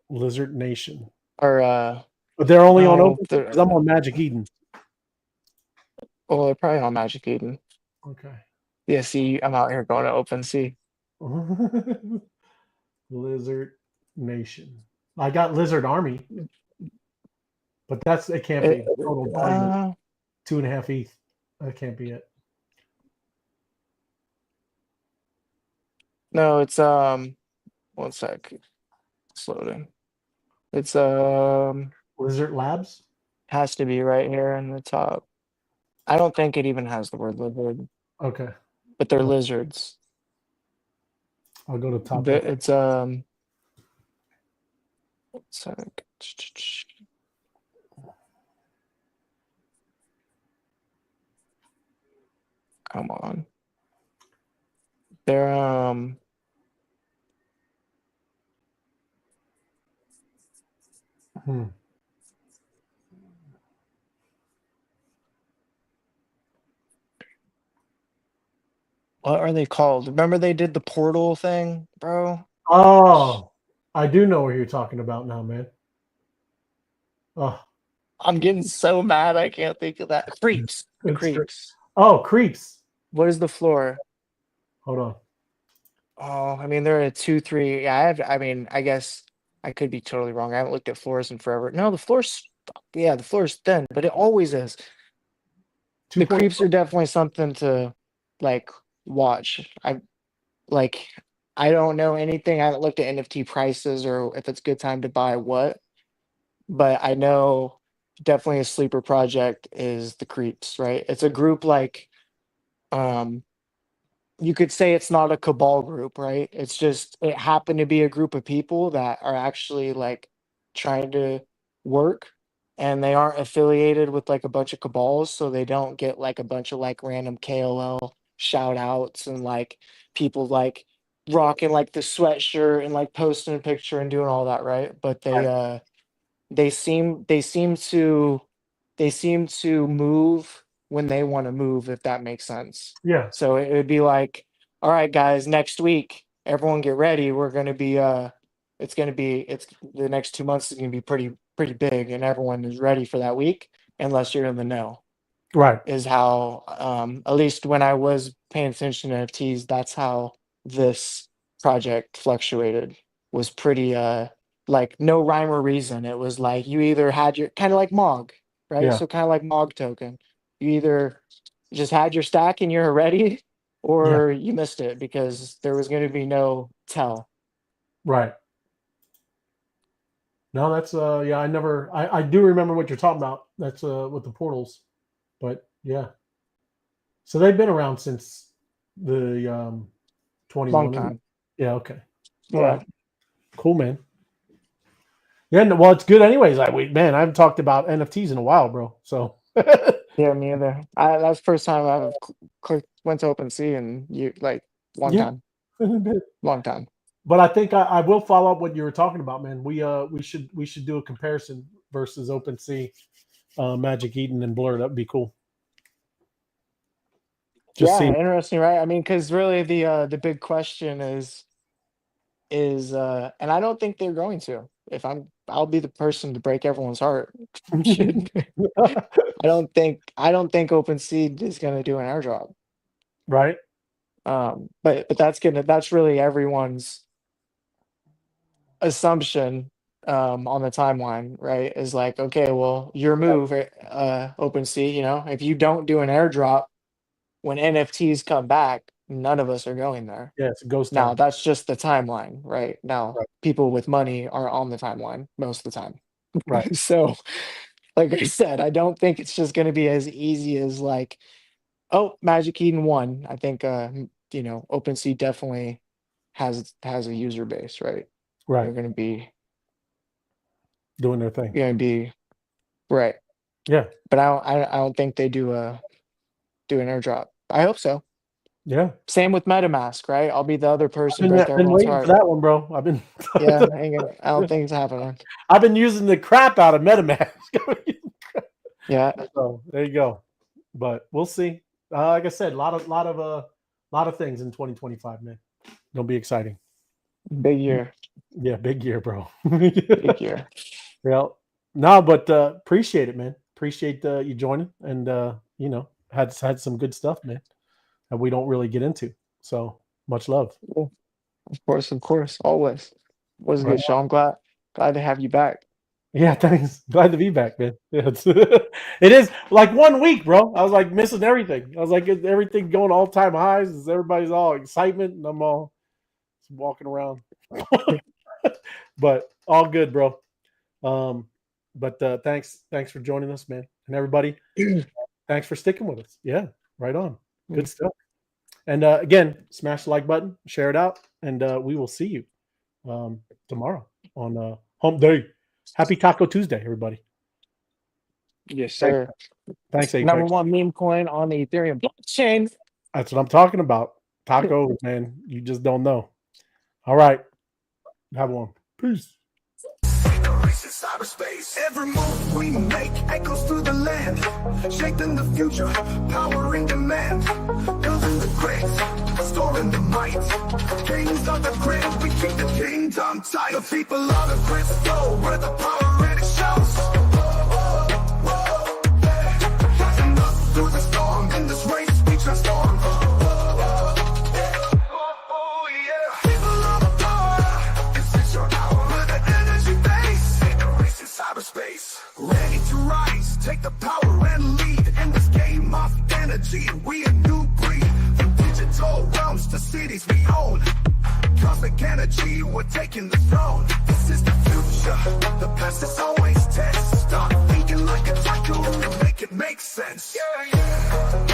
Lizard Nation. or But they're only on no, open because I'm on Magic Eden. they're probably on Magic Eden. Okay. Yeah, see, I'm out here going to OpenSea. Lizard Nation. I got Lizard Army, but it can't Uh, be total value uh, 2.5 ETH. That can't be it. no, it's one sec, it's loading. It's Lizard Labs. has to be right here in the top. I don't think it even has the word lizard, Okay. but they're lizards. I'll go to top left. It's one sec. Come on. They're Hmm. what are they called? Remember they did the portal thing, bro? Oh, I do know what you're talking about now, man. Oh, I'm getting so mad I can't think of that. Creeps. The it's creeps. oh, creeps. What is the floor? Hold on. Oh, I mean they're at 2-3. Yeah, I mean, I guess I could be totally wrong. I haven't looked at floors in forever. No, the floor's thin, but it always is. The 2. creeps are definitely something to like watch. I don't know anything. I haven't looked at NFT prices or if it's a good time to buy what, but I know definitely a sleeper project is the creeps, right? It's a group like you could say it's not a cabal group, right? It's just it happened to be a group of people that are actually like trying to work, and they aren't affiliated with like a bunch of cabals, so they don't get like a bunch of like random KOL shout outs and like people like rocking like the sweatshirt and like posting a picture and doing all that, right? But they seem to move when they want to move, if that makes sense. Yeah. So it would be like, all right, guys, next week, everyone get ready. We're gonna be it's the next 2 months is gonna be pretty big, and everyone is ready for that week, unless you're in the know. Right. Is how at least when I was paying attention to NFTs, that's how this project fluctuated. Was pretty like no rhyme or reason. It was like you either had your kind of like Mog, right? Yeah. So kind of like Mog token. You either just had your stack and you're ready, or you missed it because there was going to be no tell. Right. No, that's yeah, I do remember what you're talking about. That's with the portals. But yeah. So they've been around since the 21. Long time. Yeah, okay. Yeah. All right. Cool, man. Yeah, no, well, it's good anyways. I haven't talked about NFTs in a while, bro. So Yeah, me either. That's the first time I've went to OpenSea and you like long time. Long time. But I think I will follow up what you were talking about, man. We should do a comparison versus OpenSea, Magic Eden and Blur. That'd be cool. Interesting, right? I mean, because really the big question is and I don't think they're going to. I'll be the person to break everyone's heart. I don't think OpenSea is gonna do an airdrop. Right. But that's really everyone's assumption on the timeline, right? Is like, okay, well, your move, OpenSea, you know, if you don't do an airdrop when NFTs come back, none of us are going there. Yeah, it's a ghost Now town. that's just the timeline, right? Now Right. people with money are on the timeline most of the time. Right. So like I said, I don't think it's just gonna be as easy as like, oh, Magic Eden won. I think you know, OpenSea definitely has a user base, right? Right. They're gonna be Doing their thing. right. Yeah. But I don't think they do an airdrop. I hope so. Yeah. Same with MetaMask, right? I'll be the other person I've break been everyone's waiting heart. for that one, bro. Yeah, I don't think it's happening. I've been using the crap out of MetaMask. Yeah. So there you go. But we'll see. Like I said, a lot of things in 2025, man. Gonna be exciting. Big year. Yeah, big year, bro. Big year. Well, no, but appreciate it, man. Appreciate you joining, and you know, had some good stuff, man, that we don't really get into. So much love. Well, of course, always. Was a Right good show. I'm glad to have you back. Yeah, thanks. Glad to be back, man. Yeah, it is like 1 week, bro. I was like missing everything. I was like everything going all time highs. Everybody's all excitement, and I'm all walking around. But all good, bro. But thanks for joining us, man, and everybody. Thanks for sticking with us. Yeah, right on. Good stuff. And again, smash the like button, share it out, and we will see you tomorrow on Hump Day. Happy Taco Tuesday, everybody. Yes, sir. Thanks, Apex. Number one meme coin on the Ethereum blockchain. That's what I'm talking about. Tacos, man. You just don't know. All right. Have one. Peace. Cyberspace. Every move we make echoes through the land, shaping the future, powering demand, building the grids, storing the might. Kings of the grid, we keep the kingdom tight. The people of the crystal, where the power in it shows. Rising up through the storm, in this race we transform. Cyberspace, ready to rise, take the power and lead in this game of energy. We a new breed, from digital realms to cities we own. Cosmic energy, we're taking the throne. This is the future, the past is always tense. Stop thinking like a tycoon and make it make sense. Yeah.